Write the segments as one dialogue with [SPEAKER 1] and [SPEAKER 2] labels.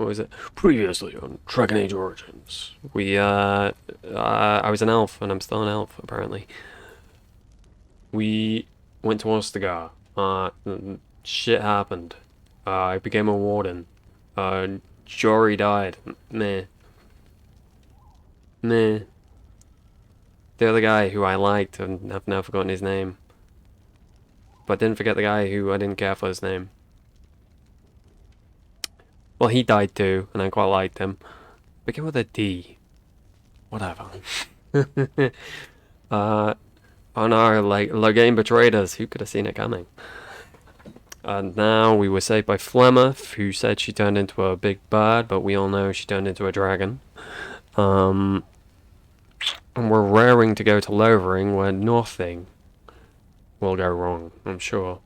[SPEAKER 1] what was it? Previously on Dragon Age Origins. I was an elf, and I'm still an elf, apparently. We went to Ostagar. Shit happened. I became a warden. Jory died. Meh. Meh. The other guy who I liked, and I've now forgotten his name. But didn't forget the guy who I didn't care for his name. Well, he died too, and I quite liked him. Begin with a D. Whatever. Oh no, like, Logain betrayed us. Who could have seen it coming? And now we were saved by Flemeth, who said she turned into a big bird, but we all know she turned into a dragon. And we're raring to go to Lothering, where nothing will go wrong, I'm sure.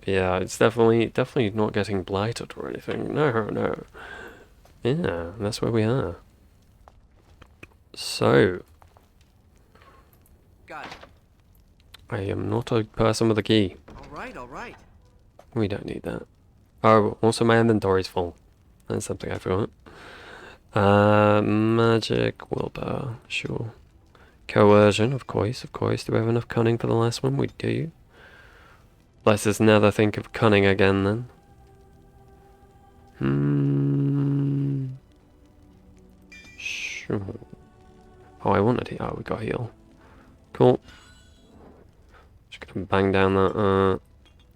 [SPEAKER 1] Yeah, it's definitely not getting blighted or anything. No. Yeah, that's where we are. So,
[SPEAKER 2] got it.
[SPEAKER 1] I am not a person with a key.
[SPEAKER 2] All right.
[SPEAKER 1] We don't need that. Oh, also my inventory's full. That's something I forgot. Magic, willpower, sure. Coercion, of course. Do we have enough cunning for the last one? We do. Let's just never think of cunning again then. Sure. Oh, I wanted heal. Oh, we got heal. Cool. Just gonna bang down that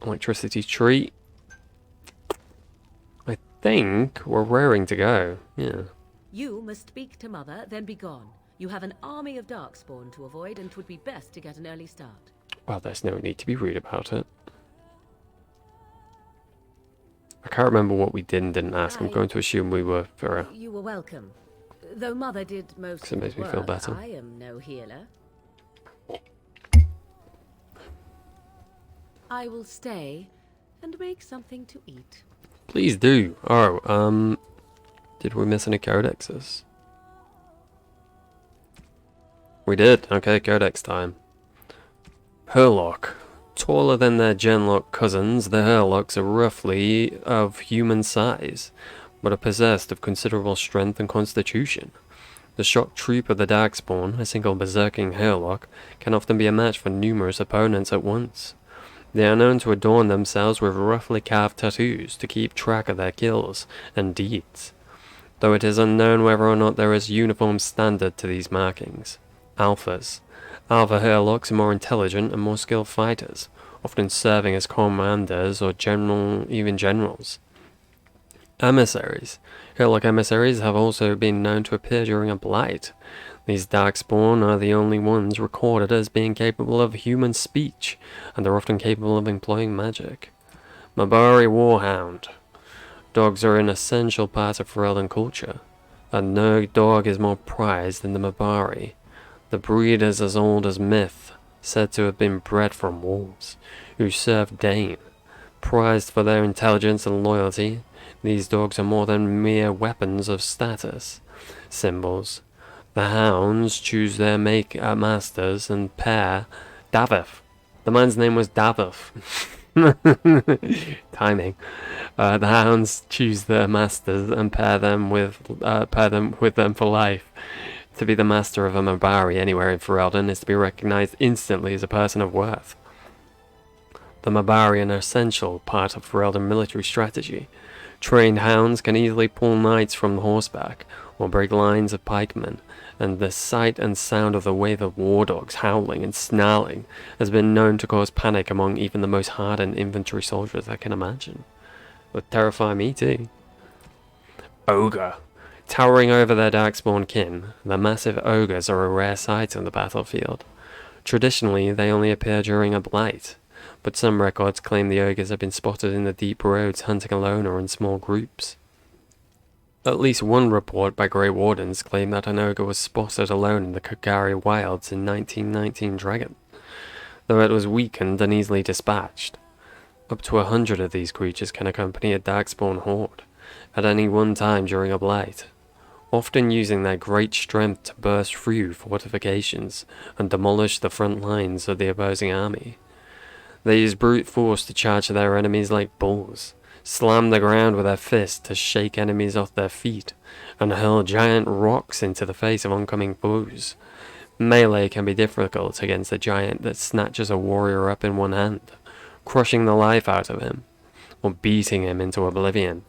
[SPEAKER 1] electricity tree. I think we're raring to go. Yeah.
[SPEAKER 3] You must speak to Mother, then be gone. You have an army of Darkspawn to avoid, and 'twould be best to get an early start.
[SPEAKER 1] Well, there's no need to be rude about it. I can't remember what we did and didn't ask. I'm going to assume we were for a...
[SPEAKER 3] You were welcome. Though Mother did most
[SPEAKER 1] So it
[SPEAKER 3] of
[SPEAKER 1] makes
[SPEAKER 3] the
[SPEAKER 1] me
[SPEAKER 3] work,
[SPEAKER 1] feel better.
[SPEAKER 3] I am no healer. I will stay and make something to eat.
[SPEAKER 1] Please do. Oh, did we miss any codexes? We did. Okay, codex time. Hurlock. Taller than their Genlock cousins, the Hurlocks are roughly of human size, but are possessed of considerable strength and constitution. The shock troop of the Darkspawn, a single berserking Hurlock, can often be a match for numerous opponents at once. They are known to adorn themselves with roughly carved tattoos to keep track of their kills and deeds, though it is unknown whether or not there is uniform standard to these markings. Alphas. Alpha Hurlocks are more intelligent and more skilled fighters, often serving as commanders or even generals. Emissaries. Hurlock emissaries have also been known to appear during a blight. These Darkspawn are the only ones recorded as being capable of human speech, and are often capable of employing magic. Mabari Warhound. Dogs are an essential part of Ferelden culture, and no dog is more prized than the Mabari. The breed is as old as myth, said to have been bred from wolves, who served Dane. Prized for their intelligence and loyalty, these dogs are more than mere weapons of status. Symbols. The hounds choose their masters and pair. Davith. The man's name was Davith. Timing. The hounds choose their masters and pair them with them for life. To be the master of a Mabari anywhere in Ferelden is to be recognized instantly as a person of worth. The Mabari are an essential part of Ferelden military strategy. Trained hounds can easily pull knights from the horseback, or break lines of pikemen, and the sight and sound of the wave of war dogs howling and snarling has been known to cause panic among even the most hardened infantry soldiers I can imagine. Would terrify me too. Ogre. Towering over their Darkspawn kin, the massive ogres are a rare sight on the battlefield. Traditionally, they only appear during a blight, but some records claim the ogres have been spotted in the deep roads hunting alone or in small groups. At least one report by Grey Wardens claimed that an ogre was spotted alone in the Kogari wilds in 1919 Dragon, though it was weakened and easily dispatched. Up to 100 of these creatures can accompany a Darkspawn horde at any one time during a blight, often using their great strength to burst through fortifications and demolish the front lines of the opposing army. They use brute force to charge their enemies like bulls, slam the ground with their fists to shake enemies off their feet, and hurl giant rocks into the face of oncoming foes. Melee can be difficult against a giant that snatches a warrior up in one hand, crushing the life out of him, or beating him into oblivion.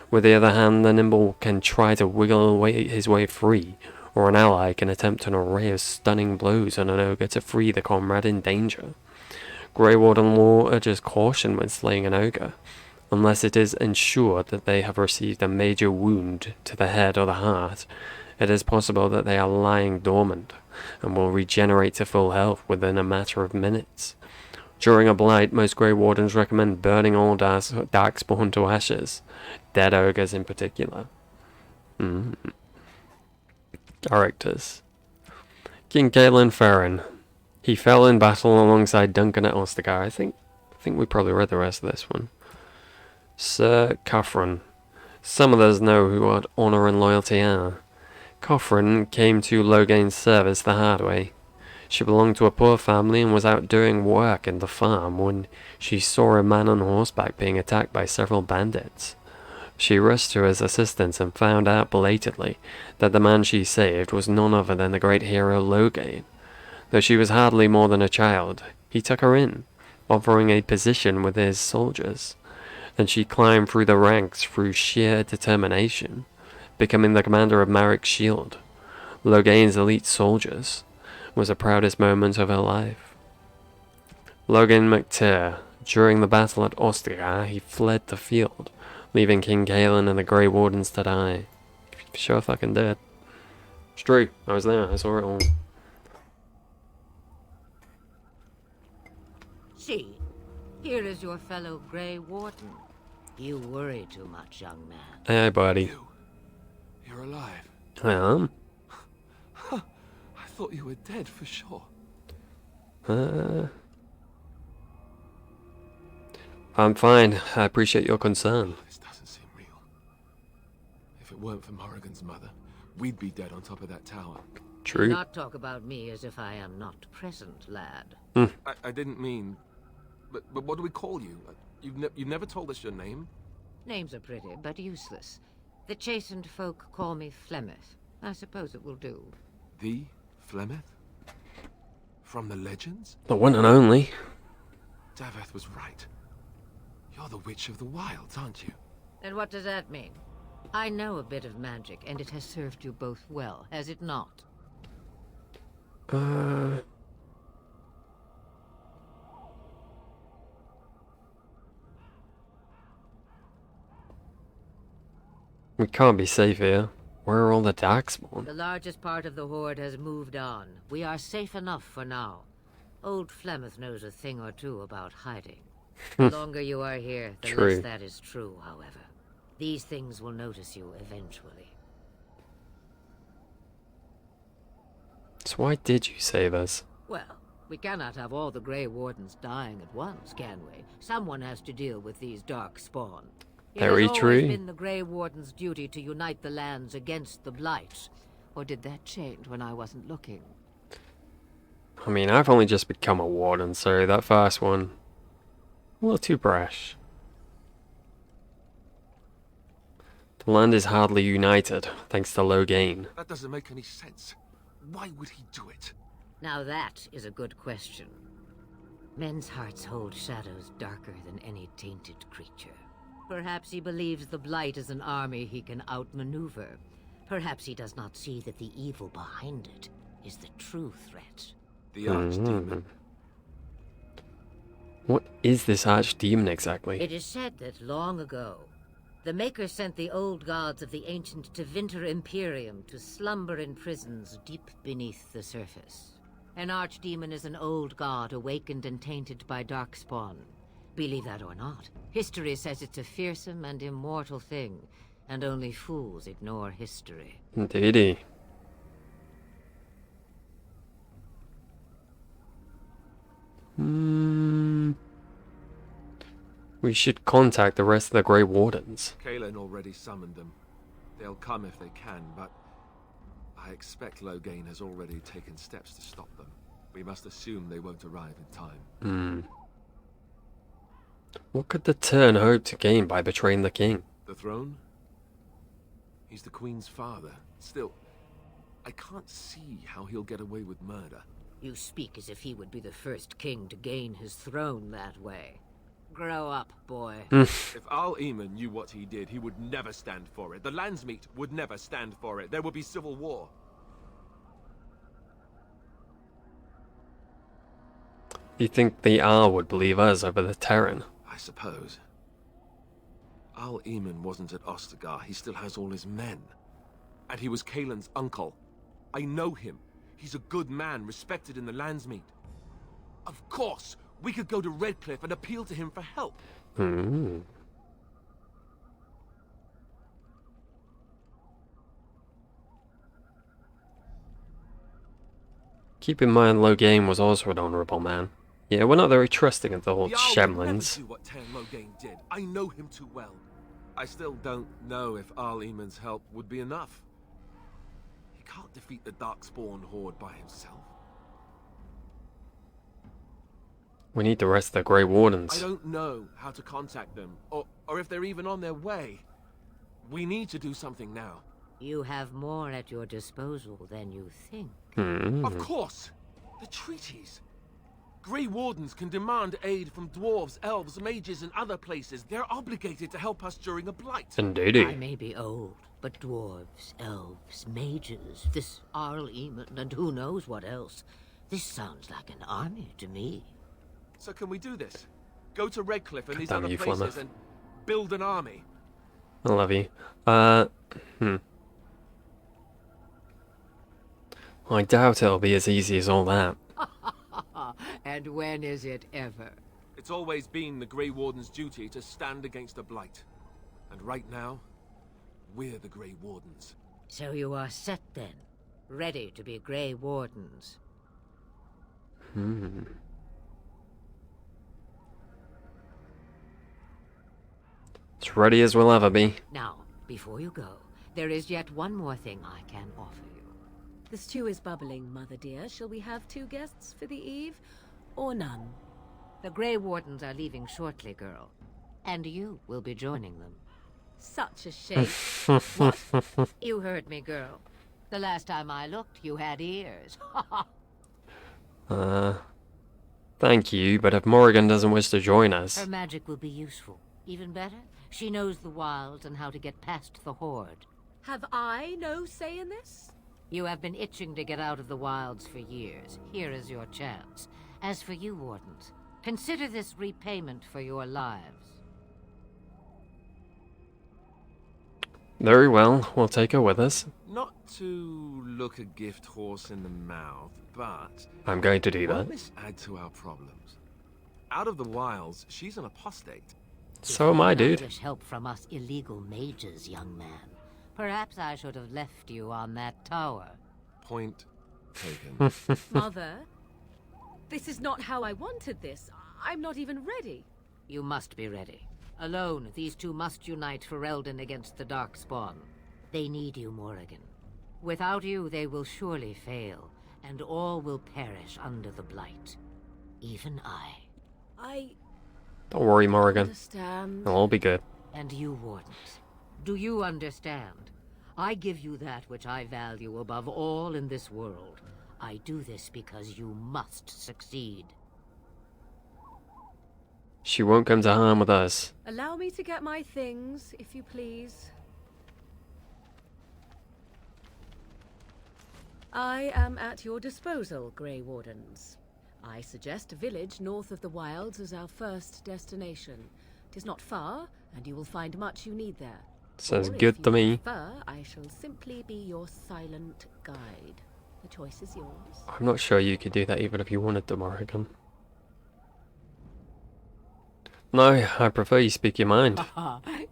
[SPEAKER 1] With the other hand, the nimble can try to wiggle his way free, or an ally can attempt an array of stunning blows on an ogre to free the comrade in danger. Grey Warden law urges caution when slaying an ogre, unless it is ensured that they have received a major wound to the head or the heart. It is possible that they are lying dormant, and will regenerate to full health within a matter of minutes. During a blight, most Grey Wardens recommend burning all darkspawn to ashes, dead ogres in particular. Characters. King Cailan Ferren. He fell in battle alongside Duncan at Ostagar. I think we probably read the rest of this one. Sir Cothran. Some of us know who what honour and loyalty are. Cothran came to Loghain's service the hard way. She belonged to a poor family and was out doing work in the farm when she saw a man on horseback being attacked by several bandits. She rushed to his assistance and found out belatedly that the man she saved was none other than the great hero Loghain. Though she was hardly more than a child, he took her in, offering a position with his soldiers, and she climbed through the ranks through sheer determination, becoming the commander of Marik's shield. Loghain's elite soldiers was the proudest moment of her life. Loghain MacTyr. During the battle at Ostagar, he fled the field, leaving King Cailan and the Grey Wardens to die. Sure fucking did. It's true. I was there. I saw it all.
[SPEAKER 2] See, here is your fellow Grey Warden. You worry too much, young man.
[SPEAKER 1] Hey, buddy.
[SPEAKER 4] You're alive.
[SPEAKER 1] I am.
[SPEAKER 4] I thought you were dead for sure.
[SPEAKER 1] I'm fine. I appreciate your concern.
[SPEAKER 4] This doesn't seem real. If it weren't for Morrigan's mother, we'd be dead on top of that tower.
[SPEAKER 1] True.
[SPEAKER 2] Do not talk about me as if I am not present, lad.
[SPEAKER 4] I didn't mean... But what do we call you? You've never told us your name?
[SPEAKER 2] Names are pretty, but useless. The chastened folk call me Flemeth. I suppose it will do.
[SPEAKER 4] The Flemeth? From the legends?
[SPEAKER 1] The one and only.
[SPEAKER 4] Daveth was right. You're the Witch of the Wilds, aren't you?
[SPEAKER 2] And what does that mean? I know a bit of magic, and it has served you both well, has it not?
[SPEAKER 1] We can't be safe here. Where are all the darkspawn?
[SPEAKER 2] The largest part of the Horde has moved on. We are safe enough for now. Old Flemeth knows a thing or two about hiding. The longer you are here, the
[SPEAKER 1] True.
[SPEAKER 2] less that is true, however. These things will notice you eventually.
[SPEAKER 1] So why did you save us?
[SPEAKER 2] Well, we cannot have all the Grey Wardens dying at once, can we? Someone has to deal with these dark spawn.
[SPEAKER 1] Very
[SPEAKER 2] It has
[SPEAKER 1] true.
[SPEAKER 2] always been the Grey Warden's duty to unite the lands against the Blight. Or did that change when I wasn't looking?
[SPEAKER 1] I mean, I've only just become a warden, so that first one... a little too brash. The land is hardly united, thanks to Loghain.
[SPEAKER 4] That doesn't make any sense. Why would he do it?
[SPEAKER 2] Now that is a good question. Men's hearts hold shadows darker than any tainted creature. Perhaps he believes the Blight is an army he can outmaneuver. Perhaps he does not see that the evil behind it is the true threat.
[SPEAKER 4] The Archdemon.
[SPEAKER 1] What is this archdemon exactly?
[SPEAKER 2] It is said that long ago, the Maker sent the old gods of the ancient Tevinter Imperium to slumber in prisons deep beneath the surface. An archdemon is an old god awakened and tainted by darkspawn. Believe that or not, history says it's a fearsome and immortal thing, and only fools ignore history.
[SPEAKER 1] Indeedy. We should contact the rest of the Grey Wardens.
[SPEAKER 4] Cailan already summoned them. They'll come if they can, but I expect Loghain has already taken steps to stop them. We must assume they won't arrive in time.
[SPEAKER 1] What could the Turn hope to gain by betraying the king?
[SPEAKER 4] The throne? He's the Queen's father. Still, I can't see how he'll get away with murder.
[SPEAKER 2] You speak as if he would be the first king to gain his throne that way. Grow up, boy.
[SPEAKER 4] If Al-Eamon knew what he did, he would never stand for it. The Landsmeet would never stand for it. There would be civil war.
[SPEAKER 1] You think the R would believe us over the Terran?
[SPEAKER 4] I suppose. Al-Eamon wasn't at Ostagar. He still has all his men. And he was Kaelin's uncle. I know him. He's a good man, respected in the Landsmeet. Of course, we could go to Redcliffe and appeal to him for help.
[SPEAKER 1] Hmm. Keep in mind, Logain was also an honourable man. Yeah, we're not very trusting of the old
[SPEAKER 4] The Jarl would never
[SPEAKER 1] Shemlins.
[SPEAKER 4] do what Tairn Logain did. I know him too well. I still don't know if Al-Eamon's help would be enough. He can't defeat the Darkspawn horde by himself.
[SPEAKER 1] We need the rest of the Grey
[SPEAKER 4] I
[SPEAKER 1] Wardens.
[SPEAKER 4] don't know how to contact them, or if they're even on their way. We need to do something now.
[SPEAKER 2] You have more at your disposal than you think.
[SPEAKER 4] Of course! The treaties! Grey Wardens can demand aid from dwarves, elves, mages, and other places. They're obligated to help us during a blight.
[SPEAKER 1] Indeed.
[SPEAKER 2] I may be old, but dwarves, elves, mages, this Arl-Eamon, and who knows what else. This sounds like an army to me.
[SPEAKER 4] So can we do this? Go to Redcliffe and these
[SPEAKER 1] damn
[SPEAKER 4] other
[SPEAKER 1] you,
[SPEAKER 4] places
[SPEAKER 1] Flemeth.
[SPEAKER 4] and build an army?
[SPEAKER 1] I love you. I doubt it'll be as easy as all that.
[SPEAKER 2] And when is it ever?
[SPEAKER 4] It's always been the Grey Warden's duty to stand against the blight. And right now, we're the Grey Wardens.
[SPEAKER 2] So you are set then, ready to be Grey Wardens.
[SPEAKER 1] As ready as we'll ever be.
[SPEAKER 2] Now, before you go, there is yet one more thing I can offer you.
[SPEAKER 3] The stew is bubbling, mother dear. Shall we have 2 guests for the eve, or none?
[SPEAKER 2] The Grey Wardens are leaving shortly, girl. And you will be joining them.
[SPEAKER 3] Such a shame.
[SPEAKER 2] What? You heard me, girl. The last time I looked, you had ears.
[SPEAKER 1] Thank you, but if Morrigan doesn't wish to join us...
[SPEAKER 2] Her magic will be useful. Even better, she knows the wilds and how to get past the horde.
[SPEAKER 3] Have I no say in this?
[SPEAKER 2] You have been itching to get out of the wilds for years. Here is your chance. As for you, Wardens, consider this repayment for your lives.
[SPEAKER 1] Very well, we'll take her with us.
[SPEAKER 4] Not to look a gift horse in the mouth, but
[SPEAKER 1] I'm going to do that.
[SPEAKER 4] won't this add to our problems? Out of the wilds, she's an apostate.
[SPEAKER 1] So am I, dude.
[SPEAKER 2] Dalish help from us illegal mages, young man. Perhaps I should have left you on that tower.
[SPEAKER 4] Point taken.
[SPEAKER 3] Mother, this is not how I wanted this. I'm not even ready.
[SPEAKER 2] You must be ready. Alone, these two must unite for Eldon against the Darkspawn. They need you, Morrigan. Without you, they will surely fail, and all will perish under the blight. Even I.
[SPEAKER 3] I
[SPEAKER 1] Don't worry, Morrigan.
[SPEAKER 3] understand.
[SPEAKER 1] It'll all be good.
[SPEAKER 2] And you, Wardens. Do you understand? I give you that which I value above all in this world. I do this because you must succeed.
[SPEAKER 1] She won't come to harm with us.
[SPEAKER 3] Allow me to get my things, if you please. I am at your disposal, Grey Wardens. I suggest a village north of the wilds as our first destination. 'Tis not far, and you will find much you need there.
[SPEAKER 1] Sounds
[SPEAKER 3] Or if
[SPEAKER 1] good
[SPEAKER 3] you
[SPEAKER 1] to me.
[SPEAKER 3] prefer, I shall simply be your silent guide. The choice is yours.
[SPEAKER 1] I'm not sure you could do that even if you wanted to, Morrigan. No, I prefer you speak your mind.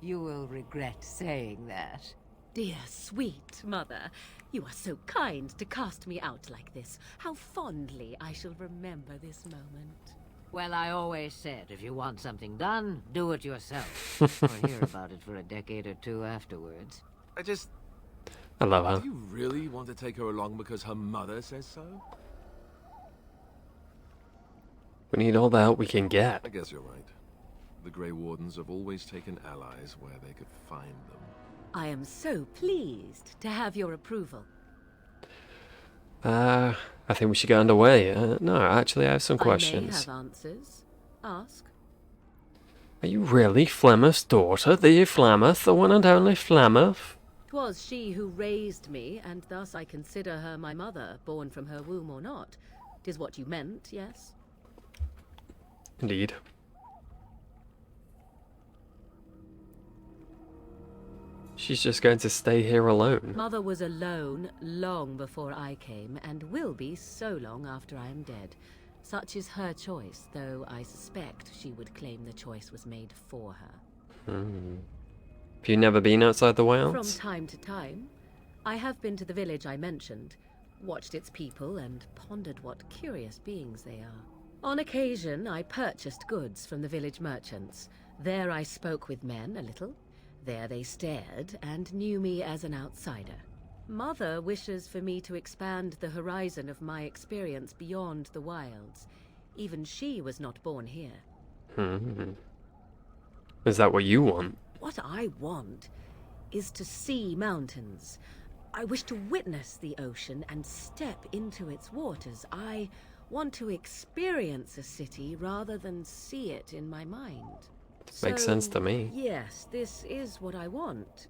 [SPEAKER 2] You will regret saying that.
[SPEAKER 3] Dear, sweet mother, you are so kind to cast me out like this. How fondly I shall remember this moment.
[SPEAKER 2] Well, I always said, if you want something done, do it yourself. Or hear about it for a decade or two afterwards.
[SPEAKER 1] I love her.
[SPEAKER 4] Do you really want to take her along because her mother says so?
[SPEAKER 1] We need all the help we can get.
[SPEAKER 4] I guess you're right. The Grey Wardens have always taken allies where they could find them.
[SPEAKER 3] I am so pleased to have your approval.
[SPEAKER 1] I think we should get underway. No, actually, I have some questions.
[SPEAKER 3] I may have answers. Ask.
[SPEAKER 1] Are you really Flemeth's daughter, the Flemeth, the one and only Flemeth?
[SPEAKER 3] 'Twas she who raised me, and thus I consider her my mother, born from her womb or not. 'Tis what you meant, yes?
[SPEAKER 1] Indeed. She's just going to stay here alone.
[SPEAKER 3] Mother was alone long before I came, and will be so long after I am dead. Such is her choice, though I suspect she would claim the choice was made for her.
[SPEAKER 1] Have you never been outside the wilds?
[SPEAKER 3] From time to time. I have been to the village I mentioned, watched its people, and pondered what curious beings they are. On occasion, I purchased goods from the village merchants. There I spoke with men a little. There they stared and knew me as an outsider. Mother wishes for me to expand the horizon of my experience beyond the wilds. Even she was not born here.
[SPEAKER 1] Is that what you want?
[SPEAKER 3] What I want is to see mountains. I wish to witness the ocean and step into its waters. I want to experience a city rather than see it in my mind.
[SPEAKER 1] Makes sense to me.
[SPEAKER 3] Yes, this is what I want.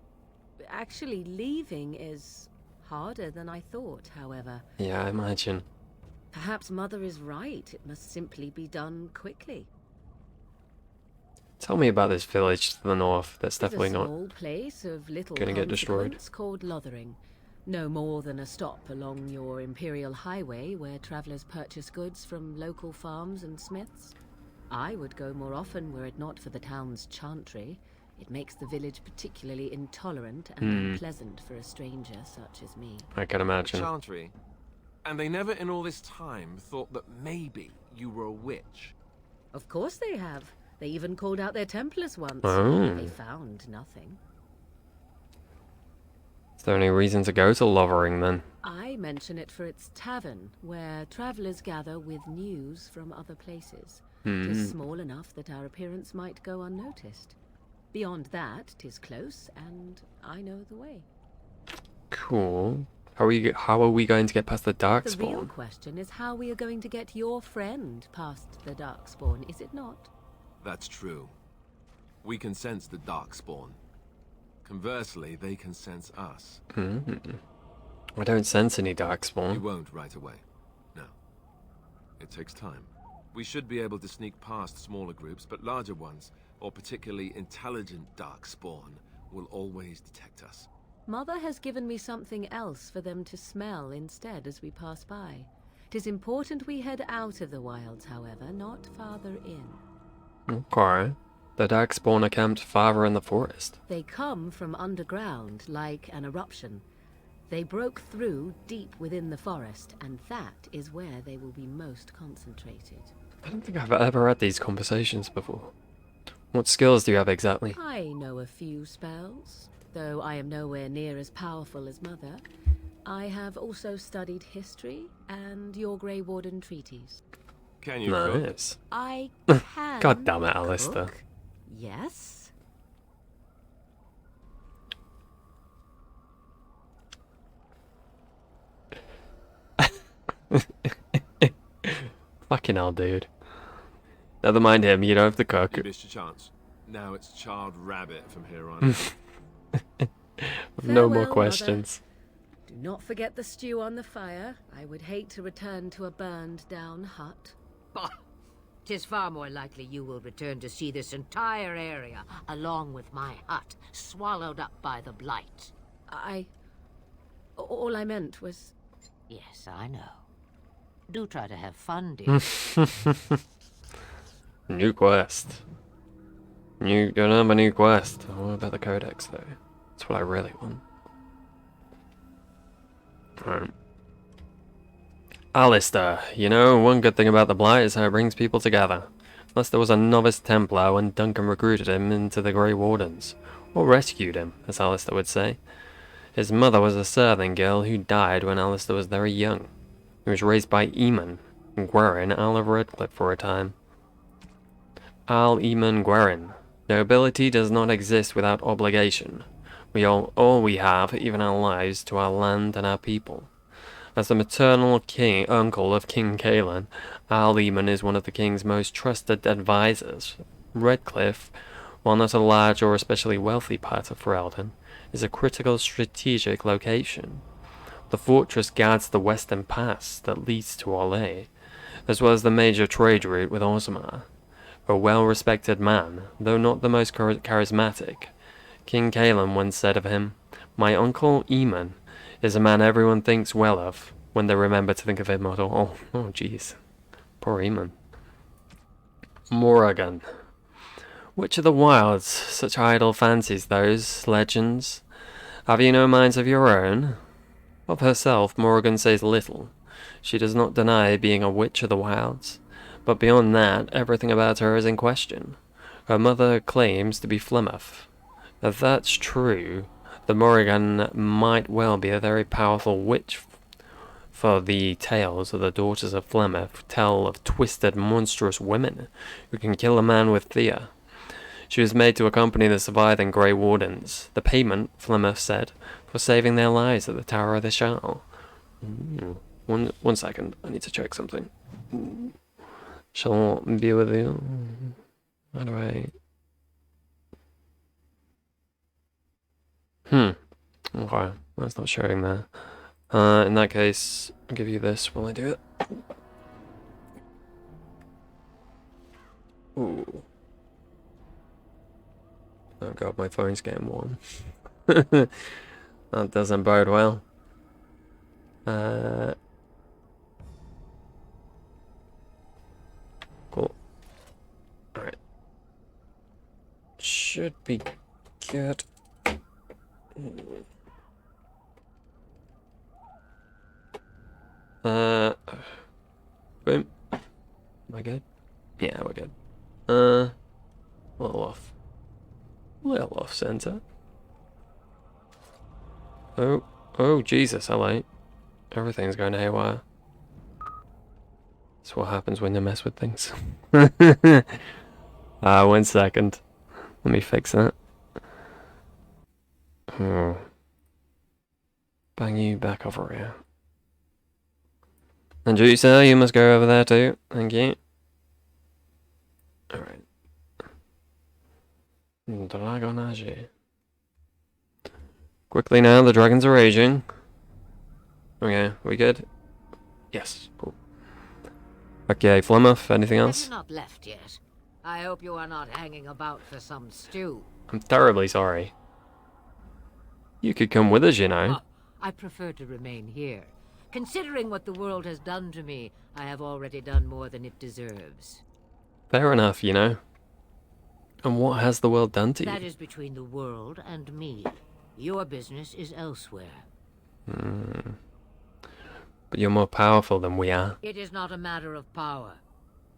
[SPEAKER 3] Actually, leaving is harder than I thought, however.
[SPEAKER 1] Yeah, I imagine.
[SPEAKER 3] Perhaps Mother is right. It must simply be done quickly.
[SPEAKER 1] Tell me about this village to the north. That's definitely
[SPEAKER 3] It's a
[SPEAKER 1] not
[SPEAKER 3] small place of little
[SPEAKER 1] gonna get destroyed.
[SPEAKER 3] consequence called Lothering. No more than a stop along your imperial highway where travelers purchase goods from local farms and smiths. I would go more often were it not for the town's chantry. It makes the village particularly intolerant and unpleasant for a stranger such as me.
[SPEAKER 1] I can imagine.
[SPEAKER 4] Chantry. And they never in all this time thought that maybe you were a witch.
[SPEAKER 3] Of course they have. They even called out their Templars once.
[SPEAKER 1] Oh.
[SPEAKER 3] They found nothing.
[SPEAKER 1] Is there any reason to go to Lothering then?
[SPEAKER 3] I mention it for its tavern, where travelers gather with news from other places. 'Tis small enough that our appearance might go unnoticed. Beyond that, 'tis close, and I know the way.
[SPEAKER 1] Cool. How are we going to get past the
[SPEAKER 3] The real
[SPEAKER 1] Darkspawn?
[SPEAKER 3] question is how we are going to get your friend past the Darkspawn, is it not?
[SPEAKER 4] That's true. We can sense the Darkspawn. Conversely, they can sense us.
[SPEAKER 1] I don't sense any
[SPEAKER 4] You
[SPEAKER 1] Darkspawn.
[SPEAKER 4] won't right away. No. It takes time. We should be able to sneak past smaller groups, but larger ones, or particularly intelligent Darkspawn, will always detect us.
[SPEAKER 3] Mother has given me something else for them to smell instead as we pass by. 'Tis important we head out of the wilds, however, not farther in.
[SPEAKER 1] Okay. The Darkspawn are camped farther in the forest.
[SPEAKER 3] They come from underground, like an eruption. They broke through deep within the forest, and that is where they will be most concentrated.
[SPEAKER 1] I don't think I've ever had these conversations before. What skills do you have exactly?
[SPEAKER 3] I know a few spells, though I am nowhere near as powerful as Mother. I have also studied history and your Grey Warden treaties.
[SPEAKER 4] Can you cook?
[SPEAKER 1] Nice.
[SPEAKER 3] I can.
[SPEAKER 1] God damn it, Alistair.
[SPEAKER 3] cook. Yes.
[SPEAKER 1] Fucking hell, dude. Never mind him, you don't have to cook.
[SPEAKER 4] You missed your chance. Now it's charred rabbit from here on.
[SPEAKER 1] No more
[SPEAKER 3] Farewell,
[SPEAKER 1] questions.
[SPEAKER 3] Do not forget the stew on the fire. I would hate to return to a burned down hut.
[SPEAKER 2] Bah! 'Tis far more likely you will return to see this entire area, along with my hut, swallowed up by the blight.
[SPEAKER 3] All I meant was...
[SPEAKER 2] Yes, I know. Do try to have fun, dear.
[SPEAKER 1] New quest. You don't have a new quest. What about the codex, though? That's what I really want. Alright. Alistair, you know, one good thing about the Blight is how it brings people together. Alistair was a novice Templar when Duncan recruited him into the Grey Wardens. Or rescued him, as Alistair would say. His mother was a serving girl who died when Alistair was very young. He was raised by Eamon, Gwerin, Earl of Redcliffe for a time. Al Eamon Gwerin. Nobility does not exist without obligation. We all we have, even our lives, to our land and our people. As the maternal uncle of King Caelan, Al Eamon is one of the king's most trusted advisors. Redcliffe, while not a large or especially wealthy part of Ferelden, is a critical strategic location. The fortress guards the western pass that leads to Orlais, as well as the major trade route with Orzammar. A well-respected man, though not the most charismatic, King Caelan once said of him, "My uncle Eamon is a man everyone thinks well of when they remember to think of him at all." Oh, jeez. Poor Eamon. Morrigan. Which of the wilds? Such idle fancies those, legends. Have you no minds of your own? Of herself, Morrigan says little. She does not deny being a witch of the wilds, but beyond that, everything about her is in question. Her mother claims to be Flemeth. If that's true, the Morrigan might well be a very powerful witch, for the tales of the daughters of Flemeth tell of twisted, monstrous women who can kill a man with fear. She was made to accompany the surviving Grey Wardens, the payment, Flemeth said, for saving their lives at the Tower of the Shell. One second, I need to check something. Shall be with you. How do I... Okay, that's not showing there. In that case, I'll give you this while I do it. Ooh. Oh god, my phone's getting warm. That doesn't bode well. Cool. Alright. Should be good. Boom. Am I good? Yeah, we're good. A little off. Little off center. Oh, Jesus, hello. Everything's going haywire. That's what happens when you mess with things. 1 second. Let me fix that. Bang you back over here. And you, sir, you must go over there too. Thank you. Alright. Dragonage. Quickly now, the dragons are raging. Okay, we good? Yes, cool. Okay, Flemeth, anything else?
[SPEAKER 2] Have you not left yet? I hope you are not hanging about for some stew.
[SPEAKER 1] I'm terribly sorry. You could come with us, you know.
[SPEAKER 2] I prefer to remain here. Considering what the world has done to me, I have already done more than it deserves.
[SPEAKER 1] Fair enough, you know. And what has the world done to you?
[SPEAKER 2] That is between the world and me. Your business is elsewhere.
[SPEAKER 1] But you're more powerful than we are.
[SPEAKER 2] It is not a matter of power.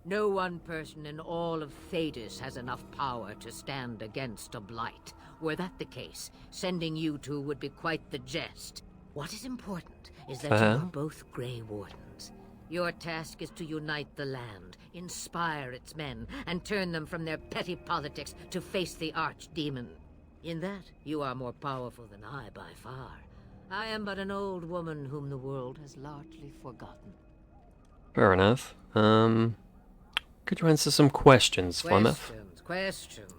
[SPEAKER 2] No one person in all of Thedas has enough power to stand against a blight. Were that the case, sending you two would be quite the jest. What is important is that you are both Grey Wardens. Your task is to unite the land, inspire its men, and turn them from their petty politics to face the archdemon. In that, you are more powerful than I by far. I am but an old woman whom the world has largely forgotten.
[SPEAKER 1] Fair enough. Could you answer some questions, Flemeth?
[SPEAKER 2] Questions.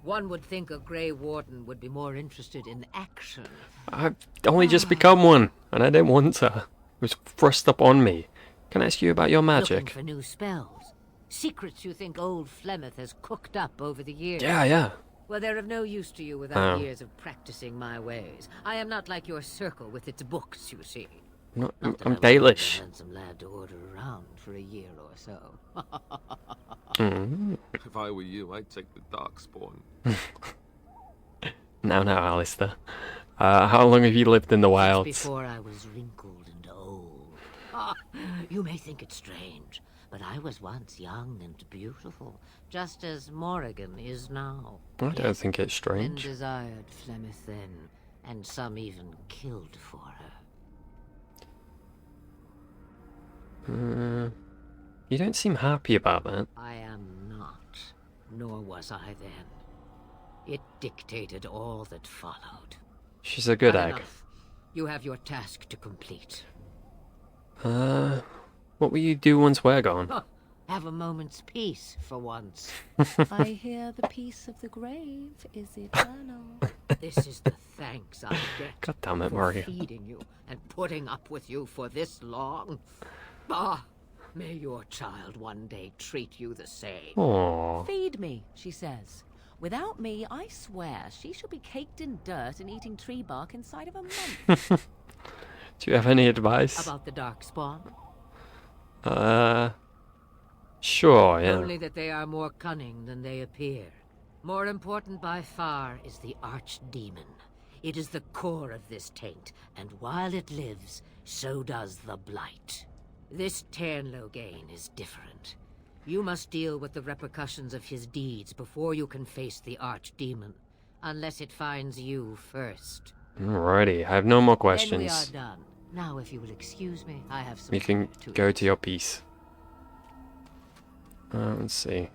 [SPEAKER 2] One would think a Grey Warden would be more interested in action.
[SPEAKER 1] I've only just become one, and I didn't want to. It was thrust up on me. Can I ask you about your magic?
[SPEAKER 2] Looking for new spells. Secrets you think old Flemeth has cooked up over the years.
[SPEAKER 1] Yeah.
[SPEAKER 2] Well, they're of no use to you without years of practicing my ways. I am not like your circle with its books, you see.
[SPEAKER 1] I'm Dalish.
[SPEAKER 2] Handsome lad to order around for a year or so.
[SPEAKER 4] If I were you, I'd take the Darkspawn.
[SPEAKER 1] Now, Alistair. How long have you lived in the wilds?
[SPEAKER 2] Before I was wrinkled and old. You may think it strange, but I was once young and beautiful, just as Morrigan is now.
[SPEAKER 1] I don't think it's
[SPEAKER 2] Men
[SPEAKER 1] strange.
[SPEAKER 2] desired Flemeth then, and some even killed for her.
[SPEAKER 1] You don't seem happy about that.
[SPEAKER 2] I am not. nor was I then. It dictated all that followed.
[SPEAKER 1] She's a good
[SPEAKER 2] But
[SPEAKER 1] egg.
[SPEAKER 2] enough. You have your task to complete.
[SPEAKER 1] What will you do once we're gone?
[SPEAKER 2] Huh. Have a moment's peace for once.
[SPEAKER 3] I hear the peace of the grave is eternal.
[SPEAKER 2] This is the thanks I get
[SPEAKER 1] God damn it,
[SPEAKER 2] for
[SPEAKER 1] Mario.
[SPEAKER 2] feeding you and putting up with you for this long. Ah, may your child one day treat you the same.
[SPEAKER 1] Aww.
[SPEAKER 3] Feed me, she says. Without me, I swear she shall be caked in dirt and eating tree bark inside of a month.
[SPEAKER 1] Do you have any advice?
[SPEAKER 2] About the Darkspawn?
[SPEAKER 1] Sure, yeah.
[SPEAKER 2] Only that they are more cunning than they appear. More important by far is the Archdemon. It is the core of this taint, and while it lives, so does the Blight. This Tairnloghain is different. You must deal with the repercussions of his deeds before you can face the Archdemon, unless it finds you first.
[SPEAKER 1] Alrighty, I have no more
[SPEAKER 2] Then we are
[SPEAKER 1] questions.
[SPEAKER 2] done. Now, if you will excuse me, I have some
[SPEAKER 1] You can
[SPEAKER 2] work to
[SPEAKER 1] go
[SPEAKER 2] eat.
[SPEAKER 1] to your piece. Let's see.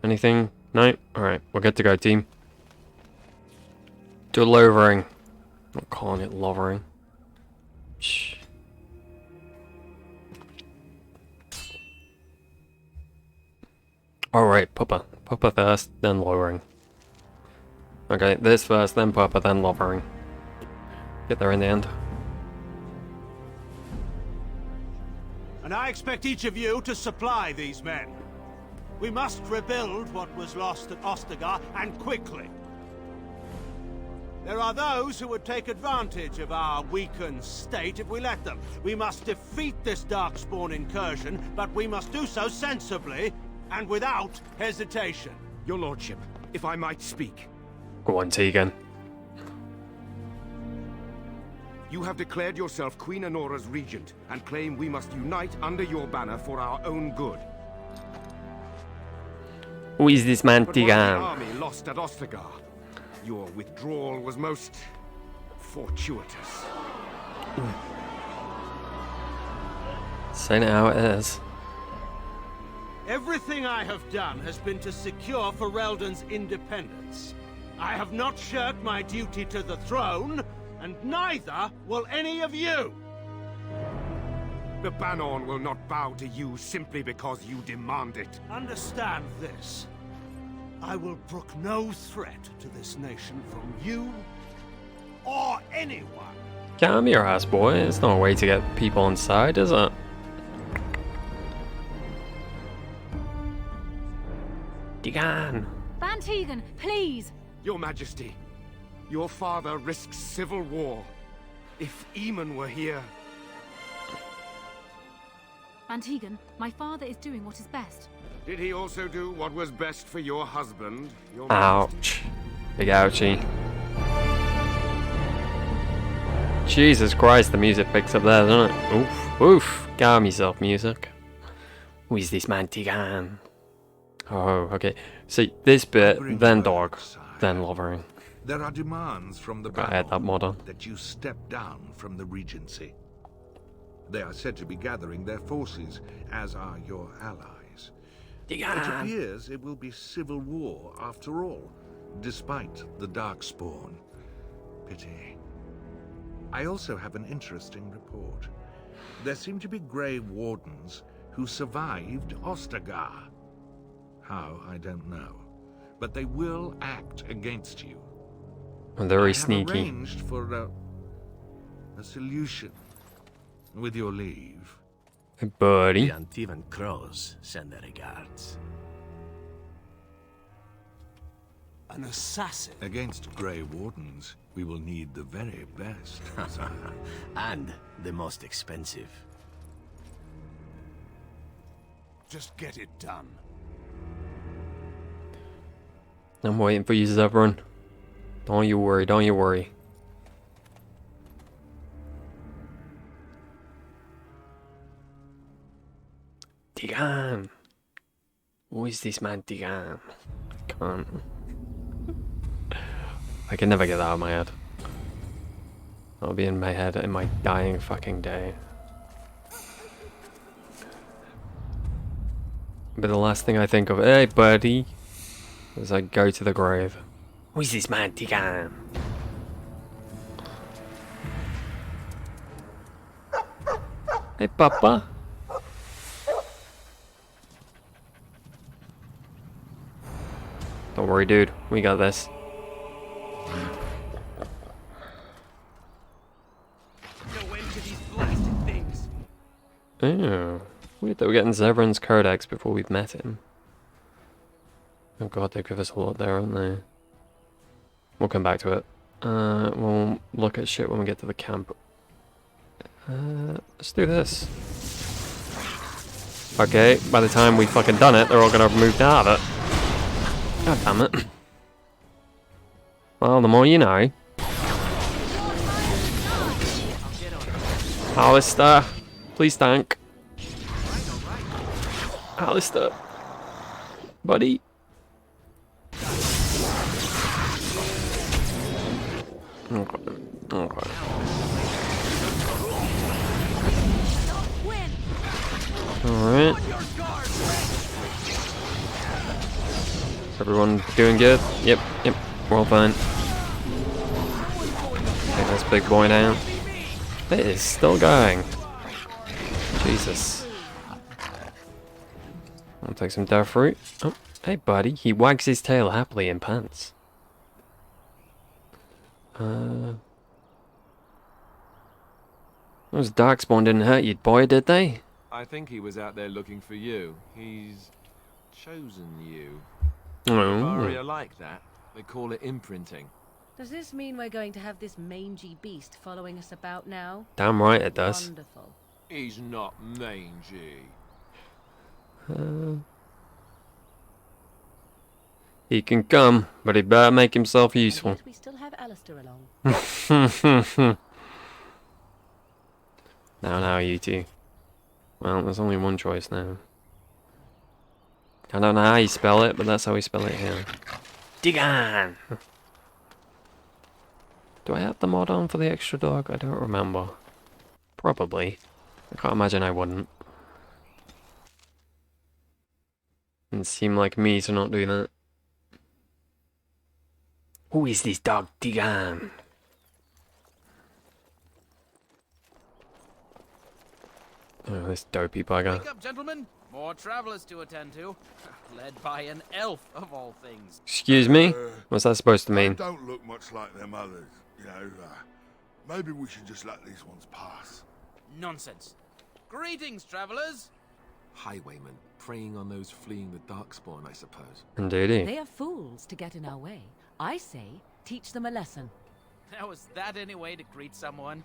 [SPEAKER 1] Anything? No? Alright, we're good to go, team. Do Lothering. I'm not calling it Lothering. Shh. Alright, Puppa. Puppa first, then Lothering. Okay, this first, then Puppa, then Lothering. Get there in the end.
[SPEAKER 5] And I expect each of you to supply these men. We must rebuild what was lost at Ostagar, and quickly. There are those who would take advantage of our weakened state if we let them. We must defeat this Darkspawn incursion, but we must do so sensibly and without hesitation.
[SPEAKER 6] Your lordship, if I might speak.
[SPEAKER 1] Go on, Tegan.
[SPEAKER 6] You have declared yourself Queen Honora's regent, and claim we must unite under your banner for our own good.
[SPEAKER 1] Who is this man,
[SPEAKER 6] But while the
[SPEAKER 1] Tegan?
[SPEAKER 6] army lost at Ostagar, your withdrawal was most fortuitous.
[SPEAKER 1] Saying it how it is.
[SPEAKER 5] Everything I have done has been to secure Ferelden's independence. I have not shirked my duty to the throne, and neither will any of you!
[SPEAKER 6] The Banon will not bow to you simply because you demand it.
[SPEAKER 5] Understand this. I will brook no threat to this nation from you or anyone.
[SPEAKER 1] Calm your ass, boy. It's not a way to get people on side, is it? Tegan.
[SPEAKER 7] Van Tegan, please!
[SPEAKER 6] Your Majesty, your father risks civil war. If Eamon were here...
[SPEAKER 7] Van Tegan, my father is doing what is best.
[SPEAKER 6] Did he also do what was best for your husband, Your Majesty?
[SPEAKER 1] Ouch. Big ouchie. Jesus Christ, the music picks up there, doesn't it? Oof, oof. Calm yourself, music. Who is this man, Tegan? Oh, okay. See, this bit,
[SPEAKER 8] Bring
[SPEAKER 1] then
[SPEAKER 8] word,
[SPEAKER 1] dog,
[SPEAKER 8] sire.
[SPEAKER 1] then Lothering.
[SPEAKER 8] There are demands from the
[SPEAKER 1] Gotta add that
[SPEAKER 8] Baron
[SPEAKER 1] mod on.
[SPEAKER 8] that you step down from the Regency. They are said to be gathering their forces, as are your allies. It
[SPEAKER 1] Tegan!
[SPEAKER 8] appears it will be civil war after all, despite the Darkspawn. Pity. I also have an interesting report. There seem to be Grey Wardens who survived Ostagar. How, I don't know. But they will act against you.
[SPEAKER 1] Very
[SPEAKER 8] I
[SPEAKER 1] sneaky.
[SPEAKER 8] have arranged for a solution. With your leave.
[SPEAKER 1] Hey, buddy.
[SPEAKER 9] The Antivan Crows send their regards.
[SPEAKER 5] An assassin.
[SPEAKER 8] Against Grey Wardens, we will need the very best, sire.
[SPEAKER 9] And the most expensive.
[SPEAKER 5] Just get it done.
[SPEAKER 1] I'm waiting for you, Zevran. Don't you worry, don't you worry. Tegan! Who is this man, Tegan? I can't. I can never get that out of my head. That'll be in my head in my dying fucking day. But the last thing I think of, hey buddy, as I go to the grave. Who is this man, Tigan? Hey, Papa. Don't worry, dude. We got this. Oh, weird that we're getting Zevran's Codex before we've met him. Oh god, they give us a lot there, aren't they? We'll come back to it. We'll look at shit when we get to the camp. Let's do this. Okay, by the time we fucking done it, they're all gonna have moved out of it. God damn it. Well, the more you know. Alistair, please tank. Alistair. Buddy. Okay. Okay. Alright. Everyone doing good? Yep, yep, we're all fine. Take this big boy down. It is still going. Jesus. I'll take some death fruit. Oh, hey buddy, he wags his tail happily in pants. Those darkspawn didn't hurt you, boy, did they?
[SPEAKER 4] I think he was out there looking for you. He's chosen you.
[SPEAKER 1] Oh.
[SPEAKER 4] Aria like that. They call it imprinting.
[SPEAKER 3] Does this mean we're going to have this mangy beast following us about now?
[SPEAKER 1] Damn right it does.
[SPEAKER 3] Wonderful.
[SPEAKER 4] He's not mangy.
[SPEAKER 1] He can come, but he better make himself
[SPEAKER 3] And
[SPEAKER 1] useful.
[SPEAKER 3] yet we still have Alistair along.
[SPEAKER 1] Now, you two. Well, there's only one choice now. I don't know how you spell it, but that's how we spell it here. Digan! Do I have the mod on for the extra dog? I don't remember. Probably. I can't imagine I wouldn't. It seemed like me to not do that. Who is this dog, Digan? Oh, this dopey bugger.
[SPEAKER 10] Wake up, gentlemen. More travelers to attend to. Led by an elf, of all things.
[SPEAKER 1] Excuse me? What's that supposed to
[SPEAKER 11] They
[SPEAKER 1] mean?
[SPEAKER 11] don't look much like them others, you know. Maybe we should just let these ones pass.
[SPEAKER 10] Nonsense. Greetings, travelers.
[SPEAKER 4] Highwaymen, preying on those fleeing the darkspawn, I suppose.
[SPEAKER 1] Indeedy.
[SPEAKER 3] They are fools to get in our way. I say, teach them a lesson.
[SPEAKER 10] Now, is that any way to greet someone?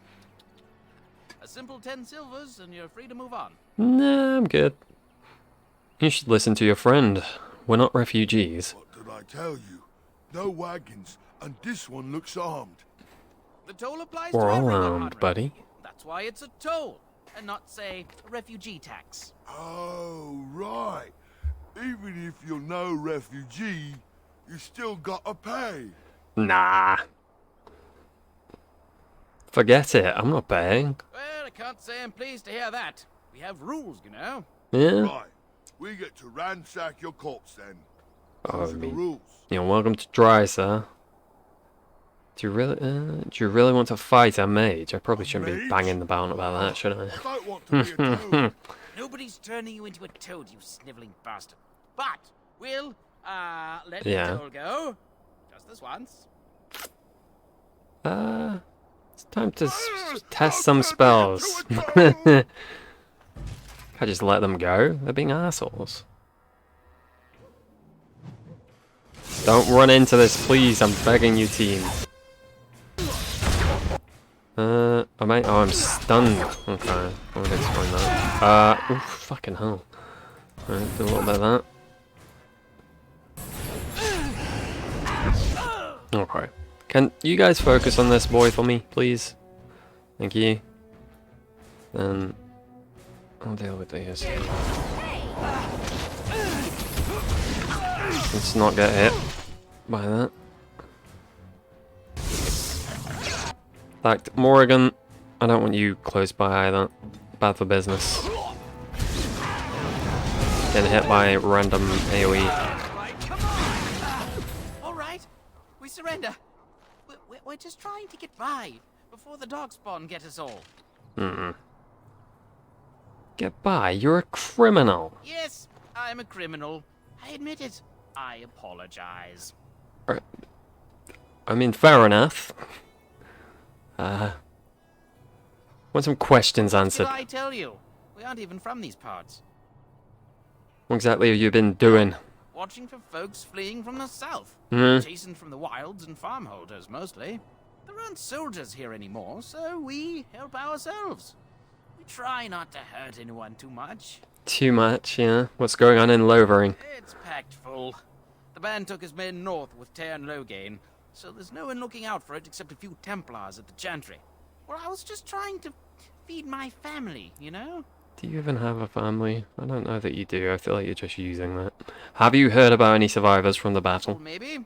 [SPEAKER 10] A simple 10 silvers and you're free to move on.
[SPEAKER 1] Nah, I'm good. You should listen to your friend. We're not refugees.
[SPEAKER 11] What did I tell you? No wagons, and this one looks armed.
[SPEAKER 10] The toll applies
[SPEAKER 1] We're
[SPEAKER 10] to
[SPEAKER 1] all
[SPEAKER 10] everyone,
[SPEAKER 1] armed,
[SPEAKER 10] Hunter.
[SPEAKER 1] buddy.
[SPEAKER 10] That's why it's a toll, and not, say, a refugee tax.
[SPEAKER 11] Oh, right. Even if you're no refugee, you still gotta pay.
[SPEAKER 1] Nah. Forget it. I'm not paying.
[SPEAKER 10] Well, I can't say I'm pleased to hear that. We have rules, you know.
[SPEAKER 1] Yeah.
[SPEAKER 11] Right. We get to ransack your corpse then. Those are the rules.
[SPEAKER 1] You're welcome to try, sir. Do you really want to fight a mage? I probably shouldn't be
[SPEAKER 11] Mage?
[SPEAKER 1] banging about that, should I?
[SPEAKER 11] I don't want to be a toad.
[SPEAKER 10] Nobody's turning you into a toad, you sniveling bastard. But we'll, let
[SPEAKER 1] Yeah.
[SPEAKER 10] the toll go. Just this once.
[SPEAKER 1] It's time to test some spells. I just let them go. They're being assholes. Don't run into this, please. I'm begging you, team. I'm stunned. Okay, I would explain that. Oof, fucking hell. Alright, do a little bit of that. Okay. Can you guys focus on this boy for me, please? Thank you. Then I'll deal with these. Let's not get hit by that. In fact, Morrigan, I don't want you close by either. Bad for business. Getting hit by random AoE.
[SPEAKER 10] surrender. We're just trying to get by before the darkspawn get us all.
[SPEAKER 1] Get by, you're a criminal.
[SPEAKER 10] Yes, I'm a criminal. I admit it. I apologize.
[SPEAKER 1] I mean, fair enough. Want some questions answered.
[SPEAKER 10] What did I tell you? We aren't even from these parts.
[SPEAKER 1] What exactly have you been doing?
[SPEAKER 10] Watching for folks fleeing from the south.
[SPEAKER 1] Hmm?
[SPEAKER 10] Chasing from the wilds and farmholders, mostly. There aren't soldiers here anymore, so we help ourselves. We try not to hurt anyone too much.
[SPEAKER 1] Too much, yeah. What's going on in Lothering?
[SPEAKER 10] It's packed full. The band took his men north with Tear and Loghain, so there's no one looking out for it except a few Templars at the Chantry. Well, I was just trying to feed my family, you know?
[SPEAKER 1] Do you even have a family? I don't know that you do. I feel like you're just using that. Have you heard about any survivors from the battle?
[SPEAKER 10] Well, maybe. A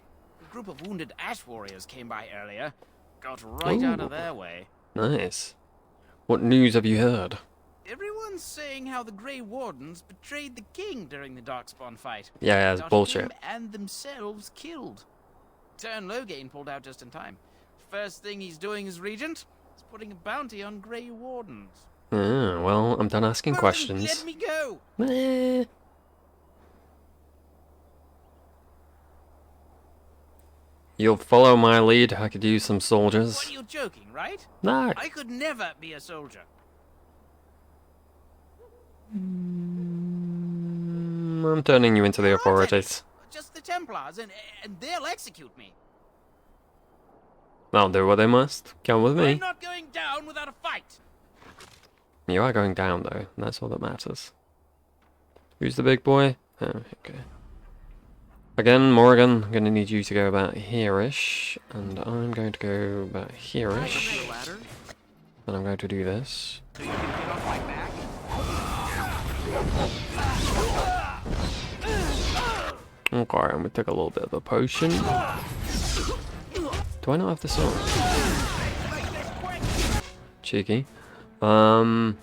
[SPEAKER 10] group of wounded Ash Warriors came by earlier. Got right out of their way.
[SPEAKER 1] Nice. What news have you heard?
[SPEAKER 10] Everyone's saying how the Grey Wardens betrayed the king during the Darkspawn fight.
[SPEAKER 1] Yeah, it's
[SPEAKER 10] Got
[SPEAKER 1] bullshit.
[SPEAKER 10] him and themselves killed. Tear Loghain pulled out just in time. First thing he's doing as regent is putting a bounty on Grey Wardens.
[SPEAKER 1] Well, I'm done asking questions.
[SPEAKER 10] Let me go!
[SPEAKER 1] You'll follow my lead. I could use some soldiers.
[SPEAKER 10] What, are you joking, right?
[SPEAKER 1] No.
[SPEAKER 10] I could never be a soldier.
[SPEAKER 1] I'm turning you into the authorities.
[SPEAKER 10] Just the Templars, and they'll execute me.
[SPEAKER 1] They'll do what they must. Come with me.
[SPEAKER 10] I'm not going down without a fight.
[SPEAKER 1] You are going down, though. And that's all that matters. Who's the big boy? Oh, okay. Again, Morrigan, I'm going to need you to go about here-ish. And I'm going to go about here-ish. And I'm going to do this. Okay, I'm going to take a little bit of a potion. Do I not have the sword? Cheeky. I'm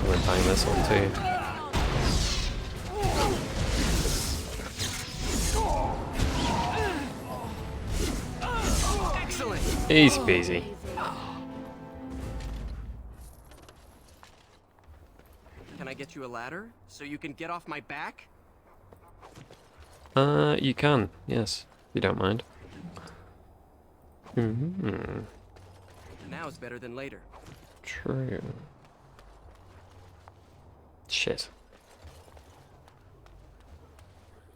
[SPEAKER 1] gonna bang this one too. Easy peasy.
[SPEAKER 12] Can I get you a ladder so you can get off my back?
[SPEAKER 1] You can, yes, if you don't mind.
[SPEAKER 12] Now is better than later.
[SPEAKER 1] True. Shit.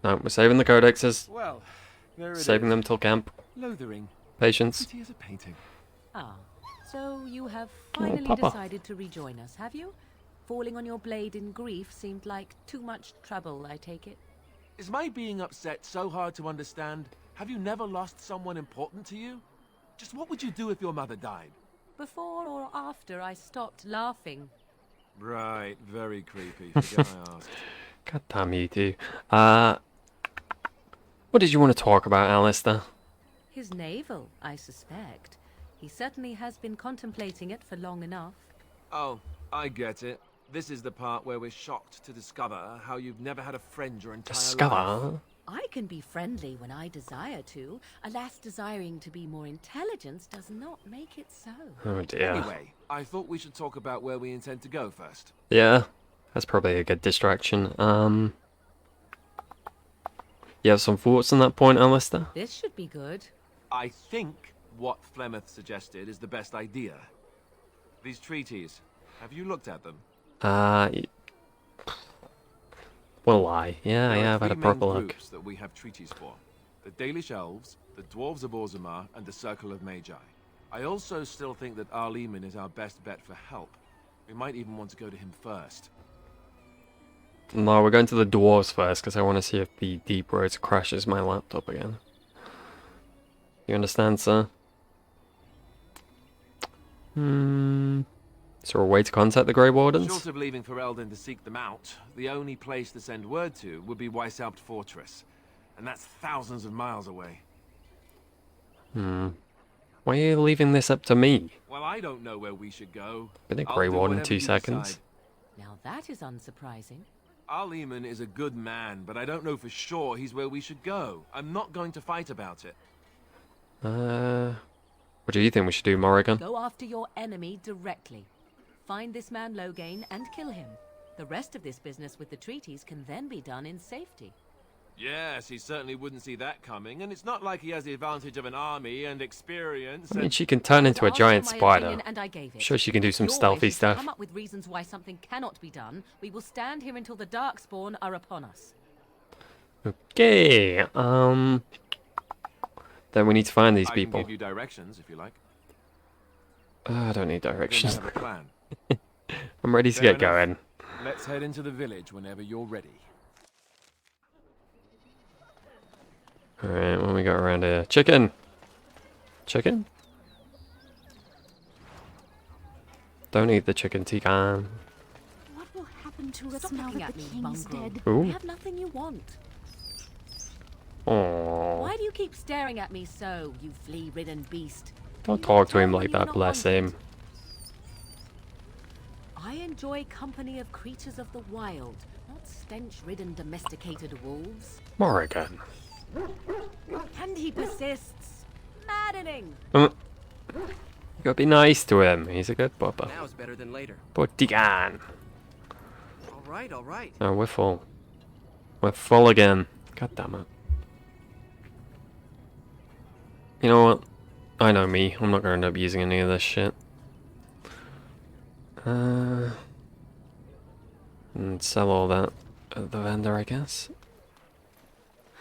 [SPEAKER 1] No, we're saving the codexes.
[SPEAKER 4] Well, there it
[SPEAKER 1] Saving
[SPEAKER 4] is.
[SPEAKER 1] them till camp.
[SPEAKER 4] Lothering.
[SPEAKER 1] Patience.
[SPEAKER 4] Pretty as a painting.
[SPEAKER 3] Ah, so you have finally
[SPEAKER 1] Papa.
[SPEAKER 3] decided to rejoin us, have you? Falling on your blade in grief seemed like too much trouble, I take it.
[SPEAKER 4] Is my being upset so hard to understand? Have you never lost someone important to you? Just what would you do if your mother died?
[SPEAKER 3] Before or after I stopped laughing.
[SPEAKER 4] Right, very creepy. Forget I asked.
[SPEAKER 1] God damn you two. What did you want to talk about, Alistair?
[SPEAKER 3] His navel, I suspect. He certainly has been contemplating it for long enough.
[SPEAKER 4] Oh, I get it. This is the part where we're shocked to discover how you've never had a friend your entire life.
[SPEAKER 1] Discover?
[SPEAKER 3] I can be friendly when I desire to. Alas, desiring to be more intelligent does not make it so.
[SPEAKER 1] Oh dear.
[SPEAKER 4] Anyway, I thought we should talk about where we intend to go first.
[SPEAKER 1] Yeah, that's probably a good distraction. You have some thoughts on that point, Alistair?
[SPEAKER 3] This should be good.
[SPEAKER 4] I think what Flemeth suggested is the best idea. These treaties, have you looked at them?
[SPEAKER 1] Well, lie. Yeah,
[SPEAKER 4] There are
[SPEAKER 1] I've had a
[SPEAKER 4] three
[SPEAKER 1] proper
[SPEAKER 4] main
[SPEAKER 1] look.
[SPEAKER 4] groups that we have treaties for. The Dalish elves, the dwarves of Orzammar, and the Circle of Magi. I also still think that Arleman is our best bet for help. We might even want to go to him first.
[SPEAKER 1] No, we're going to the dwarves first, because I want to see if the Deep Roads crashes my laptop again. You understand, sir? Is there a way to contact the Grey Wardens?
[SPEAKER 4] Short of leaving for Eldon to seek them out, the only place to send word to would be Weishaupt Fortress. And that's thousands of miles away.
[SPEAKER 1] Why are you leaving this up to me?
[SPEAKER 4] Well, I don't know where we should go.
[SPEAKER 1] Been a
[SPEAKER 4] I'll
[SPEAKER 1] Grey
[SPEAKER 4] do
[SPEAKER 1] Warden in
[SPEAKER 4] whatever
[SPEAKER 1] 2
[SPEAKER 4] you
[SPEAKER 1] seconds.
[SPEAKER 4] decide.
[SPEAKER 3] Now that is unsurprising.
[SPEAKER 4] Our Lehman is a good man, but I don't know for sure he's where we should go. I'm not going to fight about it.
[SPEAKER 1] What do you think we should do, Morrigan?
[SPEAKER 3] Go after your enemy directly. Find this man Loghain and kill him. The rest of this business with the treaties can then be done in safety.
[SPEAKER 4] Yes, he certainly wouldn't see that coming, and it's not like he has the advantage of an army and experience.
[SPEAKER 1] I mean, she can turn into a giant spider.
[SPEAKER 3] And I gave it.
[SPEAKER 1] I'm sure she can do some
[SPEAKER 3] Your
[SPEAKER 1] stealthy
[SPEAKER 3] wish is to
[SPEAKER 1] stuff.
[SPEAKER 3] Come up with reasons why something cannot be done. We will stand here until the Darkspawn are upon us.
[SPEAKER 1] Okay, then we need to find these
[SPEAKER 4] I
[SPEAKER 1] people.
[SPEAKER 4] can give you directions if you like.
[SPEAKER 1] I don't need
[SPEAKER 4] Then
[SPEAKER 1] directions.
[SPEAKER 4] have a plan.
[SPEAKER 1] I'm ready to
[SPEAKER 4] Fair
[SPEAKER 1] get going.
[SPEAKER 4] Let's head into the village whenever you're ready.
[SPEAKER 1] Alright, what we got around here? Chicken! Chicken? Don't eat the chicken, Tigan.
[SPEAKER 7] What will happen to us
[SPEAKER 3] Stop
[SPEAKER 7] now
[SPEAKER 3] looking
[SPEAKER 7] that
[SPEAKER 3] at
[SPEAKER 7] the
[SPEAKER 3] me,
[SPEAKER 7] king's
[SPEAKER 3] mongrel.
[SPEAKER 7] dead?
[SPEAKER 1] Ooh.
[SPEAKER 3] I have nothing you want.
[SPEAKER 1] Aww.
[SPEAKER 3] Why do you keep staring at me so, you flea-ridden beast?
[SPEAKER 1] Don't
[SPEAKER 3] You
[SPEAKER 1] talk to
[SPEAKER 3] tell
[SPEAKER 1] him
[SPEAKER 3] when
[SPEAKER 1] like
[SPEAKER 3] you're
[SPEAKER 1] that,
[SPEAKER 3] not
[SPEAKER 1] bless
[SPEAKER 3] wanted.
[SPEAKER 1] him.
[SPEAKER 3] I enjoy company of creatures of the wild, not stench-ridden domesticated wolves.
[SPEAKER 1] Morrigan.
[SPEAKER 3] And he persists. Maddening.
[SPEAKER 1] You gotta be nice to him. He's a good bubba.
[SPEAKER 12] Now is better than later.
[SPEAKER 1] But Tigan.
[SPEAKER 12] All right, all right.
[SPEAKER 1] Oh, we're full. We're full again. God damn it. You know what? I know me. I'm not gonna end up using any of this shit. And sell all that at the vendor, I guess.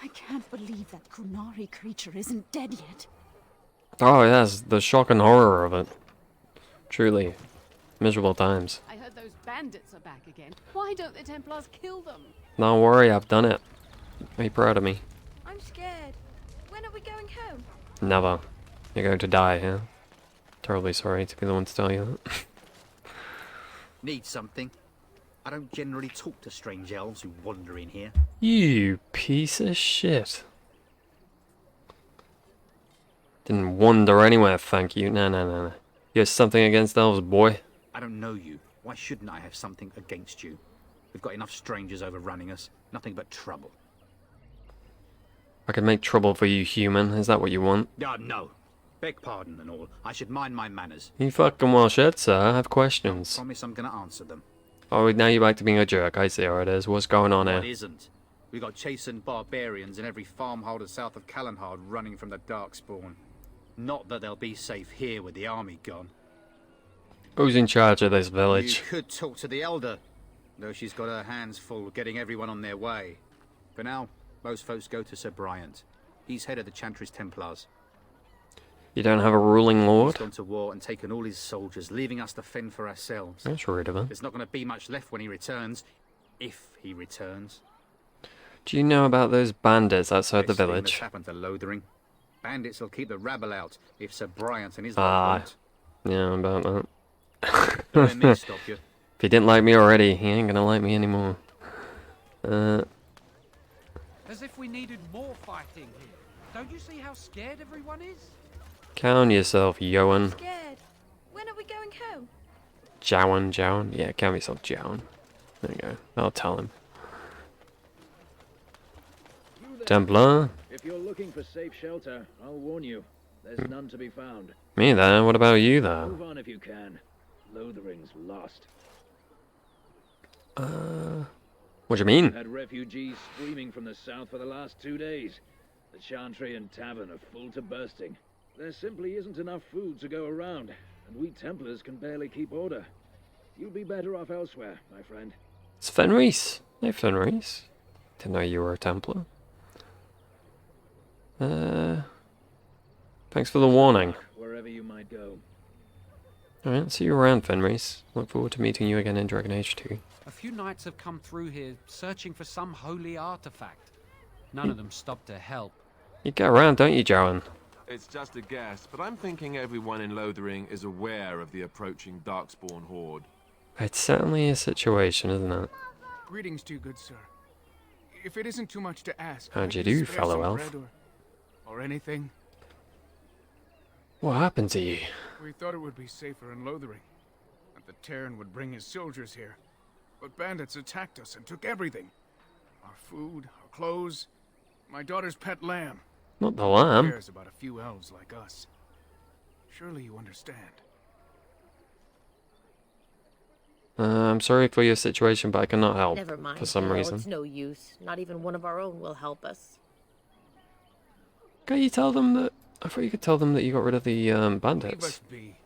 [SPEAKER 7] I can't believe that Kunari creature isn't dead yet.
[SPEAKER 1] Oh, yes, the shock and horror of it. Truly. Miserable times.
[SPEAKER 13] I heard those bandits are back again. Why don't the Templars kill them?
[SPEAKER 1] Don't worry, I've done it. Are you proud of me?
[SPEAKER 7] I'm scared. When are we going home?
[SPEAKER 1] Never. You're going to die, yeah? Terribly sorry to be the one to tell you that.
[SPEAKER 14] Need something? I don't generally talk to strange elves who wander in here.
[SPEAKER 1] You piece of shit. Didn't wander anywhere, thank you. No. You have something against elves, boy.
[SPEAKER 14] I don't know you. Why shouldn't I have something against you? We've got enough strangers overrunning us. Nothing but trouble.
[SPEAKER 1] I could make trouble for you, human. Is that what you want?
[SPEAKER 14] No. Beg pardon and all. I should mind my manners.
[SPEAKER 1] You fucking well should, sir. I have questions.
[SPEAKER 14] Promise I'm gonna answer them.
[SPEAKER 1] Oh, now you're back to being a jerk. I see how it is. What's going on
[SPEAKER 14] What
[SPEAKER 1] here?
[SPEAKER 14] isn't? We got chastened barbarians in every farmholder south of Callanhard running from the Darkspawn. Not that they'll be safe here with the army gone.
[SPEAKER 1] Who's in charge of this village?
[SPEAKER 14] You could talk to the Elder, though she's got her hands full getting everyone on their way. For now, most folks go to Sir Bryant. He's head of the Chantry's Templars.
[SPEAKER 1] You don't have a ruling
[SPEAKER 14] He's
[SPEAKER 1] lord?
[SPEAKER 14] gone to war and taken all his soldiers, leaving us to fend for ourselves.
[SPEAKER 1] That's rude of him.
[SPEAKER 14] There's not going to be much left when he returns. If he returns.
[SPEAKER 1] Do you know about those bandits outside the
[SPEAKER 14] Best thing
[SPEAKER 1] village?
[SPEAKER 14] that's happened to Lothering. Bandits will keep the rabble out if Sir Bryant and his
[SPEAKER 1] Ah,
[SPEAKER 14] lot
[SPEAKER 1] yeah, about that.
[SPEAKER 14] Don't let me stop you.
[SPEAKER 1] If he didn't like me already, he ain't gonna like me anymore.
[SPEAKER 15] As if we needed more fighting here. Don't you see how scared everyone is?
[SPEAKER 1] Count yourself, Yoan.
[SPEAKER 7] Scared. When are we going home?
[SPEAKER 1] Jowan. Yeah, count yourself, Jowan. There you go. I'll tell him. Templar?
[SPEAKER 16] If you're looking for safe shelter, I'll warn you. There's none to be found.
[SPEAKER 1] Me there? What about you there?
[SPEAKER 16] Move on if you can. Lothering's lost.
[SPEAKER 1] What do you mean?
[SPEAKER 16] Had refugees streaming from the south for the last 2 days. The Chantry and Tavern are full to bursting. There simply isn't enough food to go around, and we Templars can barely keep order. You'll be better off elsewhere, my friend.
[SPEAKER 1] It's Fenris. Hey, Fenris. Didn't know you were a Templar. Thanks for the warning.
[SPEAKER 16] Wherever you might go.
[SPEAKER 1] Alright, see you around, Fenris. Look forward to meeting you again in Dragon Age 2.
[SPEAKER 15] A few knights have come through here searching for some holy artifact. None of them stopped to help.
[SPEAKER 1] You get around, don't you, Jowan?
[SPEAKER 4] It's just a guess, but I'm thinking everyone in Lothering is aware of the approaching Darkspawn horde.
[SPEAKER 1] It's certainly a situation, isn't it?
[SPEAKER 17] Greetings to you, good sir. If it isn't too much to ask,
[SPEAKER 1] How'd you
[SPEAKER 17] could
[SPEAKER 1] do,
[SPEAKER 17] spare
[SPEAKER 1] fellow
[SPEAKER 17] some
[SPEAKER 1] elf?
[SPEAKER 17] bread or anything?
[SPEAKER 1] What happened to you?
[SPEAKER 17] We thought it would be safer in Lothering, that the Terran would bring his soldiers here. but bandits attacked us and took everything. Our food, our clothes, my daughter's pet lamb.
[SPEAKER 1] Not the
[SPEAKER 17] Who
[SPEAKER 1] lamb.
[SPEAKER 17] cares about a few elves like us? Surely you understand.
[SPEAKER 1] I'm sorry for your situation, but I cannot help
[SPEAKER 18] Never mind,
[SPEAKER 1] for some
[SPEAKER 18] Phil,
[SPEAKER 1] reason.
[SPEAKER 18] it's no use. Not even one of our own will help us.
[SPEAKER 1] Can't you tell them that... I thought you could tell them that you got rid of the
[SPEAKER 17] Leave
[SPEAKER 1] bandits.
[SPEAKER 17] us be.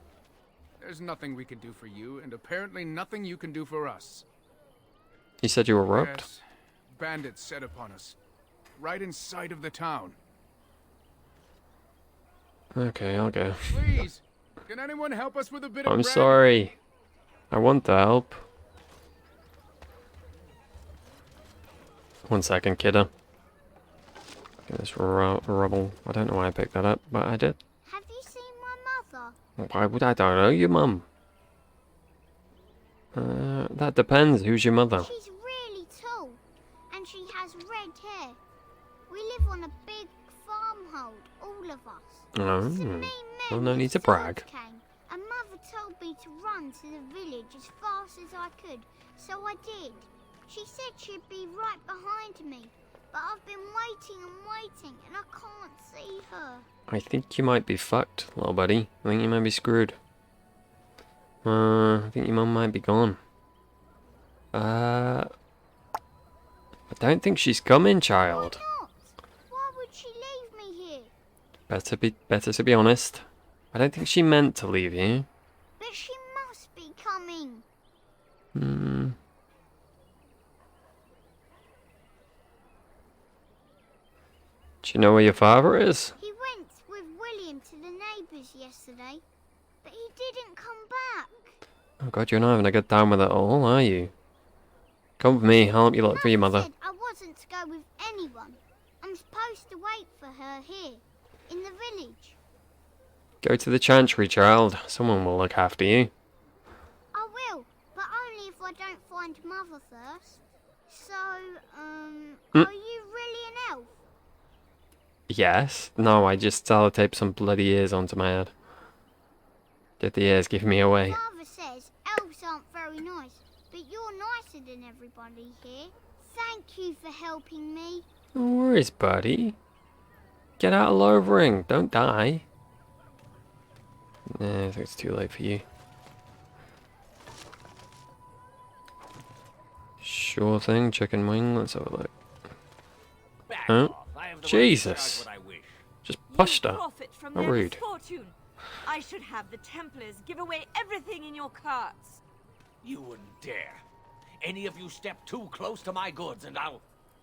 [SPEAKER 17] There's nothing we can do for you, and apparently nothing you can do for us.
[SPEAKER 1] You said you were robbed?
[SPEAKER 17] Yes, bandits set upon us, right in sight of the town.
[SPEAKER 1] Okay, I'll go.
[SPEAKER 17] Please, can anyone help us with a bit of
[SPEAKER 1] I'm
[SPEAKER 17] bread?
[SPEAKER 1] sorry. I want the help. 1 second, kiddo. Get this rubble. I don't know why I picked that up, but I did.
[SPEAKER 19] Have you seen my mother?
[SPEAKER 1] Why would I don't know your mum? That depends. Who's your mother?
[SPEAKER 19] She's really tall, and she has red hair. We live on a big farmhold, all of us.
[SPEAKER 1] Oh, well, no need to brag.
[SPEAKER 19] Came, and Mother told me to run to the village as fast as I could, so I did. She said she'd be right behind me, but I've been waiting, and I can't see her.
[SPEAKER 1] I think you might be fucked, little buddy. I think you might be screwed. I think your mum might be gone. I don't think she's coming, child.
[SPEAKER 19] Why not? Why would she leave me here?
[SPEAKER 1] Better to be honest. I don't think she meant to leave you.
[SPEAKER 19] But she must be coming.
[SPEAKER 1] Do you know where your father is?
[SPEAKER 19] He went with William to the neighbours yesterday, but he didn't come back.
[SPEAKER 1] Oh god, you're not having a good time with it all, are you? Come with me, I'll help you look for your mother.
[SPEAKER 19] Said I wasn't to go with anyone. I'm supposed to wait for her here, in the village.
[SPEAKER 1] Go to the chantry, child. Someone will look after you.
[SPEAKER 19] I will, but only if I don't find Mother first. So, are you really an elf?
[SPEAKER 1] Yes. No, I just sellotaped some bloody ears onto my head. Did the ears give me away?
[SPEAKER 19] Father says elves aren't very nice, but you're nicer than everybody here. Thank you for helping me.
[SPEAKER 1] No worries, buddy. Get out of Lothering. Don't die. Nah, I think it's too late for you. Sure thing, chicken wing. Let's have a look. Huh? Jesus. Just pushed her.
[SPEAKER 20] Profit from
[SPEAKER 1] How
[SPEAKER 20] their
[SPEAKER 1] rude.
[SPEAKER 20] misfortune. I should have the Templars give away everything in your carts.
[SPEAKER 21] You wouldn't dare. Any of you step too close to my goods and I'll...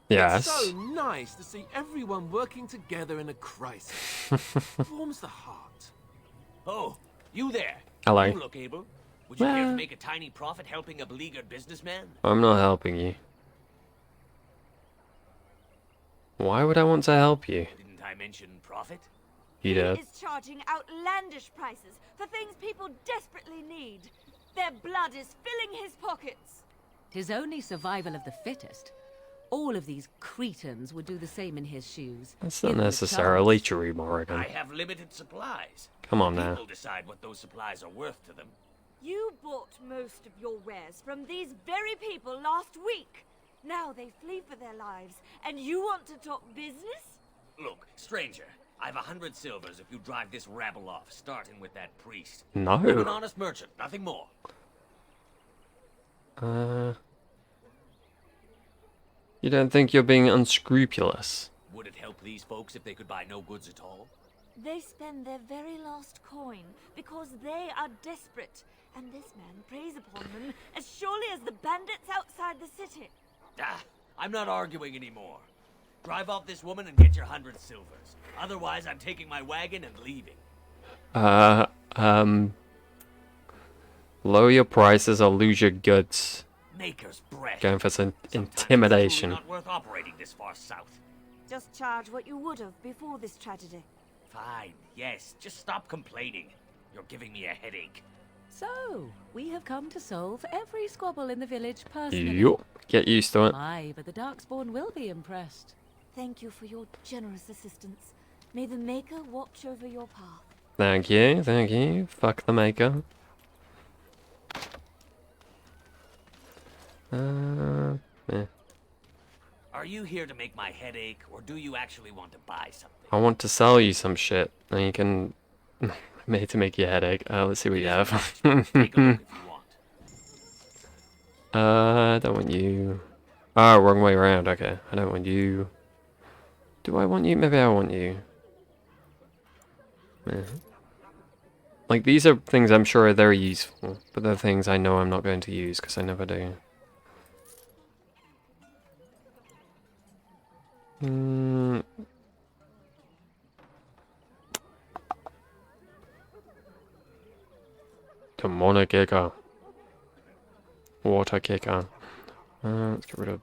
[SPEAKER 1] Yes.
[SPEAKER 4] It's so nice to see everyone working together in a crisis. Warms the heart.
[SPEAKER 21] Oh, you there.
[SPEAKER 1] Hello.
[SPEAKER 21] You look able. Would you care
[SPEAKER 1] Well.
[SPEAKER 21] to make a tiny profit helping a beleaguered businessman?
[SPEAKER 1] I'm not helping you. Why would I want to help you?
[SPEAKER 21] Didn't I mention profit?
[SPEAKER 1] You did.
[SPEAKER 20] He is charging outlandish prices for things people desperately need. Their blood is filling his pockets.
[SPEAKER 3] 'Tis only survival of the fittest. All of these cretins would do the same in his shoes.
[SPEAKER 1] That's not
[SPEAKER 3] Give them a
[SPEAKER 1] necessarily
[SPEAKER 3] chance.
[SPEAKER 1] true, Morrigan.
[SPEAKER 21] I have limited supplies.
[SPEAKER 1] Come on
[SPEAKER 21] The
[SPEAKER 1] now.
[SPEAKER 21] People decide what those supplies are worth to them.
[SPEAKER 20] You bought most of your wares from these very people last week. Now they flee for their lives, and you want to talk business?
[SPEAKER 21] Look, stranger, I've 100 silvers if you drive this rabble off, starting with that priest.
[SPEAKER 1] No.
[SPEAKER 21] I'm an honest merchant, nothing more.
[SPEAKER 1] You don't think you're being unscrupulous?
[SPEAKER 21] Would it help these folks if they could buy no goods at all?
[SPEAKER 20] They spend their very last coin because they are desperate, and this man preys upon them as surely as the bandits outside the city.
[SPEAKER 21] Ah, I'm not arguing anymore. Drive off this woman and get your 100 silvers. Otherwise, I'm taking my wagon and leaving.
[SPEAKER 1] Lower your prices or lose your goods.
[SPEAKER 21] Maker's breath.
[SPEAKER 1] Going for some
[SPEAKER 21] Sometimes it's
[SPEAKER 1] intimidation.
[SPEAKER 21] truly not worth operating this far south.
[SPEAKER 20] Just charge what you would have before this tragedy.
[SPEAKER 21] Fine, yes, just stop complaining. You're giving me a headache.
[SPEAKER 3] So, we have come to solve every squabble in the village personally.
[SPEAKER 1] Yup. Get used to it.
[SPEAKER 3] Aye, but the Darkspawn will be impressed.
[SPEAKER 20] Thank you for your generous assistance. May the Maker watch over your path.
[SPEAKER 1] Thank you, thank you. Fuck the maker. Yeah.
[SPEAKER 21] Are you here to make my head ache, or do you actually want to buy something?
[SPEAKER 1] I want to sell you some shit. And you can... made to make your headache. Let's see what you have.
[SPEAKER 21] Take a look if you want.
[SPEAKER 1] I don't want you. Oh, wrong way around. Okay, I don't want you. Do I want you? Maybe I want you. Yeah. Like, these are things I'm sure are very useful, but they're things I know I'm not going to use, because I never do. Demonic kicker. Water kicker. Let's get rid of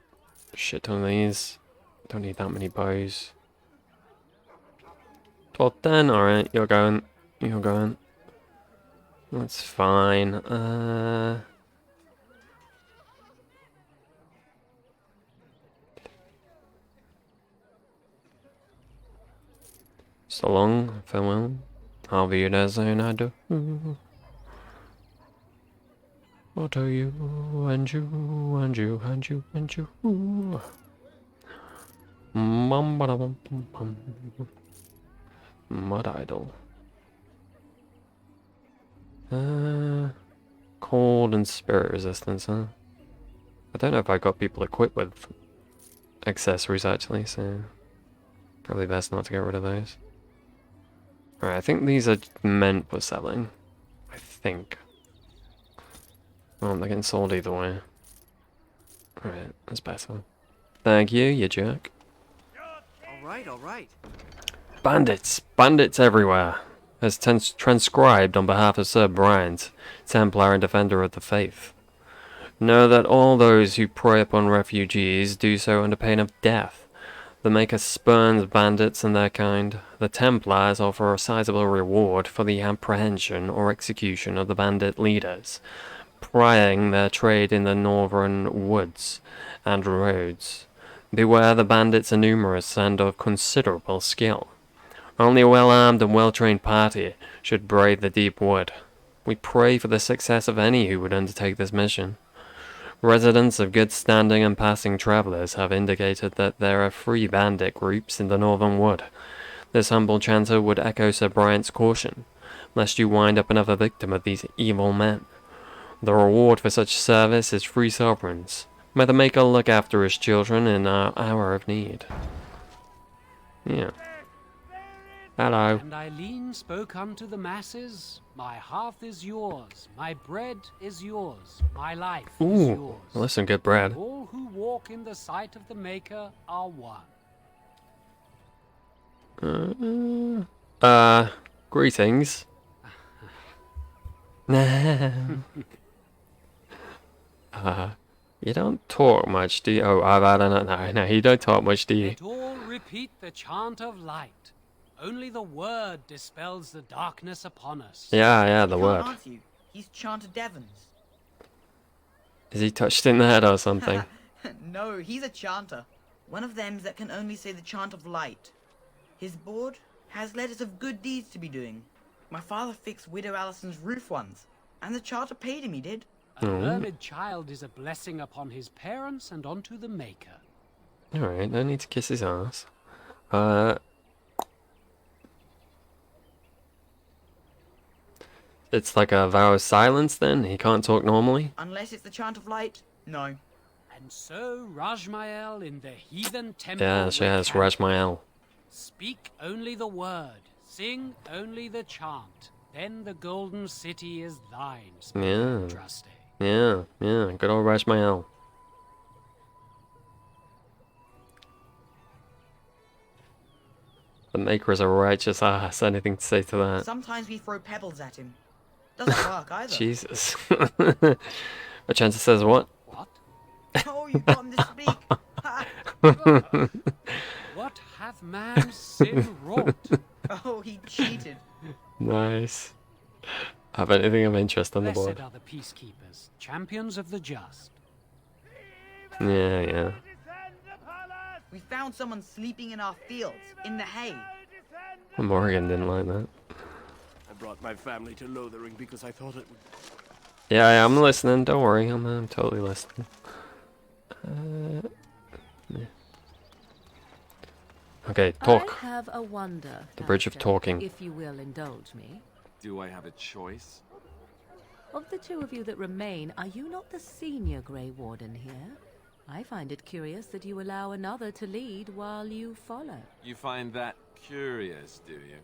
[SPEAKER 1] a shit ton of these. Don't need that many bows. 12, 10, alright, you're going. You're going. That's fine. So long, farewell. I'll be there soon, I do. What are you, and you, and you, and you, and you. Mud idol. Cold and spirit resistance, huh? I don't know if I got people equipped with accessories actually, so probably best not to get rid of those. Alright, I think these are meant for selling. I think. Oh, they're getting sold either way. Alright, that's better. Thank you, you jerk.
[SPEAKER 12] Alright, alright.
[SPEAKER 1] Bandits! Bandits everywhere! As transcribed on behalf of Sir Bryant, Templar and Defender of the Faith. Know that all those who prey upon refugees do so under pain of death. The Maker spurns bandits and their kind. The Templars offer a sizable reward for the apprehension or execution of the bandit leaders, plying their trade in the northern woods and roads. Beware, the bandits are numerous and of considerable skill. Only a well-armed and well-trained party should brave the deep wood. We pray for the success of any who would undertake this mission. Residents of good standing and passing travellers have indicated that there are 3 bandit groups in the northern wood. This humble chanter would echo Sir Bryant's caution, lest you wind up another victim of these evil men. The reward for such service is 3 sovereigns. May the Maker look after his children in our hour of need. Yeah. Hello.
[SPEAKER 15] And Eileen spoke unto the masses, my hearth is yours, my bread is yours, my life is
[SPEAKER 1] Ooh,
[SPEAKER 15] yours.
[SPEAKER 1] well, that's some good bread.
[SPEAKER 15] All who walk in the sight of the Maker are one.
[SPEAKER 1] Greetings. You don't talk much, do you? Oh, I don't know. No, you don't talk much, do you?
[SPEAKER 15] Let all repeat the chant of light. Only the word dispels the darkness upon us.
[SPEAKER 1] Yeah, the word.
[SPEAKER 2] Can't answer you. He's chanted Devons.
[SPEAKER 1] Is he touched in the head or something?
[SPEAKER 2] No, he's a chanter. One of them that can only say the chant of light. His board has letters of good deeds to be doing. My father fixed Widow Allison's roof once, and the charter paid him, he did.
[SPEAKER 15] A murdered child is a blessing upon his parents and onto the Maker.
[SPEAKER 1] Alright, no need to kiss his ass. It's like a vow of silence then? He can't talk normally?
[SPEAKER 2] Unless it's the chant of light, no.
[SPEAKER 15] And so Rajmael in the heathen temple.
[SPEAKER 1] Yes, Rajmael.
[SPEAKER 15] Speak only the word, sing only the chant. Then the golden city is thine.
[SPEAKER 1] Yeah.
[SPEAKER 15] Trusty.
[SPEAKER 1] Yeah, good old Rajmael. The Maker is a righteous ass. Anything to say to that?
[SPEAKER 2] Sometimes we throw pebbles at him. Doesn't work either.
[SPEAKER 1] Jesus. A chancer says what?
[SPEAKER 15] What?
[SPEAKER 2] Oh, you got him to speak.
[SPEAKER 15] What hath man's sin wrought?
[SPEAKER 2] Oh, he cheated.
[SPEAKER 1] Nice. Have anything of interest on the board?
[SPEAKER 15] Blessed are the peacekeepers, champions of the just.
[SPEAKER 1] Yeah.
[SPEAKER 2] We found someone sleeping in our fields, in the hay.
[SPEAKER 1] Morgan didn't like that.
[SPEAKER 9] I brought my family to Lothering because I thought it would...
[SPEAKER 1] Yeah, I'm listening. Don't worry. I'm totally listening. Yeah. Okay, talk.
[SPEAKER 3] I have a wonder.
[SPEAKER 1] The bridge of
[SPEAKER 3] Master,
[SPEAKER 1] talking.
[SPEAKER 3] if you will indulge me.
[SPEAKER 4] Do I have a choice?
[SPEAKER 3] Of the two of you that remain, are you not the senior Grey Warden here? I find it curious that you allow another to lead while you follow.
[SPEAKER 4] You find that curious, do you?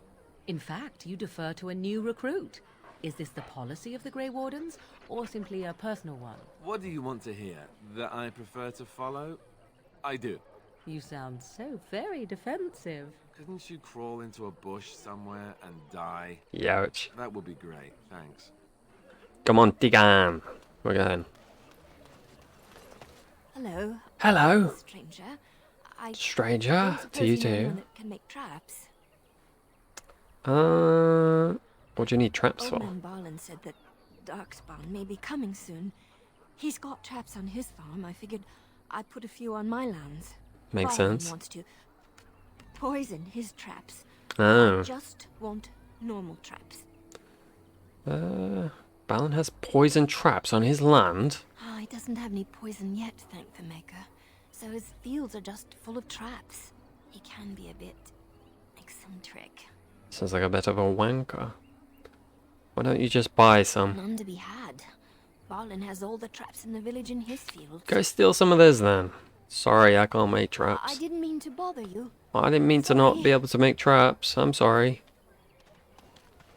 [SPEAKER 3] In fact, you defer to a new recruit. Is this the policy of the Grey Wardens, or simply a personal one?
[SPEAKER 4] What do you want to hear? That I prefer to follow? I do.
[SPEAKER 3] You sound so very defensive.
[SPEAKER 4] Couldn't you crawl into a bush somewhere and die?
[SPEAKER 1] Youch.
[SPEAKER 4] That would be great, thanks.
[SPEAKER 1] Come on, dig on. We're going.
[SPEAKER 20] Hello.
[SPEAKER 1] Hello.
[SPEAKER 20] Stranger.
[SPEAKER 1] Stranger?
[SPEAKER 20] don't
[SPEAKER 1] To
[SPEAKER 20] suppose
[SPEAKER 1] you
[SPEAKER 20] know anyone
[SPEAKER 1] too.
[SPEAKER 20] that can make traps.
[SPEAKER 1] What do you need traps
[SPEAKER 20] Old
[SPEAKER 1] for?
[SPEAKER 20] man Barlin said that Darkspawn may be coming soon. He's got traps on his farm. I figured I'd put a few on my lands.
[SPEAKER 1] Makes
[SPEAKER 20] Barlin
[SPEAKER 1] sense.
[SPEAKER 20] wants to poison his traps.
[SPEAKER 1] Oh.
[SPEAKER 20] I just want normal traps.
[SPEAKER 1] Balin has poison traps on his land.
[SPEAKER 20] Ah, he doesn't have any poison yet, thank the Maker. So his fields are just full of traps. He can be a bit eccentric.
[SPEAKER 1] Sounds like a bit of a wanker. Why don't you just buy some?
[SPEAKER 20] None to be had. Barlin has all the traps in the village in his fields.
[SPEAKER 1] Go steal some of this then. Sorry, I can't make
[SPEAKER 20] I
[SPEAKER 1] traps.
[SPEAKER 20] didn't mean to bother you.
[SPEAKER 1] I didn't mean to not be able to make traps. I'm sorry.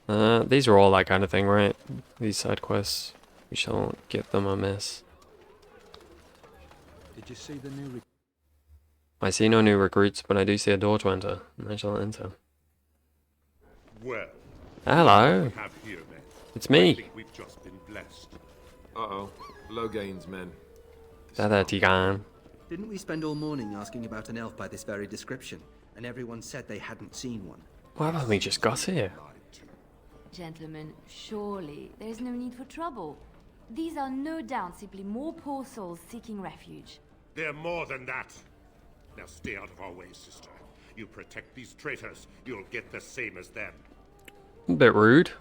[SPEAKER 1] These are all that kind of thing, right? These side quests. We shall give them a miss.
[SPEAKER 6] Did you see the new
[SPEAKER 1] I see no new recruits, but I do see a door to enter. And I shall enter.
[SPEAKER 22] Well,
[SPEAKER 1] Hello.
[SPEAKER 22] we have here, men.
[SPEAKER 1] It's
[SPEAKER 22] I
[SPEAKER 1] me.
[SPEAKER 22] think we've just been blessed.
[SPEAKER 4] Uh-oh. Logain's men.
[SPEAKER 1] There, Tigan.
[SPEAKER 6] Didn't we spend all morning asking about an elf by this very description, and everyone said they hadn't seen one?
[SPEAKER 1] Why haven't we just got here?
[SPEAKER 23] Gentlemen, surely there's no need for trouble. These are no doubt simply more poor souls seeking refuge.
[SPEAKER 22] They're more than that. Now stay out of our way, sister. You protect these traitors, you'll get the same as them.
[SPEAKER 1] A bit rude.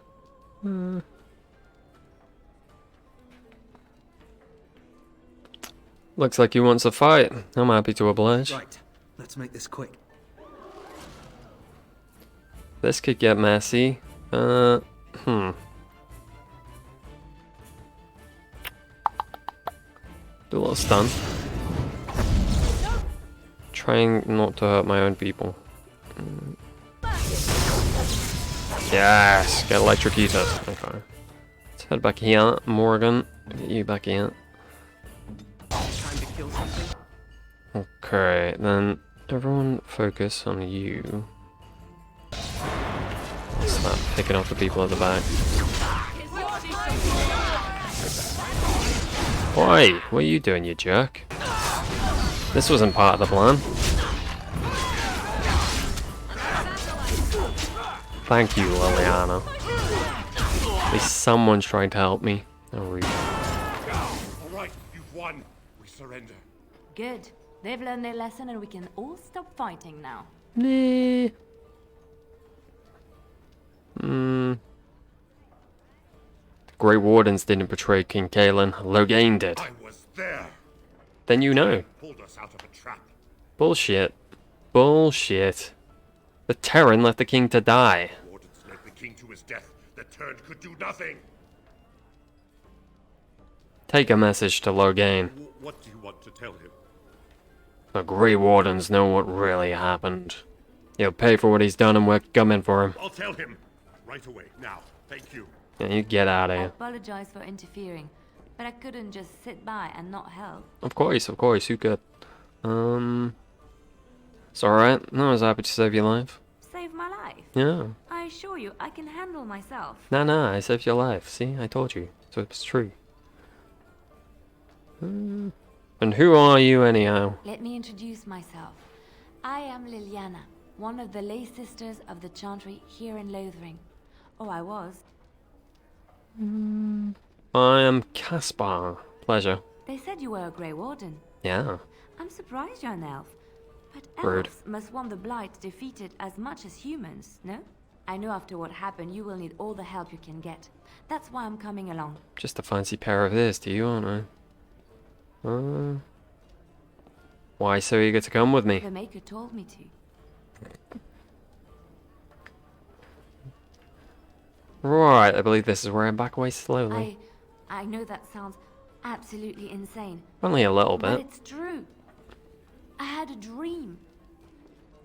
[SPEAKER 1] Looks like he wants a fight. I'm happy to oblige.
[SPEAKER 6] Right, let's make this quick.
[SPEAKER 1] This could get messy. Do a little stun. Trying not to hurt my own people. Yes, get electrocuted. Okay. Let's head back here, Morgan. Get you back here.
[SPEAKER 6] Time to kill something?
[SPEAKER 1] Okay, then everyone focus on you. Start picking off the people at the back. Oi, what are you doing, you jerk? This wasn't part of the plan. Thank you, Liliana. At least someone's trying to help me. Oh, rude.
[SPEAKER 22] All right, you've won. We surrender.
[SPEAKER 23] Good. They've learned their lesson and we can all stop fighting now.
[SPEAKER 1] Nah. The Grey Wardens didn't betray King Kalen. Logain did.
[SPEAKER 22] I was there.
[SPEAKER 1] Then you know.
[SPEAKER 22] Pulled us out of a trap.
[SPEAKER 1] Bullshit. Bullshit. The Terran left the king to die.
[SPEAKER 22] Wardens led the king to his death. The Turned could do nothing.
[SPEAKER 1] Take a message to Logain.
[SPEAKER 22] What do you want to tell him?
[SPEAKER 1] The Grey Wardens know what really happened. He'll pay for what he's done and we're coming for him.
[SPEAKER 22] I'll tell him. Right away, now. Thank you.
[SPEAKER 1] Yeah, you get out of
[SPEAKER 23] I
[SPEAKER 1] here.
[SPEAKER 23] apologize for interfering, but I couldn't just sit by and not help.
[SPEAKER 1] Of course, you could. It's alright. I was happy to save your life.
[SPEAKER 23] Save my life.
[SPEAKER 1] Yeah.
[SPEAKER 23] I assure you, I can handle myself.
[SPEAKER 1] Nah, I saved your life. See, I told you. So it's true. And who are you anyhow?
[SPEAKER 23] Let me introduce myself. I am Liliana, one of the lay sisters of the Chantry here in Lothering. Oh, I was.
[SPEAKER 1] I am Caspar. Pleasure.
[SPEAKER 23] They said you were a Grey Warden.
[SPEAKER 1] Yeah.
[SPEAKER 23] I'm surprised you're an elf. But
[SPEAKER 1] Rude.
[SPEAKER 23] elves must want the Blight defeated as much as humans, no? I know after what happened you will need all the help you can get. That's why I'm coming along.
[SPEAKER 1] Just a fancy pair of this to you, aren't I? Why so eager to come with me?
[SPEAKER 23] The Maker told me to.
[SPEAKER 1] Right, I believe this is where I back away slowly.
[SPEAKER 23] I know that sounds absolutely insane.
[SPEAKER 1] Only a little
[SPEAKER 23] But
[SPEAKER 1] bit.
[SPEAKER 23] it's true. I had a dream.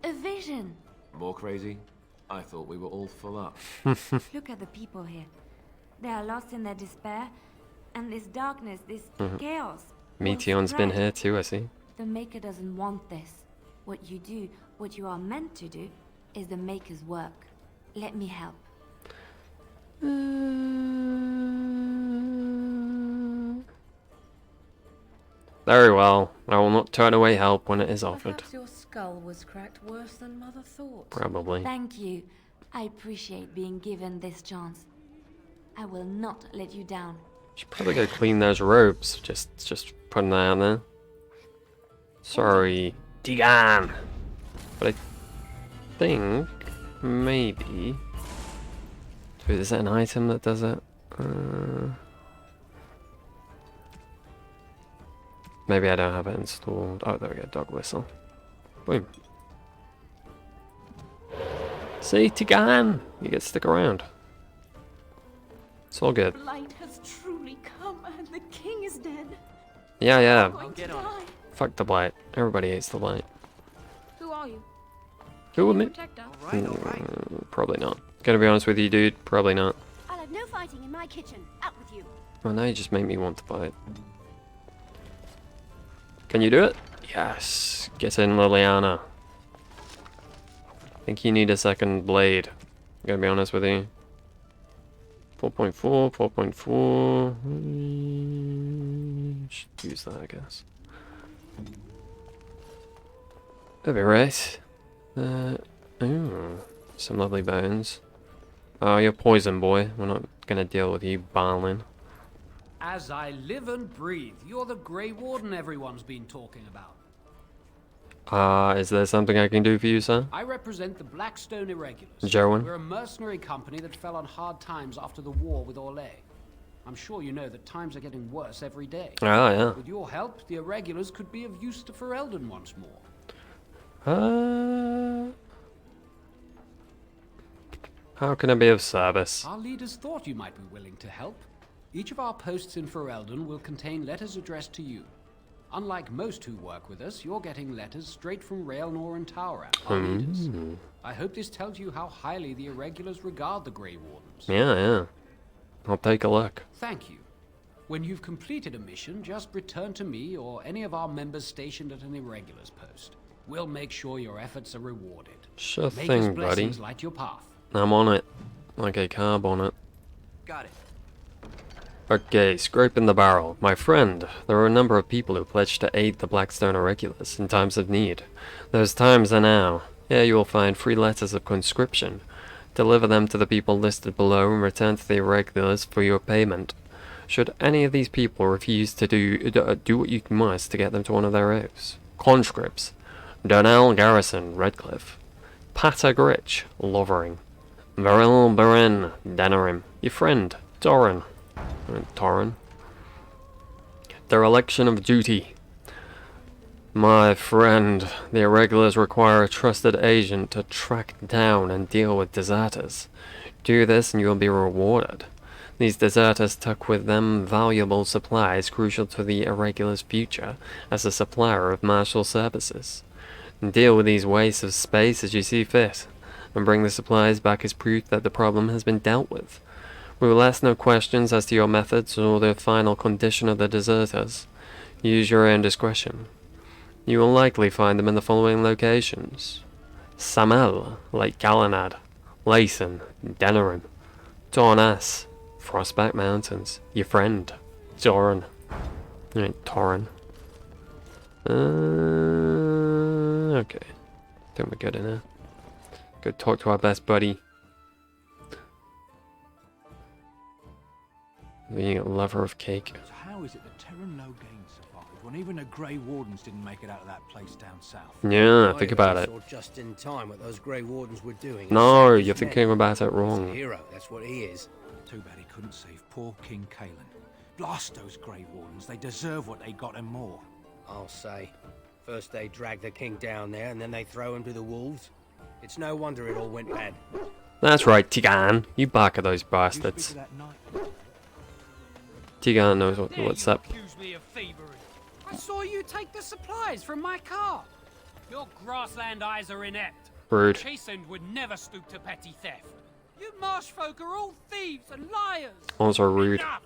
[SPEAKER 23] A vision.
[SPEAKER 4] More crazy? I thought we were all full up.
[SPEAKER 23] Look at the people here. They are lost in their despair, and this darkness, this chaos.
[SPEAKER 1] Meteon's been here too, I see.
[SPEAKER 23] The Maker doesn't want this. What you do, what you are meant to do, is the Maker's work. Let me help.
[SPEAKER 1] Very well. I will not turn away help when it is offered.
[SPEAKER 3] Perhaps your skull was cracked worse than Mother thought.
[SPEAKER 1] Probably.
[SPEAKER 23] Thank you. I appreciate being given this chance. I will not let you down.
[SPEAKER 1] Should probably go clean those robes. Just putting that out there. Sorry, Tigan. But I think maybe. Wait, is that an item that does it? Maybe I don't have it installed. Oh, there we go. Dog whistle. Boom. See, Tigan, you get to stick around. It's all good.
[SPEAKER 7] Light has truly come, and the king is dead.
[SPEAKER 1] Yeah, yeah.
[SPEAKER 7] Going to die.
[SPEAKER 1] Fuck the blight. Everybody hates the blight.
[SPEAKER 7] Who are you?
[SPEAKER 1] Who would me?
[SPEAKER 7] Protect us. All right.
[SPEAKER 1] Probably not. Gonna be honest with you, dude. Probably not.
[SPEAKER 7] I'll have no fighting in my kitchen. Out with you.
[SPEAKER 1] Well, now you just make me want to fight. Can you do it? Yes. Get in, Liliana. I think you need a second blade. I'm gonna be honest with you. 4.4, 4.4. Should use that, I guess. That'd be right. Ooh, some lovely bones. Oh, you're poison, boy. We're not gonna deal with you, Barlin.
[SPEAKER 15] As I live and breathe, you're the Grey Warden everyone's been talking about.
[SPEAKER 1] Is there something I can do for you, sir?
[SPEAKER 15] I represent the Blackstone Irregulars.
[SPEAKER 1] Joan?
[SPEAKER 15] We're a mercenary company that fell on hard times after the war with Orlais. I'm sure you know that times are getting worse every day.
[SPEAKER 1] Oh, yeah.
[SPEAKER 15] With your help, the Irregulars could be of use to Ferelden once more.
[SPEAKER 1] How can I be of service?
[SPEAKER 15] Our leaders thought you might be willing to help. Each of our posts in Ferelden will contain letters addressed to you. Unlike most who work with us, you're getting letters straight from Raelnor and Taurat, our leaders. I hope this tells you how highly the Irregulars regard the Grey Wardens.
[SPEAKER 1] Yeah, yeah. I'll take a look.
[SPEAKER 15] Thank you. When you've completed a mission, just return to me or any of our members stationed at an Irregulars post. We'll make sure your efforts are rewarded.
[SPEAKER 1] Sure
[SPEAKER 15] Maker's
[SPEAKER 1] thing, buddy.
[SPEAKER 15] blessings light your path.
[SPEAKER 1] I'm on it. Like a carb on it.
[SPEAKER 12] Got it.
[SPEAKER 1] Okay, scraping the barrel. My friend, there are a number of people who pledged to aid the Blackstone Irregulars in times of need. Those times are now. Here you will find 3 letters of conscription. Deliver them to the people listed below and return to the Irregulars for your payment. Should any of these people refuse to do what you must to get them to one of their oaths. Conscripts. Donnell Garrison, Redcliffe. Pata Gritch, Lothering. Varil Beren, Denerim. Your friend, Doran. Torren. Dereliction of duty. My friend, the Irregulars require a trusted agent to track down and deal with deserters. Do this and you will be rewarded. These deserters took with them valuable supplies crucial to the Irregulars' future as a supplier of martial services. Deal with these wastes of space as you see fit, and bring the supplies back as proof that the problem has been dealt with. We will ask no questions as to your methods or the final condition of the deserters. Use your own discretion. You will likely find them in the following locations: Samel, Lake Gallanad, Layson, Denerim, Tornas, Frostback Mountains, your friend, Doran. Torren. Okay. Think we're good in here. Go talk to our best buddy. The lover of cake.
[SPEAKER 5] So how is it that Terran Logain survived when even the Grey Wardens didn't make it out of that place down south?
[SPEAKER 1] Yeah, think about it.
[SPEAKER 8] Just in time what those Grey Wardens were doing.
[SPEAKER 1] No, you're thinking about it wrong.
[SPEAKER 8] He's a hero, that's what he is.
[SPEAKER 5] Too bad he couldn't save poor King Kaelin. Blast those Grey Wardens, they deserve what they got and more.
[SPEAKER 8] I'll say. First they drag the king down there, and then they throw him to the wolves. It's no wonder it all went bad.
[SPEAKER 1] That's right, Tigan. You bark at those bastards. Tigan knows what's up.
[SPEAKER 15] Accuse me of thievery. I saw you take the supplies from my car. Your grassland eyes are inept.
[SPEAKER 1] Rude.
[SPEAKER 15] Chastened would never stoop to petty theft. You marsh folk are all thieves and liars.
[SPEAKER 1] Also rude.
[SPEAKER 10] Enough.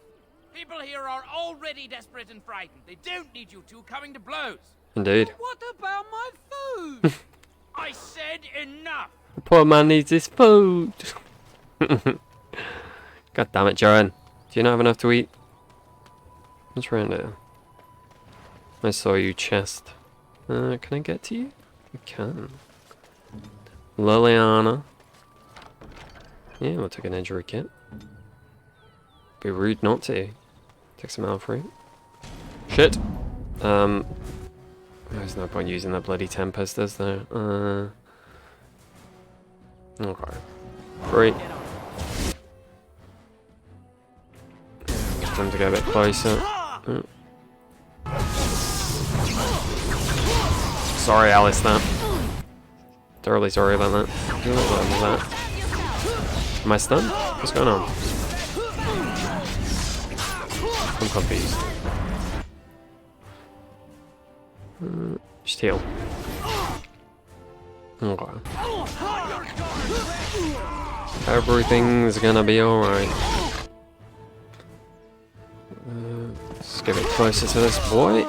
[SPEAKER 10] People here are already desperate and frightened. They don't need you two coming to blows.
[SPEAKER 1] Indeed.
[SPEAKER 15] But what about my food?
[SPEAKER 10] I said enough.
[SPEAKER 1] The poor man needs his food. God damn it, Jaren. Do you not have enough to eat? What's around here? I saw you, chest. Can I get to you? I can. Liliana. Yeah, we'll take an injury kit. Be rude not to. Take some health fruit. Shit! There's no point using that bloody Tempest, is there? Okay. Great. Time to go a bit closer. Sorry, Alice, that. Thoroughly sorry about that. What was that? Am I stunned? What's going on? I'm confused. Just heal. Okay. Everything's gonna be alright. Let's get a bit closer to this boy.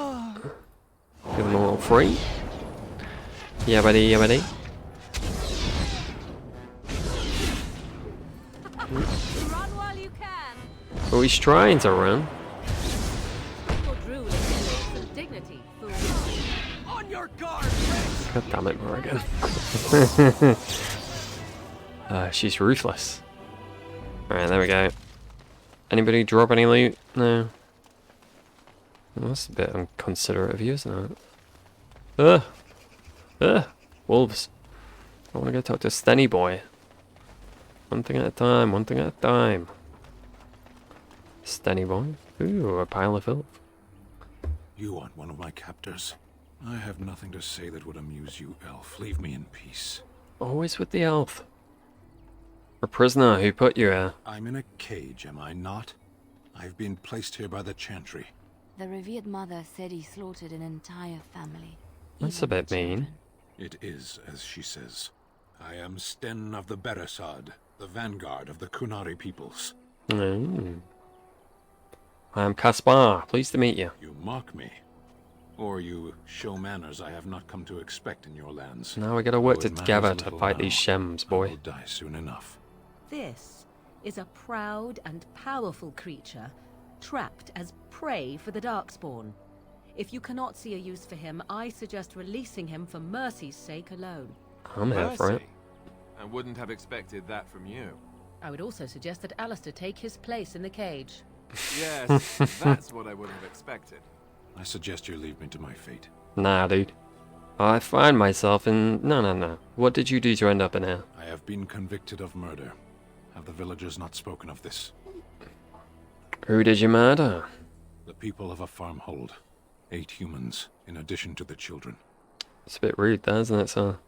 [SPEAKER 1] Give him a little free. Yeah, buddy, yeah, buddy.
[SPEAKER 3] Run while you can.
[SPEAKER 1] Oh, he's trying to run.
[SPEAKER 3] Your druid is some dignity, fool.
[SPEAKER 10] On your guard,
[SPEAKER 1] God damn it, Morrigan. She's ruthless. Alright, there we go. Anybody drop any loot? No. Well, that's a bit inconsiderate of you, isn't it? Wolves. I want to go talk to Stenny boy. One thing at a time, one thing at a time. Stenny boy. Ooh, a pile of filth.
[SPEAKER 17] You aren't one of my captors. I have nothing to say that would amuse you, elf. Leave me in peace.
[SPEAKER 1] Always with the elf. A prisoner who put you here.
[SPEAKER 17] I'm in a cage, am I not? I've been placed here by the Chantry.
[SPEAKER 23] The revered mother said he slaughtered an entire family.
[SPEAKER 1] That's a bit mean.
[SPEAKER 17] It is, as she says. I am Sten of the Beresad, the vanguard of the Kunari peoples.
[SPEAKER 1] I am Caspar. Pleased to meet you.
[SPEAKER 17] You mock me. Or you show manners I have not come to expect in your lands.
[SPEAKER 1] Now we gotta work
[SPEAKER 17] Though it
[SPEAKER 1] together
[SPEAKER 17] matters
[SPEAKER 1] to
[SPEAKER 17] little
[SPEAKER 1] fight
[SPEAKER 17] now,
[SPEAKER 1] these shems,
[SPEAKER 17] I
[SPEAKER 1] boy.
[SPEAKER 17] will die soon enough.
[SPEAKER 3] This is a proud and powerful creature, trapped as prey for the Darkspawn. If you cannot see a use for him, I suggest releasing him for mercy's sake alone.
[SPEAKER 1] I'm here for it.
[SPEAKER 4] I wouldn't have expected that from you.
[SPEAKER 3] I would also suggest that Alistair take his place in the cage.
[SPEAKER 4] Yes, that's what I would have expected.
[SPEAKER 17] I suggest you leave me to my fate.
[SPEAKER 1] Nah, dude. I find myself in... No. What did you do to end up in here?
[SPEAKER 17] I have been convicted of murder. Have the villagers not spoken of this?
[SPEAKER 1] Who did you murder?
[SPEAKER 17] The people of a farmhold. 8 humans, in addition to the children.
[SPEAKER 1] It's a bit rude, that, isn't it, sir?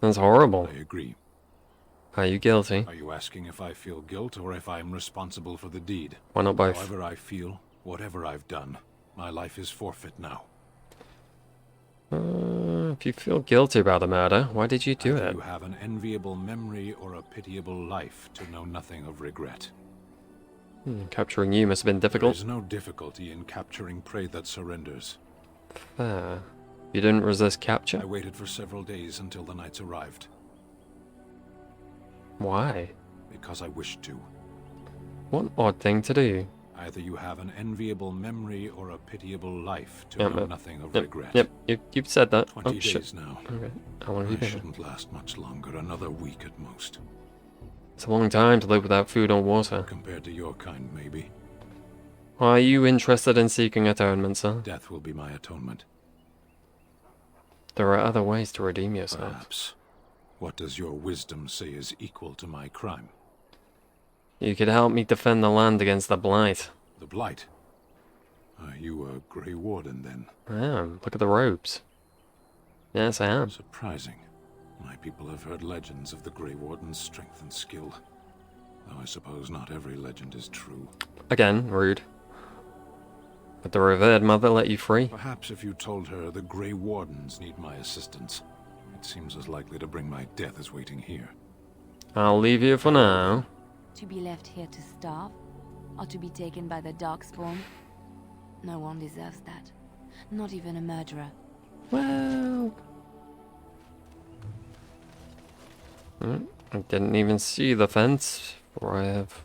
[SPEAKER 1] That's horrible.
[SPEAKER 17] I agree.
[SPEAKER 1] Are you guilty?
[SPEAKER 17] Are you asking if I feel guilt or if I am responsible for the deed?
[SPEAKER 1] Why not both?
[SPEAKER 17] However I feel, whatever I've done, my life is forfeit now.
[SPEAKER 1] If you feel guilty about the murder, why did you do
[SPEAKER 17] Either
[SPEAKER 1] it?
[SPEAKER 17] you have an enviable memory or a pitiable life to know nothing of regret.
[SPEAKER 1] Capturing you must have been difficult.
[SPEAKER 17] There is no difficulty in capturing prey that surrenders.
[SPEAKER 1] Fair. You didn't resist capture?
[SPEAKER 17] I waited for several days until the knights arrived.
[SPEAKER 1] Why?
[SPEAKER 17] Because I wished to.
[SPEAKER 1] What an odd thing to do.
[SPEAKER 17] Either you have an enviable memory or a pitiable life to know nothing of regret.
[SPEAKER 1] Yep, you've said that.
[SPEAKER 17] 20 days now.
[SPEAKER 1] Okay. How long have you
[SPEAKER 17] I
[SPEAKER 1] been?
[SPEAKER 17] shouldn't last much longer, another week at most.
[SPEAKER 1] It's a long time to live without food or water.
[SPEAKER 17] Compared to your kind, maybe.
[SPEAKER 1] Are you interested in seeking atonement, sir?
[SPEAKER 17] Death will be my atonement.
[SPEAKER 1] There are other ways to redeem yourself.
[SPEAKER 17] Perhaps. What does your wisdom say is equal to my crime?
[SPEAKER 1] You could help me defend the land against the Blight.
[SPEAKER 17] The Blight? Are you a Grey Warden, then?
[SPEAKER 1] I am. Look at the robes. Yes, I am.
[SPEAKER 17] Surprising. My people have heard legends of the Grey Wardens' strength and skill. Though I suppose not every legend is true.
[SPEAKER 1] Again, rude. But the revered mother let you free?
[SPEAKER 17] Perhaps if you told her the Grey Wardens need my assistance, it seems as likely to bring my death as waiting here.
[SPEAKER 1] I'll leave you for now.
[SPEAKER 23] To be left here to starve? Or to be taken by the Darkspawn? No one deserves that. Not even a murderer.
[SPEAKER 1] Well... I didn't even see the fence, for I have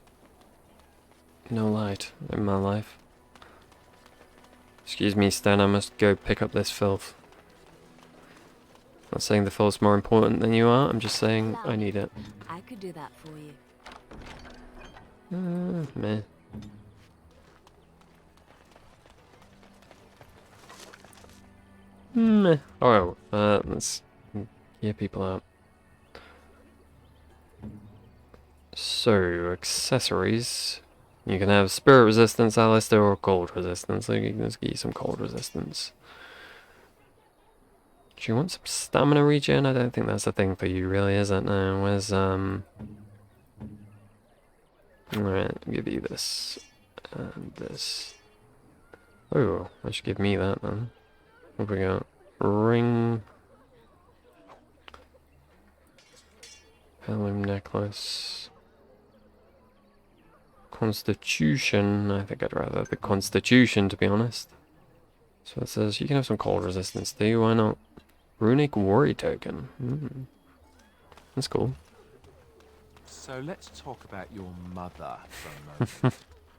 [SPEAKER 1] no light in my life. Excuse me, Stan, I must go pick up this filth. Not saying the filth's more important than you are, I'm just saying I need it.
[SPEAKER 23] I could do that for you.
[SPEAKER 1] Meh. Meh. Oh, let's hear people out. So, accessories. You can have spirit resistance, Alistair, or cold resistance. Let's give you some cold resistance. Do you want some stamina regen? I don't think that's a thing for you, really, is it? No, where's, Alright, I'll give you this. And this. Oh, I should give me that, then. What have we got? Ring. Heirloom necklace. Constitution. I think I'd rather the Constitution, to be honest. So it says you can have some cold resistance too, why not? Runic Warrior token. That's cool.
[SPEAKER 11] So let's talk about your mother for a moment.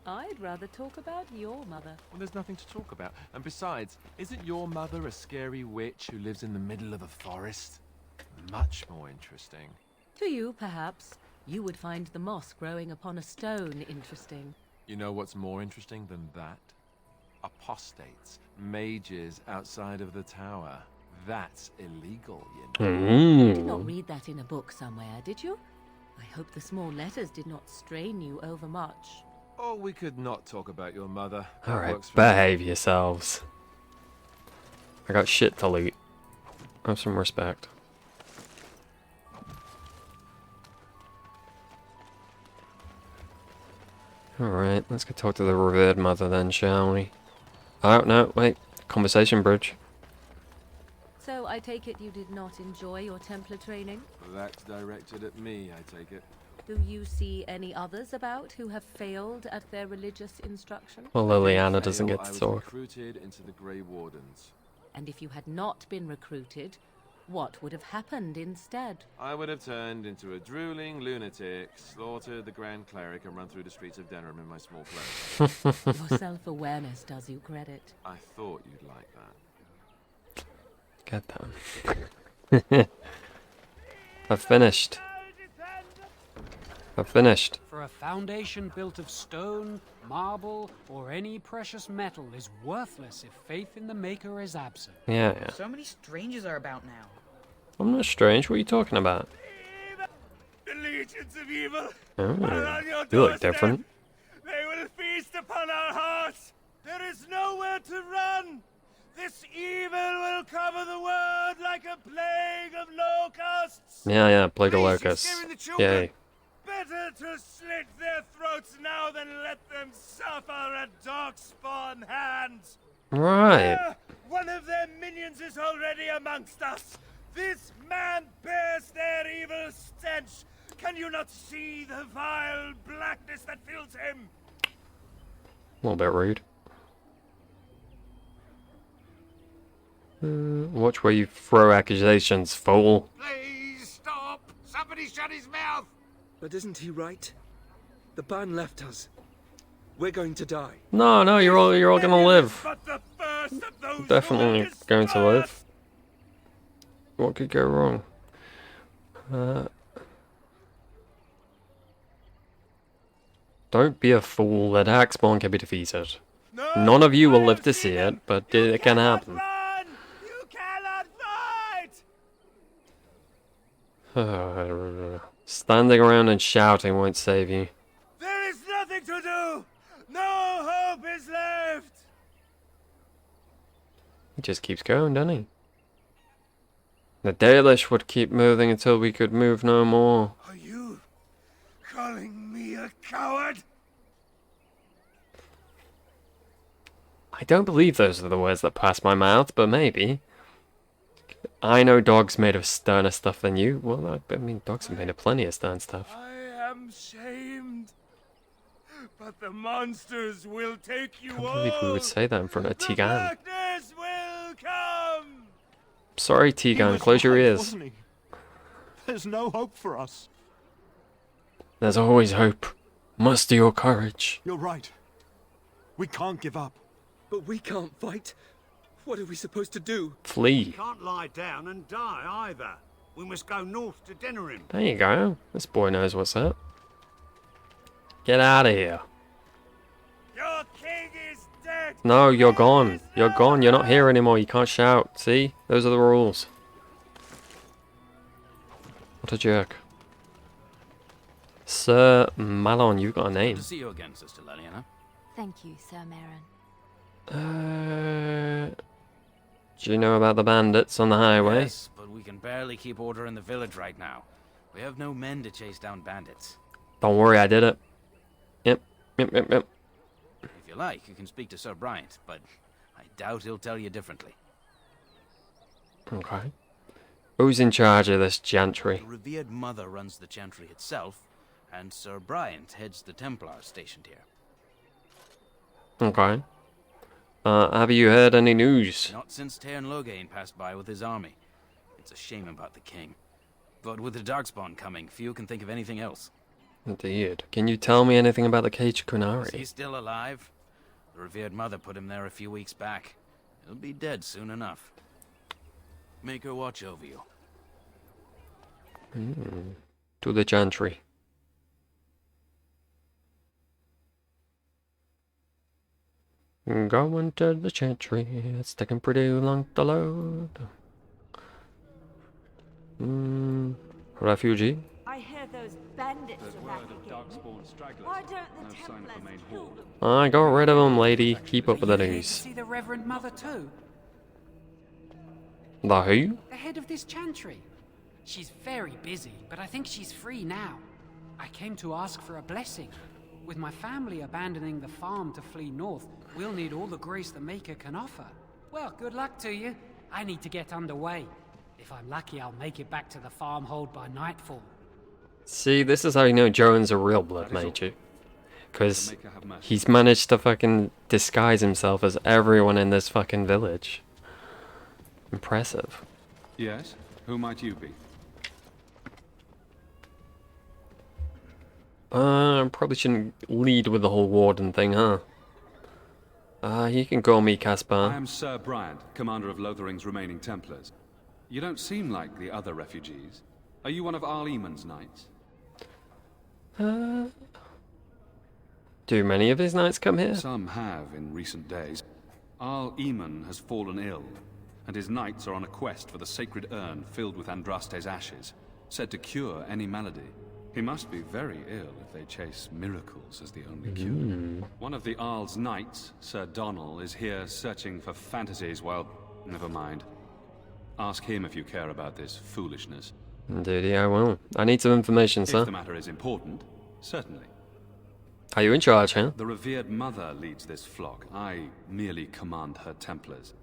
[SPEAKER 3] I'd rather talk about your mother.
[SPEAKER 11] Well, there's nothing to talk about. And besides, isn't your mother a scary witch who lives in the middle of a forest? Much more interesting.
[SPEAKER 3] To you, perhaps. You would find the moss growing upon a stone interesting.
[SPEAKER 11] You know what's more interesting than that? Apostates, mages outside of the tower. That's illegal, you know.
[SPEAKER 3] You did not read that in a book somewhere, did you? I hope the small letters did not strain you overmuch.
[SPEAKER 11] Oh, we could not talk about your mother.
[SPEAKER 1] Alright, behave yourselves. I got shit to loot. Have some respect. Alright, let's go talk to the revered mother then, shall we? Oh, no, wait. Conversation bridge.
[SPEAKER 3] So I take it you did not enjoy your Templar training?
[SPEAKER 11] That's directed at me, I take it.
[SPEAKER 3] Do you see any others about who have failed at their religious instruction?
[SPEAKER 1] Well, Liliana doesn't get
[SPEAKER 11] I
[SPEAKER 1] to
[SPEAKER 11] was
[SPEAKER 1] talk.
[SPEAKER 11] recruited into the Grey Wardens.
[SPEAKER 3] And if you had not been recruited, what would have happened instead?
[SPEAKER 11] I would have turned into a drooling lunatic, slaughtered the Grand Cleric, and run through the streets of Denham in my small clothes.
[SPEAKER 3] Your self-awareness does you credit.
[SPEAKER 11] I thought you'd like that.
[SPEAKER 1] Get down. I've finished. I've finished.
[SPEAKER 15] For a foundation built of stone, marble, or any precious metal is worthless if faith in the Maker is absent.
[SPEAKER 1] Yeah, yeah.
[SPEAKER 2] So many strangers are about now.
[SPEAKER 1] I'm not strange. What are you talking about?
[SPEAKER 9] The legions of evil
[SPEAKER 1] Oh,
[SPEAKER 9] are on your
[SPEAKER 1] you look
[SPEAKER 9] doorstep.
[SPEAKER 1] different.
[SPEAKER 9] They will feast upon our hearts. There is nowhere to run. This evil will cover the world like a plague of locusts.
[SPEAKER 1] Yeah, plague of
[SPEAKER 9] Please, you're
[SPEAKER 1] locusts.
[SPEAKER 9] scaring the children.
[SPEAKER 1] Yay.
[SPEAKER 9] Better to slit their throats now than let them suffer at Darkspawn hands.
[SPEAKER 1] Right.
[SPEAKER 9] One of their minions is already amongst us. This man bears their evil stench. Can you not see the vile blackness that fills him?
[SPEAKER 1] A little bit rude. Watch where you throw accusations, fool.
[SPEAKER 9] Please stop! Somebody shut his mouth!
[SPEAKER 6] But isn't he right? The ban left us. We're going to die.
[SPEAKER 1] No, you're all gonna live.
[SPEAKER 9] But the first of those
[SPEAKER 1] Definitely going to live. What could go wrong? Don't be a fool. That Darkspawn can be defeated. None of you will live to see it, but it can happen.
[SPEAKER 9] You cannot fight!
[SPEAKER 1] Standing around and shouting won't save you.
[SPEAKER 9] There is nothing to do! No hope is left!
[SPEAKER 1] He just keeps going, doesn't he? The Dalish would keep moving until we could move no more.
[SPEAKER 9] Are you calling me a coward?
[SPEAKER 1] I don't believe those are the words that passed my mouth, but maybe. I know dogs made of sterner stuff than you. Well, I mean, dogs are made of plenty of stern stuff.
[SPEAKER 9] I am shamed, but the monsters will take you
[SPEAKER 1] I can't believe we would say that in front of
[SPEAKER 9] The
[SPEAKER 1] Tegan.
[SPEAKER 9] blackness will come.
[SPEAKER 1] Sorry, Tegan, close your ears.
[SPEAKER 5] There's no hope for us.
[SPEAKER 1] There's always hope. Muster your courage.
[SPEAKER 5] You're right. We can't give up.
[SPEAKER 6] But we can't fight. What are we supposed to do?
[SPEAKER 1] Flee.
[SPEAKER 9] Can't lie down and die either. We must go north to dinner him.
[SPEAKER 1] There you go. This boy knows what's up. Get out of here.
[SPEAKER 9] Your king is dead.
[SPEAKER 1] No, you're gone. You're gone. You're not here anymore. You can't shout. See? Those are the rules. What a jerk. Sir Malon, you got a name.
[SPEAKER 13] Good to see you again, Sister Leliana.
[SPEAKER 23] Thank you, Sir Marin.
[SPEAKER 1] Do you know about the bandits on the highway?
[SPEAKER 13] Yes, but we can barely keep order in the village right now. We have no men to chase down bandits.
[SPEAKER 1] Don't worry, I did it. Yep.
[SPEAKER 13] If you like, you can speak to Sir Bryant, but I doubt he'll tell you differently.
[SPEAKER 1] Okay. Who's in charge of this gentry?
[SPEAKER 13] The revered mother runs the chantry itself, and Sir Bryant heads the Templars stationed here.
[SPEAKER 1] Okay. Have you heard any news?
[SPEAKER 13] Not since Tairn Loghain passed by with his army. It's a shame about the king. But with the Darkspawn coming, few can think of anything else.
[SPEAKER 1] Indeed. Can you tell me anything about the Cage
[SPEAKER 13] Is
[SPEAKER 1] Kunari?
[SPEAKER 13] he still alive? The revered mother put him there a few weeks back. He'll be dead soon enough. Make her watch over you.
[SPEAKER 1] To the gentry. Going to the gentry. It's taking pretty long to load. Refugee?
[SPEAKER 20] I hear those bandits are back again. Why don't the Templars kill them?
[SPEAKER 1] I got rid of them, lady. Keep up with the
[SPEAKER 15] You here to
[SPEAKER 1] news.
[SPEAKER 15] see the Reverend Mother too?
[SPEAKER 1] The who?
[SPEAKER 15] The head of this chantry. She's very busy, but I think she's free now. I came to ask for a blessing. With my family abandoning the farm to flee north, we'll need all the grace the Maker can offer. Well, good luck to you. I need to get underway. If I'm lucky, I'll make it back to the farmhold by nightfall.
[SPEAKER 1] See, this is how you know Joan's a real blood mage. Because he's managed to fucking disguise himself as everyone in this fucking village. Impressive.
[SPEAKER 14] Yes? Who might you be?
[SPEAKER 1] Probably shouldn't lead with the whole warden thing, huh? You can call me Caspar.
[SPEAKER 14] I am Sir Bryant, commander of Lothering's remaining Templars. You don't seem like the other refugees. Are you one of Arl Eamon's knights?
[SPEAKER 1] Do many of his knights come here?
[SPEAKER 14] Some have in recent days. Arl Eamon has fallen ill, and his knights are on a quest for the sacred urn filled with Andraste's ashes, said to cure any malady. He must be very ill if they chase miracles as the only cure. One of the Arl's knights, Sir Donnell, is here searching for fantasies. Well, never mind. Ask him if you care about this foolishness.
[SPEAKER 1] Indeed, I will. I need some information, sir.
[SPEAKER 14] If the matter is important, certainly.
[SPEAKER 1] Are you in charge, huh?
[SPEAKER 14] The revered mother leads this flock. I merely command her Templars.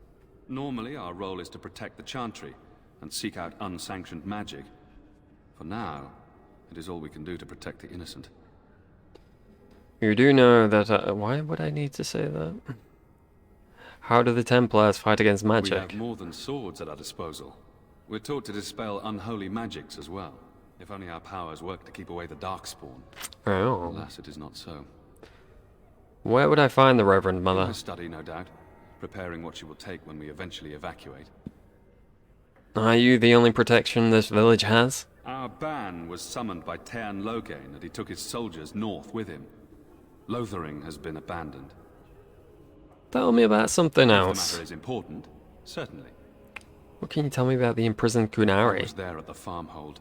[SPEAKER 14] Normally, our role is to protect the chantry and seek out unsanctioned magic. For now, it is all we can do to protect the innocent.
[SPEAKER 1] You do know that... why would I need to say that? How do the Templars fight against
[SPEAKER 14] We
[SPEAKER 1] magic?
[SPEAKER 14] have more than swords at our disposal. We're taught to dispel unholy magics as well. If only our powers work to keep away the Darkspawn.
[SPEAKER 1] Oh.
[SPEAKER 14] Alas, it is not so.
[SPEAKER 1] Where would I find the Reverend Mother?
[SPEAKER 14] In her study, no doubt. Preparing what she will take when we eventually evacuate.
[SPEAKER 1] Are you the only protection this village has?
[SPEAKER 14] Our ban was summoned by Tairn Loghain, and he took his soldiers north with him. Lothering has been abandoned.
[SPEAKER 1] Tell me about something
[SPEAKER 14] If
[SPEAKER 1] else.
[SPEAKER 14] the matter is important, certainly.
[SPEAKER 1] What can you tell me about the imprisoned
[SPEAKER 14] I
[SPEAKER 1] Kunari?
[SPEAKER 14] was there at the farmhold.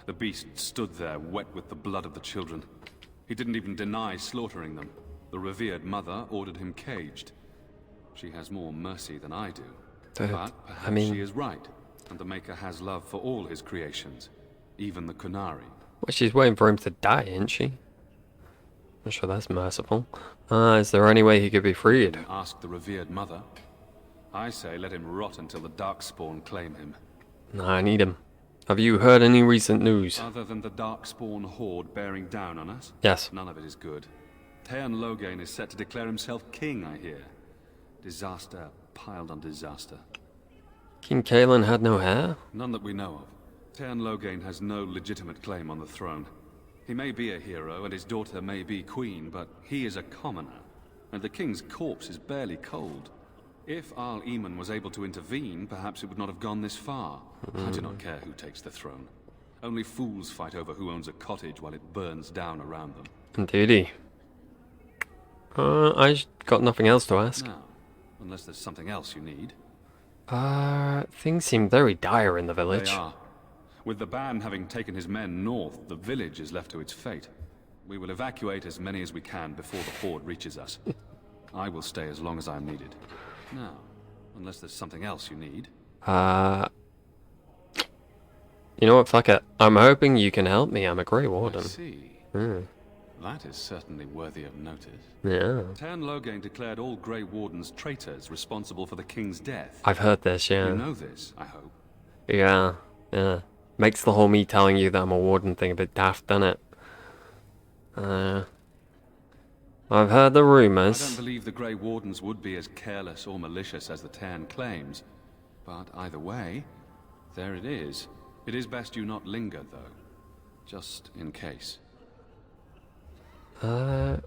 [SPEAKER 14] The beast stood there, wet with the blood of the children. He didn't even deny slaughtering them. The revered mother ordered him caged. She has more mercy than I do. But perhaps
[SPEAKER 1] I mean,
[SPEAKER 14] she is right. and the Maker has love for all his creations, even the Kunari.
[SPEAKER 1] Well, she's waiting for him to die, isn't she? I'm sure that's merciful. Is there any way he could be freed?
[SPEAKER 14] Ask the revered mother. I say let him rot until the Darkspawn claim him.
[SPEAKER 1] No, I need him. Have you heard any recent news?
[SPEAKER 14] Other than the Darkspawn horde bearing down on us?
[SPEAKER 1] Yes.
[SPEAKER 14] None of it is good. Teyrn Loghain is set to declare himself king, I hear. Disaster piled on disaster.
[SPEAKER 1] King Kaelin had no hair?
[SPEAKER 14] None that we know of. Teyrn Loghain has no legitimate claim on the throne. He may be a hero, and his daughter may be queen, but he is a commoner, and the king's corpse is barely cold. If Arl Eamon was able to intervene, perhaps it would not have gone this far. I do not care who takes the throne. Only fools fight over who owns a cottage while it burns down around them.
[SPEAKER 1] Indeedy. I got nothing else to ask.
[SPEAKER 14] No, unless there's something else you need.
[SPEAKER 1] Things seem very dire in the village.
[SPEAKER 14] They are. With the ban having taken his men north, the village is left to its fate. We will evacuate as many as we can before the horde reaches us. I will stay as long as I am needed. Now, unless there's something else you need.
[SPEAKER 1] You know what, fuck it. I'm hoping you can help me. I'm a Grey Warden.
[SPEAKER 14] I see. That is certainly worthy of notice.
[SPEAKER 1] Yeah.
[SPEAKER 14] Teyrn Loghain declared all Grey Wardens traitors responsible for the king's death.
[SPEAKER 1] I've heard this, yeah.
[SPEAKER 14] You know this, I hope.
[SPEAKER 1] Yeah, yeah. Makes the whole me telling you that I'm a warden thing a bit daft, doesn't it? I've heard the rumours.
[SPEAKER 14] I don't believe the Grey Wardens would be as careless or malicious as the Teyrn claims. But either way, there it is. It is best you not linger, though. Just in case.
[SPEAKER 1] Well,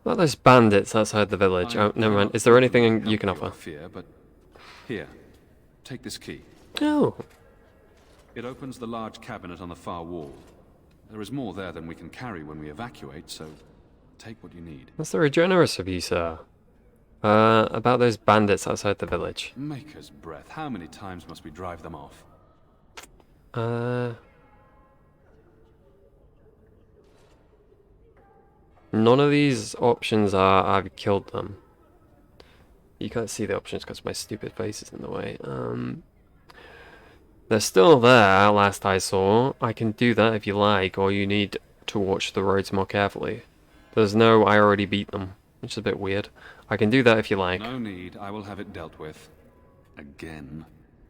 [SPEAKER 1] there's bandits outside the village. Oh, never mind. Is there anything you can offer?
[SPEAKER 14] Fear, but here, take this key.
[SPEAKER 1] Oh.
[SPEAKER 14] It opens the large cabinet on the far wall. There is more there than we can carry when we evacuate, so take what you need.
[SPEAKER 1] That's very generous of you, sir. About those bandits outside the village.
[SPEAKER 14] Maker's breath. How many times must we drive them off?
[SPEAKER 1] None of these options are I've killed them. You can't see the options because my stupid face is in the way. They're still there, last I saw. I can do that if you like, or you need to watch the roads more carefully. There's no I already beat them, which is a bit weird. I can do that if you like.
[SPEAKER 14] No need, I will have it dealt with. Again.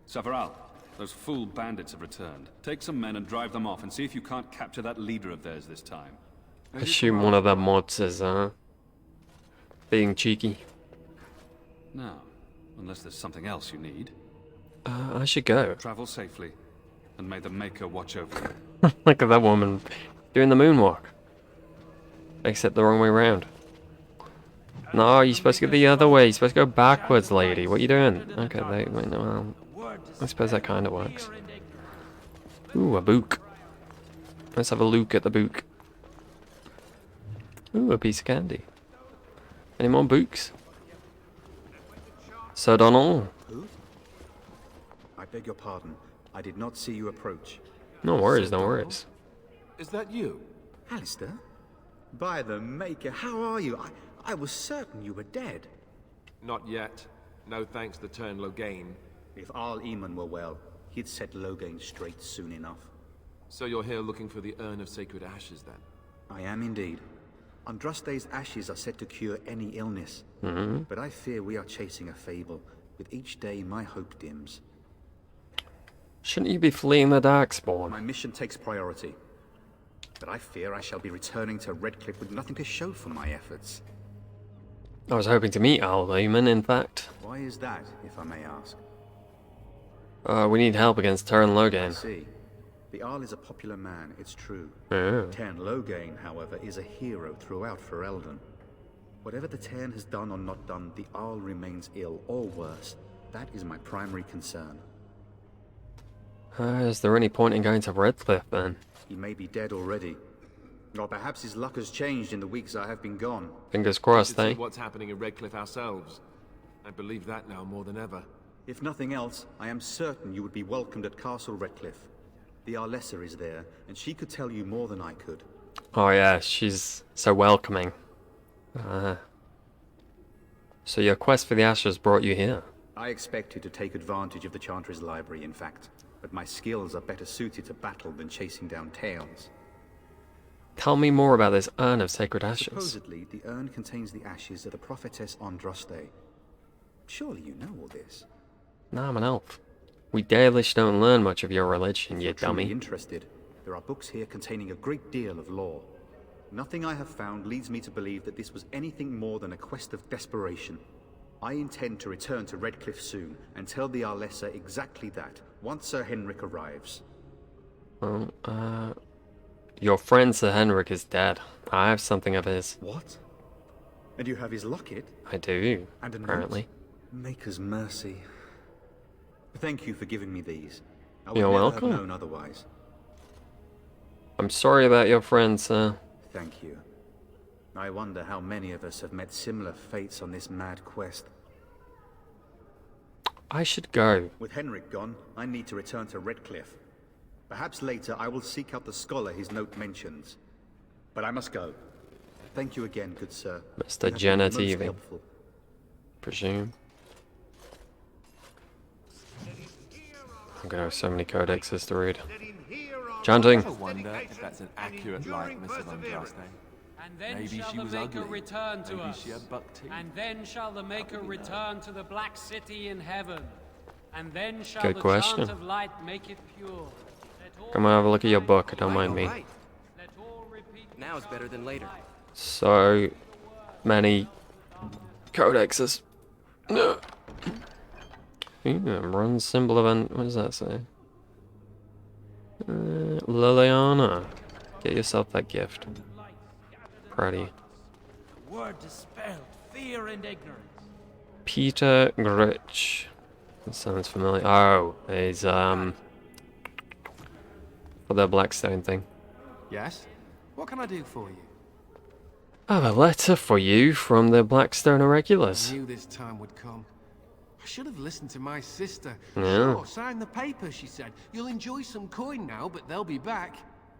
[SPEAKER 14] Savaral, those fool bandits have returned. Take some men and drive them off and see if you can't capture that leader of theirs this time.
[SPEAKER 1] I assume one of the mods is, being cheeky.
[SPEAKER 14] Now, unless there's something else you need.
[SPEAKER 1] I should go.
[SPEAKER 14] Travel safely, and may the Maker watch over you.
[SPEAKER 1] Look at that woman doing the moonwalk. Except the wrong way around. No, you're supposed to go the other way. You're supposed to go backwards, lady. What are you doing? Okay, wait, no, well, I suppose that kind of works. Ooh, a book. Let's have a look at the book. Ooh, a piece of candy. Any more books? Sir Donald.
[SPEAKER 16] Who? I beg your pardon. I did not see you approach.
[SPEAKER 1] No worries, no worries.
[SPEAKER 4] Is that you?
[SPEAKER 16] Alistair? By the Maker, how are you? I was certain you were dead.
[SPEAKER 4] Not yet. No thanks to Teyrn Loghain.
[SPEAKER 16] If Arl Eamon were well, he'd set Loghain straight soon enough.
[SPEAKER 4] So you're here looking for the Urn of Sacred Ashes, then?
[SPEAKER 16] I am indeed. Andraste's ashes are said to cure any illness. But I fear we are chasing a fable. With each day, my hope dims.
[SPEAKER 1] Shouldn't you be fleeing the Darkspawn?
[SPEAKER 16] My mission takes priority. But I fear I shall be returning to Redcliffe with nothing to show for my efforts.
[SPEAKER 1] I was hoping to meet Arl Eamon, in fact.
[SPEAKER 16] Why is that, if I may ask?
[SPEAKER 1] We need help against Teyrn Loghain.
[SPEAKER 16] I see. The Arl is a popular man, it's true.
[SPEAKER 1] Yeah.
[SPEAKER 16] Teyrn Loghain, however, is a hero throughout Ferelden. Whatever the Teyrn has done or not done, the Arl remains ill, or worse. That is my primary concern.
[SPEAKER 1] Is there any point in going to Redcliffe, then?
[SPEAKER 16] He may be dead already. Or perhaps his luck has changed in the weeks I have been gone.
[SPEAKER 1] Fingers crossed,
[SPEAKER 4] We
[SPEAKER 1] eh?
[SPEAKER 4] should see what's happening in Redcliffe ourselves. I believe that now more than ever.
[SPEAKER 16] If nothing else, I am certain you would be welcomed at Castle Redcliffe. The Arlessa is there, and she could tell you more than I could.
[SPEAKER 1] Oh yeah, she's so welcoming. So your quest for the ashes brought you here?
[SPEAKER 16] I expected to take advantage of the Chantry's library, in fact, but my skills are better suited to battle than chasing down tales.
[SPEAKER 1] Tell me more about this urn of sacred ashes.
[SPEAKER 16] Supposedly, the urn contains the ashes of the prophetess Andraste. Surely you know all this.
[SPEAKER 1] Nah, I'm an elf. We Dalish don't learn much of your religion, you
[SPEAKER 16] If you're truly
[SPEAKER 1] dummy.
[SPEAKER 16] interested, there are books here containing a great deal of lore. Nothing I have found leads me to believe that this was anything more than a quest of desperation. I intend to return to Redcliffe soon and tell the Arlessa exactly that, once Sir Henrik arrives.
[SPEAKER 1] Well, your friend Sir Henrik is dead. I have something of his.
[SPEAKER 16] What? And you have his locket?
[SPEAKER 1] I do,
[SPEAKER 16] And a note?
[SPEAKER 1] apparently.
[SPEAKER 16] Maker's mercy. Thank you for giving me these. I would
[SPEAKER 1] You're
[SPEAKER 16] never
[SPEAKER 1] welcome.
[SPEAKER 16] have known otherwise.
[SPEAKER 1] I'm sorry about your friend, sir.
[SPEAKER 16] Thank you. I wonder how many of us have met similar fates on this mad quest.
[SPEAKER 1] I should go.
[SPEAKER 16] With Henrik gone, I need to return to Redcliffe. Perhaps later I will seek out the scholar his note mentions. But I must go. Thank you again, good sir.
[SPEAKER 1] Mr.
[SPEAKER 16] You have been most
[SPEAKER 1] Genetivi.
[SPEAKER 16] helpful.
[SPEAKER 1] Presume. I'm gonna have so many codexes to read. Chanting.
[SPEAKER 11] I wonder if that's an accurate likeness of Andraste.
[SPEAKER 15] And then
[SPEAKER 11] Maybe
[SPEAKER 15] shall
[SPEAKER 11] she
[SPEAKER 15] the
[SPEAKER 11] was
[SPEAKER 15] Maker
[SPEAKER 11] ugly.
[SPEAKER 15] return to
[SPEAKER 11] Maybe
[SPEAKER 15] us.
[SPEAKER 11] she had buck teeth.
[SPEAKER 15] And then shall the Maker return to the Black City in heaven. And then shall
[SPEAKER 1] Good
[SPEAKER 15] the
[SPEAKER 1] question.
[SPEAKER 15] chant of light make it pure.
[SPEAKER 1] Come on, have a look at your book. Don't mind me.
[SPEAKER 12] Now is better than later.
[SPEAKER 1] So many codexes. No. Bronze symbol of what does that say? Liliana. Get yourself that gift. Proud of you.
[SPEAKER 10] Word dispelled fear and ignorance.
[SPEAKER 1] Peter Gritch. That sounds familiar. Oh, he's for the Blackstone thing.
[SPEAKER 18] Yes? What can I do for you?
[SPEAKER 1] I have a letter for you from the Blackstone Irregulars.
[SPEAKER 18] I knew this time would come. I should have listened to my sister.
[SPEAKER 1] Yeah.
[SPEAKER 18] Sure, sign the paper, she said. You'll enjoy some coin now, but they'll be back.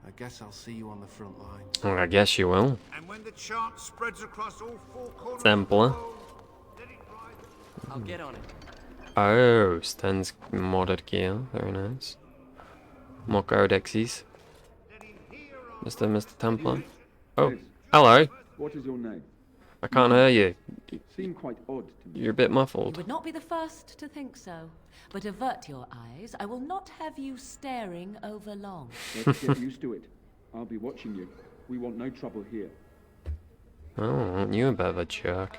[SPEAKER 18] I guess I'll see you on the front lines.
[SPEAKER 1] Well, I guess you will.
[SPEAKER 9] And when the chant spreads across all four corners
[SPEAKER 1] Templar.
[SPEAKER 12] I'll get on it.
[SPEAKER 1] Oh, Sten's modded gear. Very nice. More codexes. Mr. Templar. Oh, hello.
[SPEAKER 19] What is your name?
[SPEAKER 1] I can't hear you.
[SPEAKER 19] Seem quite odd to me.
[SPEAKER 1] You're a bit
[SPEAKER 3] You
[SPEAKER 1] muffled.
[SPEAKER 3] would not be the first to think so. But avert your eyes. I will not have you staring over long.
[SPEAKER 19] Let's get used to it. I'll be watching you. We want no trouble here.
[SPEAKER 1] Oh, aren't you a bit of a jerk?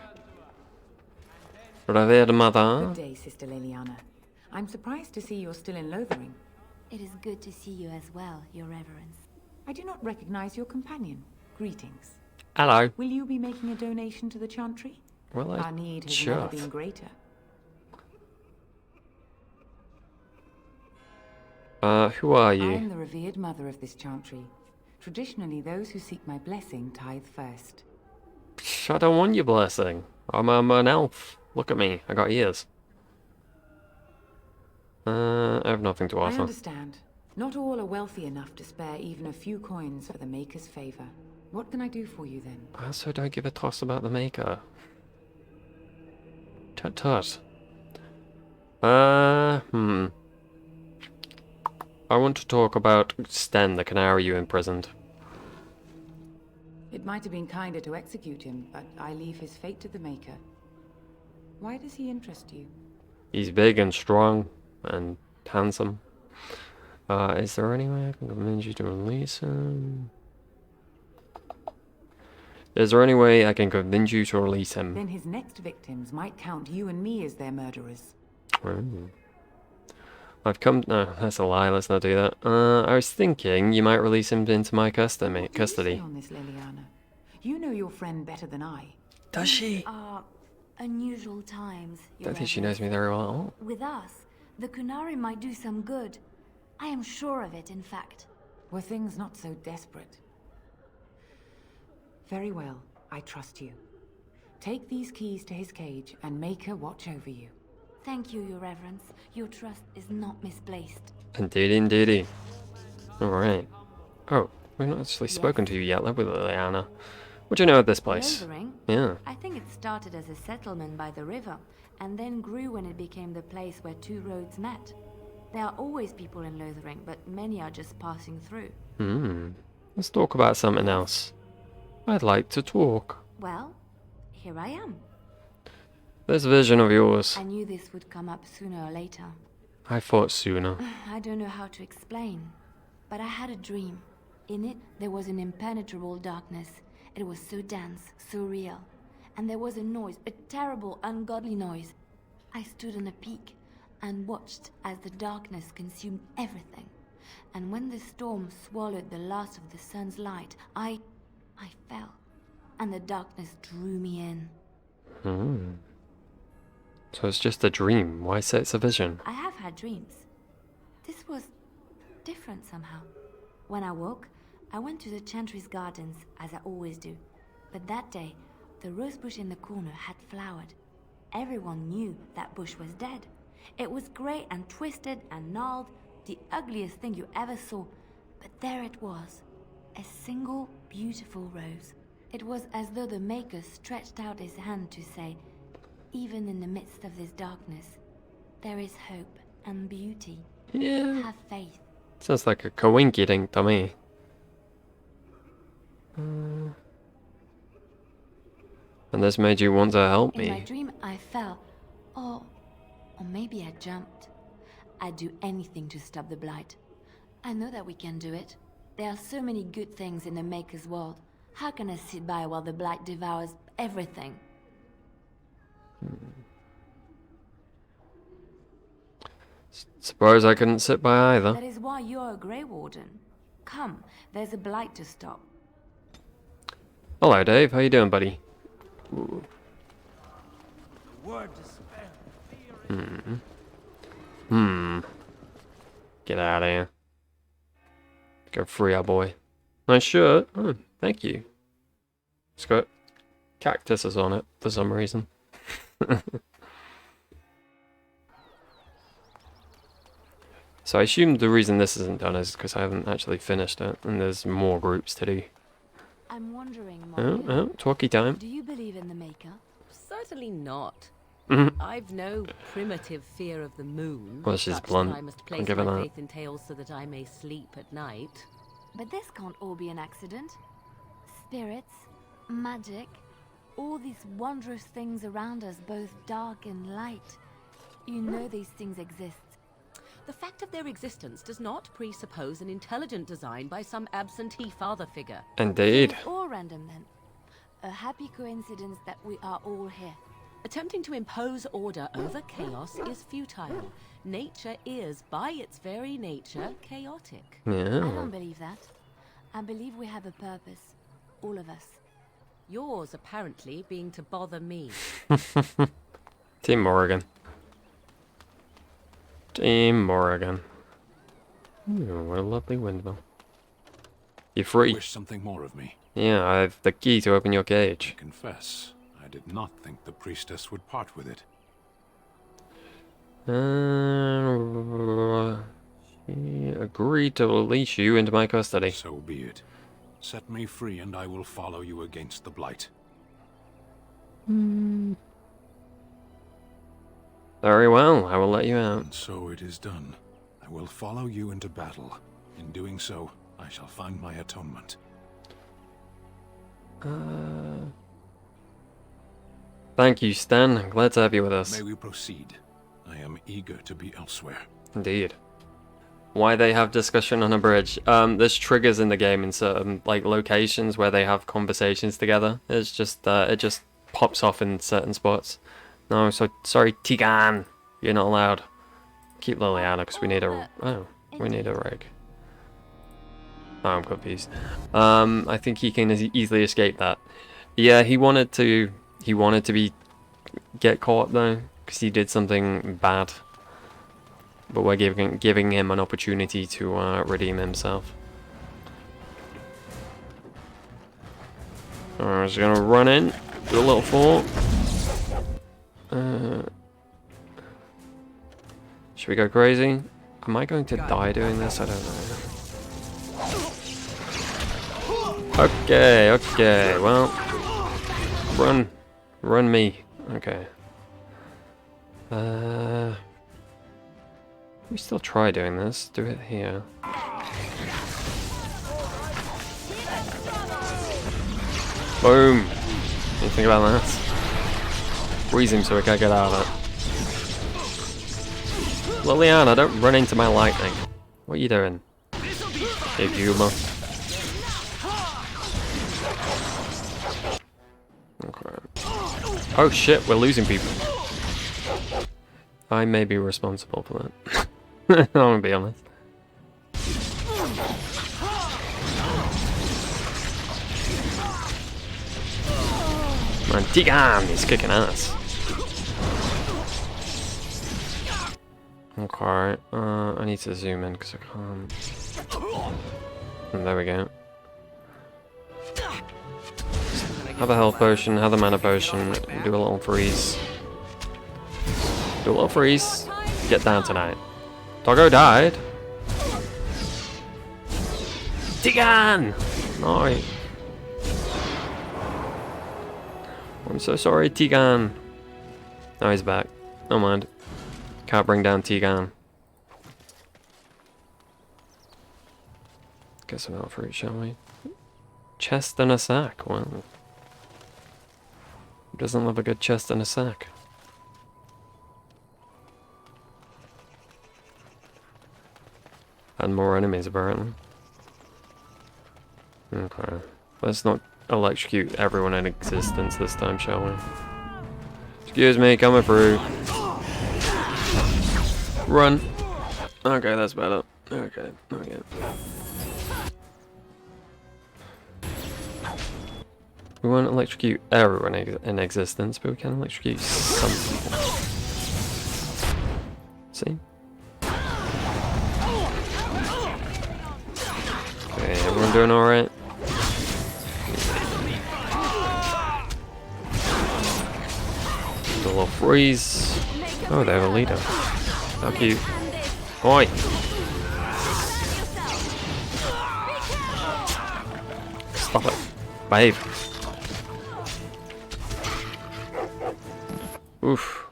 [SPEAKER 1] Revered mother.
[SPEAKER 21] Good day, Sister Liliana. I'm surprised to see you're still in Lothering.
[SPEAKER 23] It is good to see you as well, Your Reverence.
[SPEAKER 21] I do not recognize your companion. Greetings.
[SPEAKER 1] Hello.
[SPEAKER 21] Will you be making a donation to the Chantry?
[SPEAKER 1] Well,
[SPEAKER 21] Our need has never
[SPEAKER 1] should.
[SPEAKER 21] been greater.
[SPEAKER 1] Who are
[SPEAKER 21] I
[SPEAKER 1] you?
[SPEAKER 21] am the revered mother of this Chantry. Traditionally, those who seek my blessing tithe first.
[SPEAKER 1] I don't want your blessing. I'm an elf. Look at me. I got ears. I have nothing to
[SPEAKER 21] I
[SPEAKER 1] offer.
[SPEAKER 21] understand. Not all are wealthy enough to spare even a few coins for the Maker's favor. What can I do for you then?
[SPEAKER 1] I also don't give a toss about the Maker. Tut tut. I want to talk about Sten, the canary you imprisoned.
[SPEAKER 21] It might have been kinder to execute him, but I leave his fate to the Maker. Why does he interest you?
[SPEAKER 1] He's big and strong and handsome. Is there any way I can convince you to release him? Is there any way I can convince you to release him?
[SPEAKER 21] Then his next victims might count you and me as their murderers.
[SPEAKER 1] Oh. I've come. No, that's a lie. Let's not do that. I was thinking you might release him into my custody.
[SPEAKER 21] What do you say on this, Liliana? You know your friend better than I.
[SPEAKER 1] Does she?
[SPEAKER 23] These are unusual times, Your
[SPEAKER 1] Don't think she
[SPEAKER 23] Reverence.
[SPEAKER 1] knows me very well.
[SPEAKER 23] With us, the Kunari might do some good. I am sure of it, in fact.
[SPEAKER 21] Were things not so desperate? Very well, I trust you. Take these keys to his cage and make her watch over you.
[SPEAKER 23] Thank you, Your Reverence. Your trust is not misplaced.
[SPEAKER 1] Indeedy, indeedy. Alright. Oh, we've not actually spoken to you yet, have we, Liliana? What do you know of this place?
[SPEAKER 23] Lothering?
[SPEAKER 1] Yeah.
[SPEAKER 23] I think it started as a settlement by the river, and then grew when it became the place where two roads met. There are always people in Lothering, but many are just passing through.
[SPEAKER 1] Let's talk about something else. I'd like to talk.
[SPEAKER 23] Well, here I am.
[SPEAKER 1] This vision of yours.
[SPEAKER 23] I knew this would come up sooner or later.
[SPEAKER 1] I thought sooner.
[SPEAKER 23] I don't know how to explain, but I had a dream. In it, there was an impenetrable darkness. It was so dense, so real. And there was a noise, a terrible, ungodly noise. I stood on a peak and watched as the darkness consumed everything. And when the storm swallowed the last of the sun's light, I fell. And the darkness drew me in.
[SPEAKER 1] So it's just a dream. Why say it's a vision?
[SPEAKER 23] I have had dreams. This was different somehow. When I woke, I went to the Chantry's gardens, as I always do. But that day, the rose bush in the corner had flowered. Everyone knew that bush was dead. It was grey and twisted and gnarled, the ugliest thing you ever saw. But there it was, a single beautiful rose. It was as though the Maker stretched out his hand to say, even in the midst of this darkness, there is hope and beauty.
[SPEAKER 1] Yeah.
[SPEAKER 23] Have faith.
[SPEAKER 1] Sounds like a coinky-dink to me. And this made you want to help me.
[SPEAKER 23] In my dream, I fell. Or maybe I jumped. I'd do anything to stop the Blight. I know that we can do it. There are so many good things in the Maker's world. How can I sit by while the Blight devours everything?
[SPEAKER 1] Suppose I couldn't sit by either.
[SPEAKER 23] That is why you're a Grey Warden. Come, there's a Blight to stop.
[SPEAKER 1] Hello, Dave. How you doing, buddy? Ooh. Get out of here. Go free our boy. Nice shirt. Oh, thank you. It's got cactuses on it for some reason. So I assume the reason this isn't done is because I haven't actually finished it, and there's more groups to do.
[SPEAKER 23] I'm wondering, Molly,
[SPEAKER 1] talkie time.
[SPEAKER 23] do you believe in the Maker?
[SPEAKER 3] Certainly not.
[SPEAKER 1] Mhm.
[SPEAKER 3] I've no primitive fear of the moon.
[SPEAKER 1] Well, she's
[SPEAKER 3] such that
[SPEAKER 1] blunt.
[SPEAKER 3] I must
[SPEAKER 1] I'll
[SPEAKER 3] place
[SPEAKER 1] give her
[SPEAKER 3] my
[SPEAKER 1] that.
[SPEAKER 3] faith in tales so that I may sleep at night.
[SPEAKER 23] But this can't all be an accident. Spirits, magic, all these wondrous things around us, both dark and light. You know these things exist.
[SPEAKER 3] The fact of their existence does not presuppose an intelligent design by some absentee father figure.
[SPEAKER 1] Indeed.
[SPEAKER 23] It's all random then. A happy coincidence that we are all here.
[SPEAKER 3] Attempting to impose order over chaos is futile. Nature is, by its very nature, chaotic.
[SPEAKER 1] Yeah.
[SPEAKER 23] I don't believe that. I believe we have a purpose. All of us.
[SPEAKER 3] Yours, apparently, being to bother me.
[SPEAKER 1] Team Morrigan. Team Morrigan. Ooh, what a lovely windmill. You're free.
[SPEAKER 17] Wish something more of me.
[SPEAKER 1] Yeah, I have the key to open your cage.
[SPEAKER 17] I confess, I did not think the priestess would part with it.
[SPEAKER 1] She agreed to release you into my custody.
[SPEAKER 17] So be it. Set me free and I will follow you against the Blight.
[SPEAKER 1] Very well, I will let you out.
[SPEAKER 17] And so it is done. I will follow you into battle. In doing so, I shall find my atonement.
[SPEAKER 1] Thank you, Stan. Glad to have you with us.
[SPEAKER 17] May we proceed? I am eager to be elsewhere.
[SPEAKER 1] Indeed. Why they have discussion on a bridge? There's triggers in the game in certain locations where they have conversations together. It's just it just pops off in certain spots. No, so sorry, Tigan. You're not allowed. Keep Lily out because we need a we need a rig. Oh, I'm confused. I think he can easily escape that. Yeah, he wanted to get caught though because he did something bad. But we're giving him an opportunity to redeem himself. Alright, just gonna run in, do a little fort. Should we go crazy? Am I going to die doing this? I don't know. Okay, okay, well. Run. Run me. Okay. We still try doing this. Do it here. Boom! Anything about that? Freeze him so we can't get out of it. Liliana, don't run into my lightning. What are you doing? Big humor. Okay. Oh shit, we're losing people. I may be responsible for that. I'm gonna be honest. Man, Tigan! He's kicking ass. Okay, I need to zoom in because I can't. And there we go. Have a health potion, have a mana potion, do a little freeze. Do a little freeze. Get down tonight. Doggo died. Tigan! No. I'm so sorry, Tigan. Oh, he's back. No mind. Can't bring down Tigan. Get some out for it, shall we? Chest and a sack. Wow. Who doesn't love a good chest and a sack? And more enemies, apparently. Okay. Let's not electrocute everyone in existence this time, shall we? Excuse me, coming through. Run. Okay, that's better. Okay, okay. We won't electrocute everyone in existence, but we can electrocute some people. See? Okay, everyone doing alright? A little freeze. Oh, they have a leader. How cute. Oi! Stop it. Behave. Oof.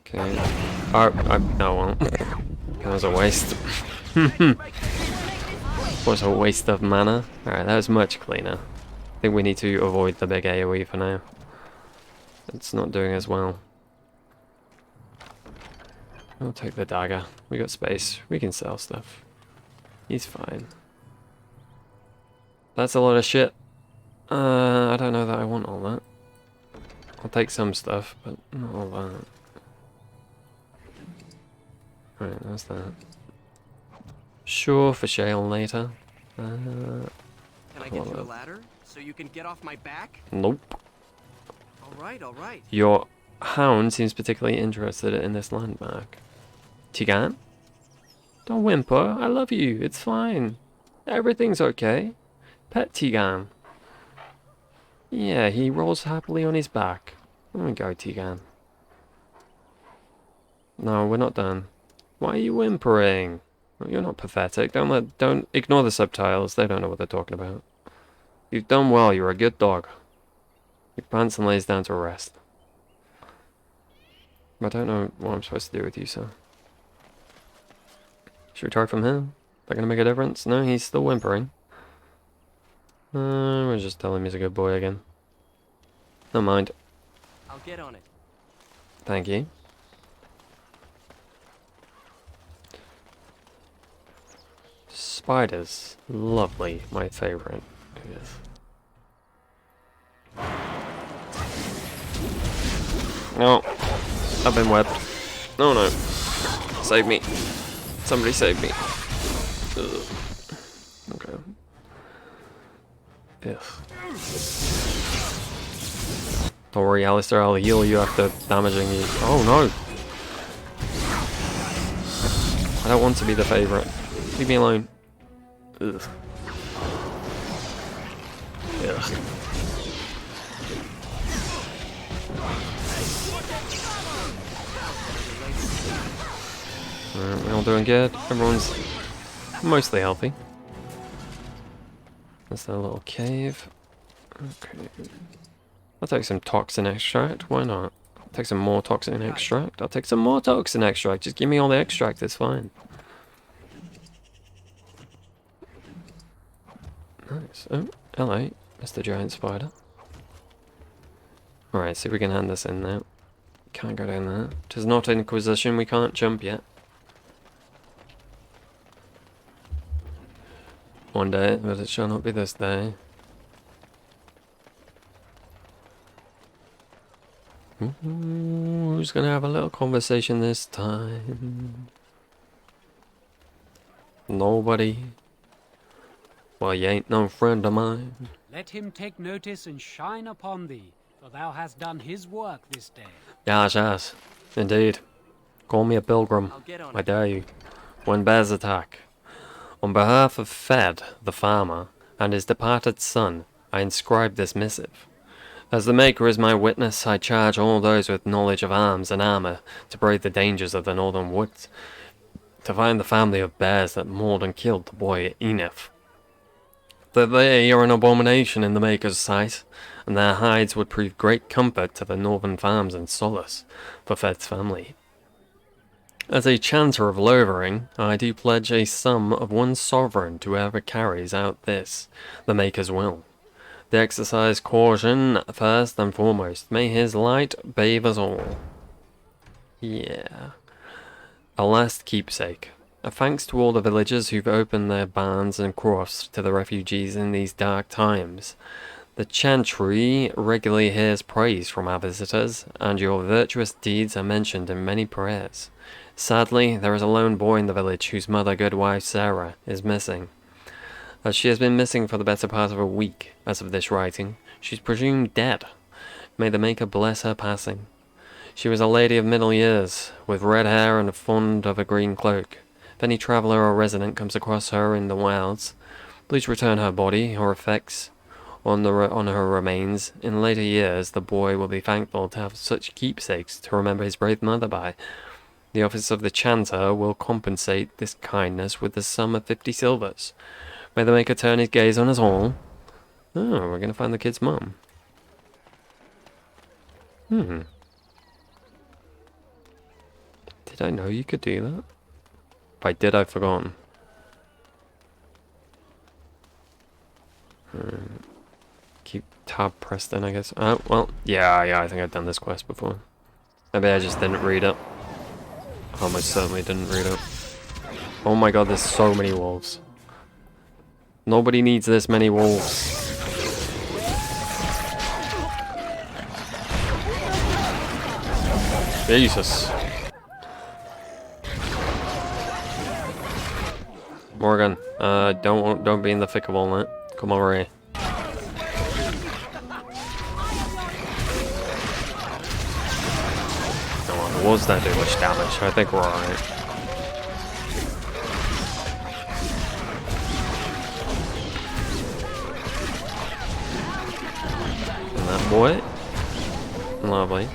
[SPEAKER 1] Okay. Oh, no, well. That was a waste. Was a waste of mana. Alright, that was much cleaner. I think we need to avoid the big AoE for now. It's not doing as well. I'll take the dagger. We got space. We can sell stuff. He's fine. That's a lot of shit. I don't know that I want all that. I'll take some stuff, but not all that. Right, that's that. Sure, for shale later.
[SPEAKER 12] Can I get you a ladder so you can get off my back?
[SPEAKER 1] Nope.
[SPEAKER 12] Alright, alright.
[SPEAKER 1] Your hound seems particularly interested in this landmark. Tigan? Don't whimper. I love you. It's fine. Everything's okay. Pet Tigan. Yeah, he rolls happily on his back. There we go, Tigan. No, we're not done. Why are you whimpering? You're not pathetic. Don't ignore the subtitles. They don't know what they're talking about. You've done well. You're a good dog. He pants and lays down to rest. I don't know what I'm supposed to do with you, so. Should we try from him? That gonna make a difference? No, he's still whimpering. We're just telling him he's a good boy again. Never mind.
[SPEAKER 12] I'll get on it.
[SPEAKER 1] Thank you. Spiders. Lovely. My favorite. Yes. No. I've been webbed. Oh no. Save me. Somebody save me. Ugh. Okay. Yes. Don't worry, Alistair, I'll heal you after damaging you. Oh no! I don't want to be the favourite. Leave me alone. Ugh. Ugh. We're all doing good. Everyone's mostly healthy. There's the little cave. Okay. I'll take some toxin extract. Why not? I'll take some more toxin extract. I'll take some more toxin extract. Just give me all the extract. It's fine. Nice. Oh, hello, Mr. Giant Spider. Alright, see if we can hand this in there. Can't go down there. Tis not Inquisition, we can't jump yet. One day, but it shall not be this day. Ooh, who's gonna have a little conversation this time? Nobody. Well, you ain't no friend of mine.
[SPEAKER 15] Let him take notice and shine upon thee, for thou hast done his work this day.
[SPEAKER 1] Yes, yes. Indeed. Call me a pilgrim. I dare you. When bears attack. On behalf of Fed, the farmer, and his departed son, I inscribe this missive. As the Maker is my witness, I charge all those with knowledge of arms and armor to brave the dangers of the northern woods, to find the family of bears that mauled and killed the boy Enif. That they are an abomination in the Maker's sight, and their hides would prove great comfort to the northern farms and solace for Fed's family. As a chanter of Lothering, I do pledge a sum of 1 sovereign to whoever carries out this, the Maker's will. The exercise caution first and foremost. May his light bathe us all. Yeah. A last keepsake. A thanks to all the villagers who've opened their barns and crofts to the refugees in these dark times. The chantry regularly hears praise from our visitors, and your virtuous deeds are mentioned in many prayers. Sadly, there is a lone boy in the village whose mother, good wife Sarah, is missing. As she has been missing for the better part of a week, as of this writing, she's presumed dead. May the Maker bless her passing. She was a lady of middle years, with red hair and fond of a green cloak. If any traveller or resident comes across her in the wilds, please return her body or effects on her remains. In later years, the boy will be thankful to have such keepsakes to remember his brave mother by. The office of the chanter will compensate this kindness with the sum of 50 silvers. May the Maker turn his gaze on us all. Oh, we're going to find the kid's mum. Did I know you could do that? If I did, I've forgotten. Keep tab pressed in, I guess. Oh, well, yeah, I think I've done this quest before. Maybe I just didn't read it. I almost certainly didn't read it. Oh my god, there's so many wolves. Nobody needs this many wolves. Jesus. Morgan, don't be in the thick of all that. Come over here. Come on, the wolves don't do much damage. I think we're alright. Boy. Lovely.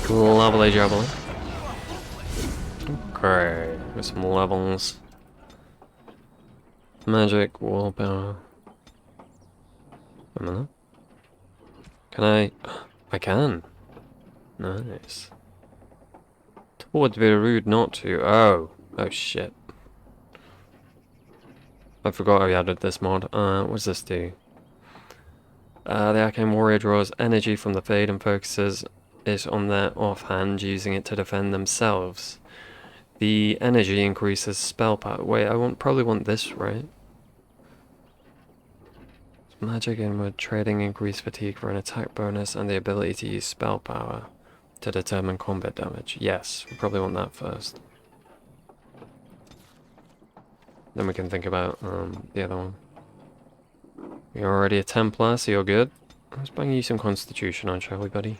[SPEAKER 1] Lovely jubbly. Okay, with some levels. Magic, willpower. A minute. Can I? I can. Nice. It would be rude not to. Oh shit. I forgot I added this mod. What does this do? The Arcane Warrior draws energy from the Fade and focuses it on their offhand, using it to defend themselves. The energy increases spell power. Wait, probably want this, right? Magic inward trading increase fatigue for an attack bonus and the ability to use spell power to determine combat damage. Yes, we probably want that first. Then we can think about the other one. You're already a Templar, so you're good. Let's bang you some Constitution on, shall we, buddy?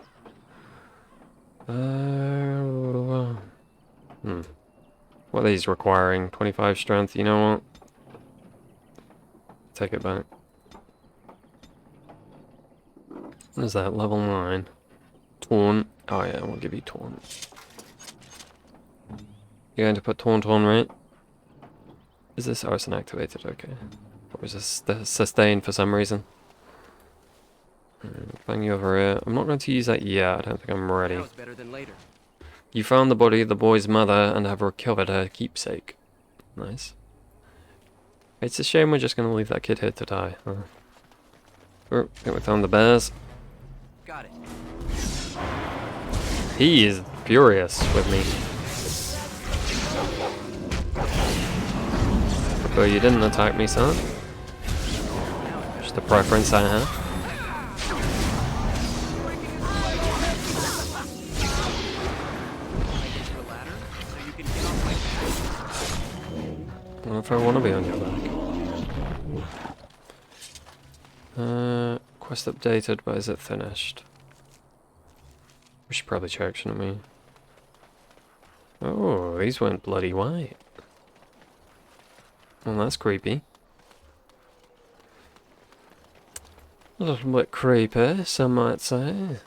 [SPEAKER 1] What are these requiring? 25 strength, you know what? Take it back. What is that? Level 9. Taunt. Oh yeah, we'll give you Taunt. You're going to put Taunt on, right? Is this arson activated? Okay. Or was this sustained for some reason? Bang you over here. I'm not going to use that yet. I don't think I'm ready.
[SPEAKER 12] Now is better than later.
[SPEAKER 1] You found the body of the boy's mother and have recovered her keepsake. Nice. It's a shame we're just going to leave that kid here to die. Oh, get we found the bears.
[SPEAKER 12] Got it.
[SPEAKER 1] He is furious with me. But you didn't attack me, son. Just a preference I have. I don't know if I want to be on your back. Quest updated, but is it finished? We should probably check, shouldn't we? Oh, these went bloody white. Well, that's creepy. A little bit creepy, some might say.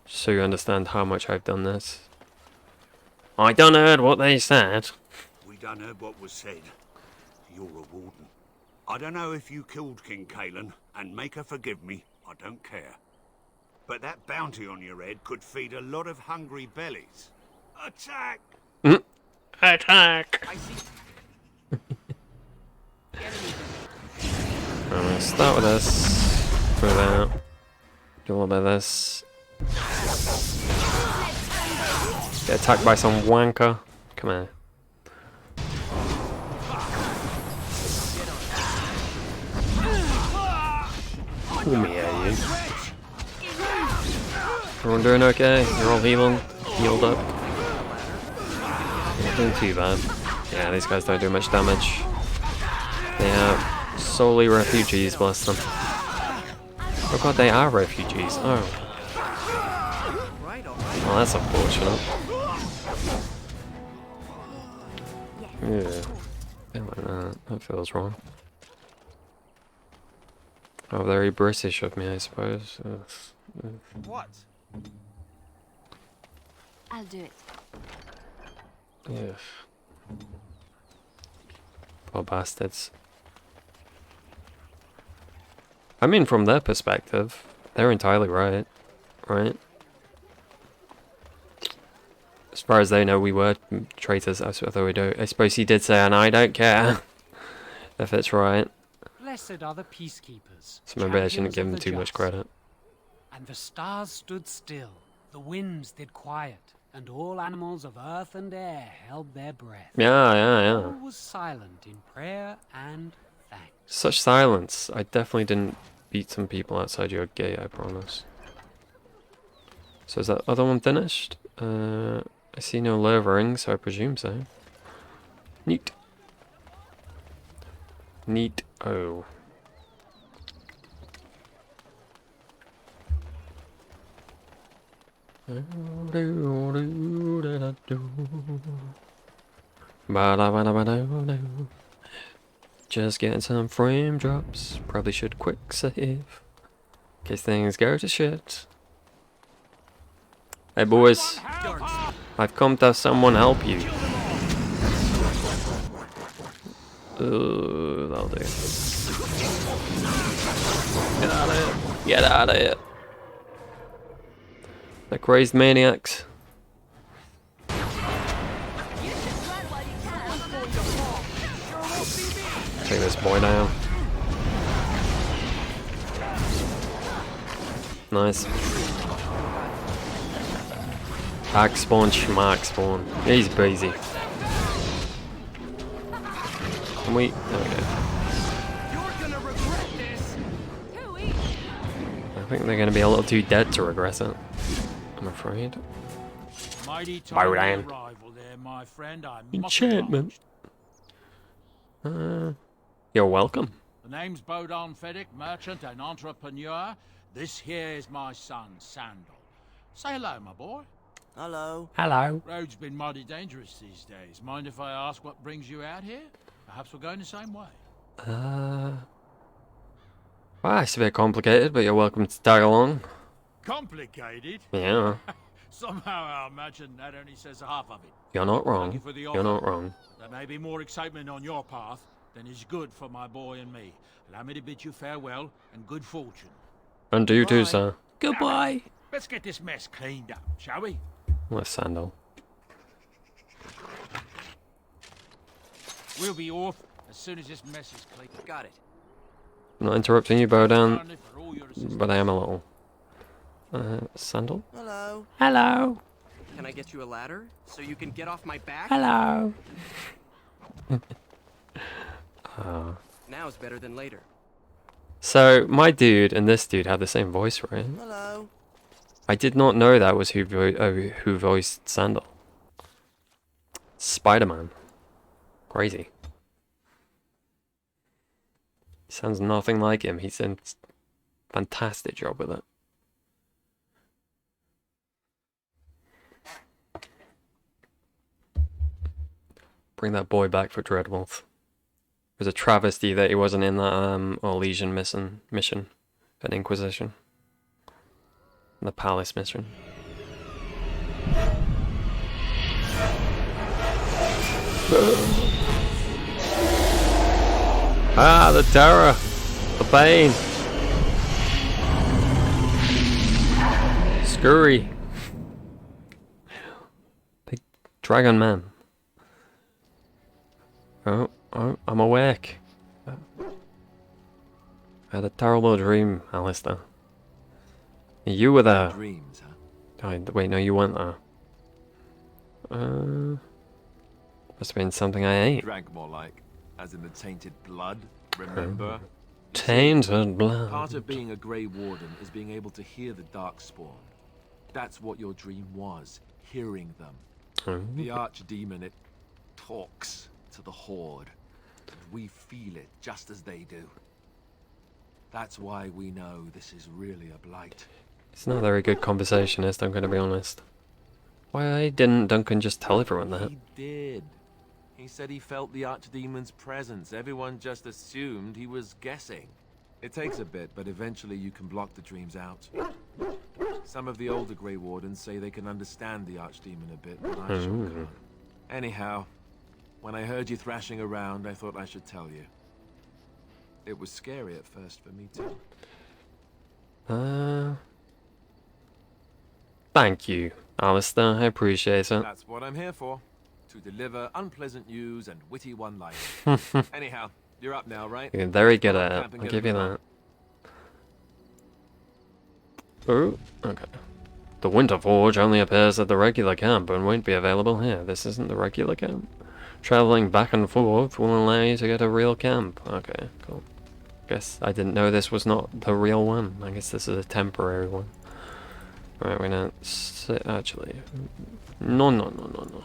[SPEAKER 1] So you understand how much I've done this. I done heard what they said.
[SPEAKER 7] We done heard what was said. You're a warden. I don't know if you killed King Kalen, and make her forgive me, I don't care. But that bounty on your head could feed a lot of hungry bellies. Attack!
[SPEAKER 1] Attack!
[SPEAKER 12] I see.
[SPEAKER 1] I'm gonna start with this. Move out. Do a little bit of this. Get attacked by some wanker. Come here. Pull me at you. Everyone doing okay? You're all healing? Healed up? Not doing too bad. Yeah, these guys don't do much damage. They are solely refugees, bless them. Oh god, they are refugees. Oh. Well, that's unfortunate. Yeah. That feels wrong. Oh, very British of me, I suppose.
[SPEAKER 12] What?
[SPEAKER 23] I'll do it.
[SPEAKER 1] Yeah. Poor bastards. I mean, from their perspective, they're entirely right. Right? As far as they know, we were traitors. I suppose he did say, and I don't care if it's right.
[SPEAKER 15] Blessed are the peacekeepers.
[SPEAKER 1] So maybe I shouldn't give him too much credit.
[SPEAKER 15] And the stars stood still, the winds did quiet, and all animals of earth and air held their breath.
[SPEAKER 1] Yeah.
[SPEAKER 15] All was silent in prayer and thanks.
[SPEAKER 1] Such silence. I definitely didn't beat some people outside your gate, I promise. So is that other one finished? I see no Lothering, so I presume so. Neat. Neat. Oh. Just getting some frame drops. Probably should quick save. In case things go to shit. Hey boys. I've come to someone help you. That'll do. Get out of here. Get out of here. The crazed maniacs. Take this boy down. Nice. Hack spawn, schmack spawn. Easy peasy. Can we? There we go. I think they're going to be a little too dead to regret it. I'm afraid.
[SPEAKER 5] Mighty
[SPEAKER 1] Bowland.
[SPEAKER 5] arrival there, my friend. I'm
[SPEAKER 1] Enchantment. You're welcome.
[SPEAKER 5] The name's Bodon Feddick, merchant and entrepreneur. This here is my son, Sandal. Say hello, my boy.
[SPEAKER 12] Hello.
[SPEAKER 1] Hello.
[SPEAKER 5] Road's been mighty dangerous these days. Mind if I ask what brings you out here? Perhaps we're going the same way.
[SPEAKER 1] Well, it's a bit complicated, but you're welcome to tag along.
[SPEAKER 5] Complicated?
[SPEAKER 1] Yeah.
[SPEAKER 5] Somehow I imagine that only says half of it.
[SPEAKER 1] You're not
[SPEAKER 5] Thank
[SPEAKER 1] wrong.
[SPEAKER 5] you for the
[SPEAKER 1] You're
[SPEAKER 5] offer.
[SPEAKER 1] not wrong.
[SPEAKER 5] There may be more excitement on your path than is good for my boy and me. Allow me to bid you farewell and good fortune.
[SPEAKER 1] And you too, sir.
[SPEAKER 5] Goodbye. Let's get this mess cleaned up, shall we?
[SPEAKER 1] What sandal?
[SPEAKER 5] We'll be off as soon as this mess is clean.
[SPEAKER 12] Got it.
[SPEAKER 1] I'm not interrupting you, bow down, but I am a little. Sandal?
[SPEAKER 12] Hello.
[SPEAKER 1] Hello.
[SPEAKER 12] Can I get you a ladder so you can get off my back?
[SPEAKER 1] Hello.
[SPEAKER 12] Now's better than later.
[SPEAKER 1] So, my dude and this dude have the same voice, right?
[SPEAKER 12] Hello.
[SPEAKER 1] I did not know that was who voiced Sandal. Spider-Man. Crazy. Sounds nothing like him. He's done a fantastic job with it. Bring that boy back for Dreadwolf. It was a travesty that he wasn't in that Orlesian mission, an Inquisition. The Palace mission. Ah, the terror! The pain! Scurry! Big dragon man. Oh, I'm awake. I had a terrible dream, Alistair. You were there.
[SPEAKER 4] Dreams, huh?
[SPEAKER 1] Oh, wait, no, you weren't there. Must have been something I ate.
[SPEAKER 4] Drank more like, as in the tainted blood, remember?
[SPEAKER 1] Tainted blood.
[SPEAKER 4] Part of being a Grey Warden is being able to hear the Darkspawn. That's what your dream was, hearing them. The Archdemon, it talks to the Horde. And we feel it just as they do. That's why we know this is really a blight.
[SPEAKER 1] He's not a very good conversationist, I'm going to be honest. Why didn't Duncan just tell everyone that?
[SPEAKER 4] He did. He said he felt the Archdemon's presence. Everyone just assumed he was guessing. It takes a bit, but eventually you can block the dreams out. Some of the older Grey Wardens say they can understand the Archdemon a bit, but I sure can't. Anyhow, when I heard you thrashing around, I thought I should tell you. It was scary at first for me too.
[SPEAKER 1] Thank you, Alistair. I appreciate it.
[SPEAKER 4] That's what I'm here for. To deliver unpleasant news and witty one-liners. Anyhow, you're up now, right?
[SPEAKER 1] You're very good at it. I'll give you that. Oh, okay. The Winter Forge only appears at the regular camp and won't be available here. This isn't the regular camp. Traveling back and forth will allow you to get a real camp. Okay, cool. Guess I didn't know this was not the real one. I guess this is a temporary one. Alright, we're gonna sit, actually. No.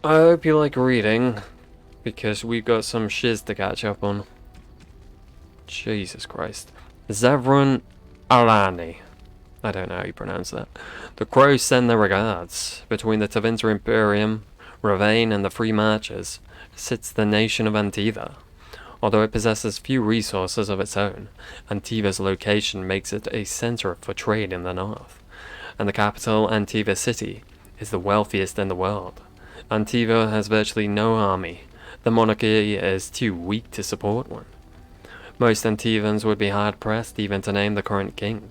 [SPEAKER 1] I hope you like reading, because we've got some shiz to catch up on. Jesus Christ. Zevran Alani. I don't know how you pronounce that. The Crows send their regards. Between the Tevinter Imperium, Ravane, and the Free Marchers sits the nation of Antiva. Although it possesses few resources of its own, Antiva's location makes it a center for trade in the north. And the capital, Antiva City, is the wealthiest in the world. Antiva has virtually no army. The monarchy is too weak to support one. Most Antivans would be hard-pressed even to name the current king,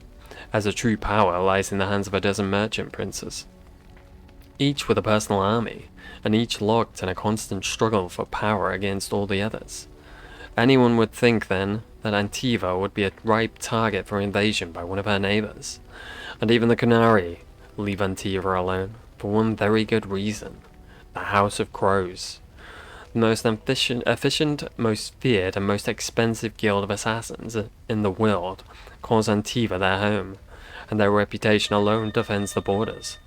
[SPEAKER 1] as the true power lies in the hands of a dozen merchant princes. Each with a personal army, and each locked in a constant struggle for power against all the others. Anyone would think, then, that Antiva would be a ripe target for invasion by one of her neighbors. And even the Canary leave Antiva alone, for one very good reason. The House of Crows. The most efficient, most feared, and most expensive guild of assassins in the world calls Antiva their home, and their reputation alone defends the borders.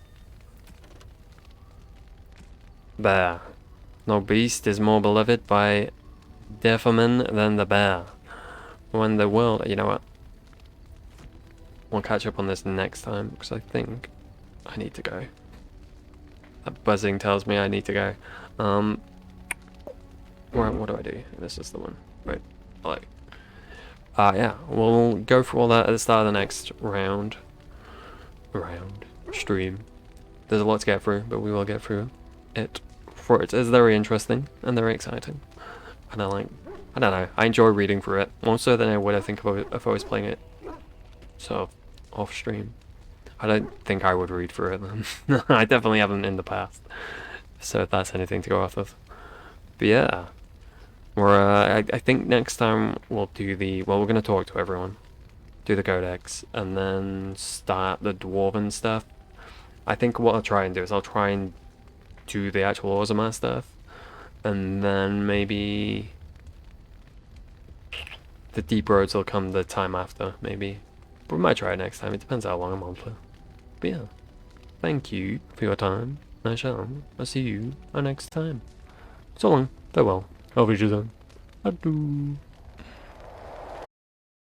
[SPEAKER 1] Bear. No beast is more beloved by Deferman than the bear. When the world... You know what? We'll catch up on this next time, because I think I need to go. That buzzing tells me I need to go. What do I do? This is the one. Right. Yeah, we'll go for all that at the start of the next round. around stream. There's a lot to get through, but we will get through it. For it is very interesting and very exciting. And I don't know, I enjoy reading through it, more so than I would, I think, if I was playing it sort of off stream. I don't think I would read through it then. I definitely haven't in the past. So if that's anything to go off of. But yeah. I think next time we'll do we're going to talk to everyone. Do the codex, and then start the dwarven stuff. I think what I'll try and do is I'll try and do the actual Orzammar stuff. And then maybe the deep roads will come the time after, maybe. But we might try it next time, it depends how long I'm on for. But yeah, thank you for your time. I'll see you next time. So long, farewell, auf Wiedersehen, adieu.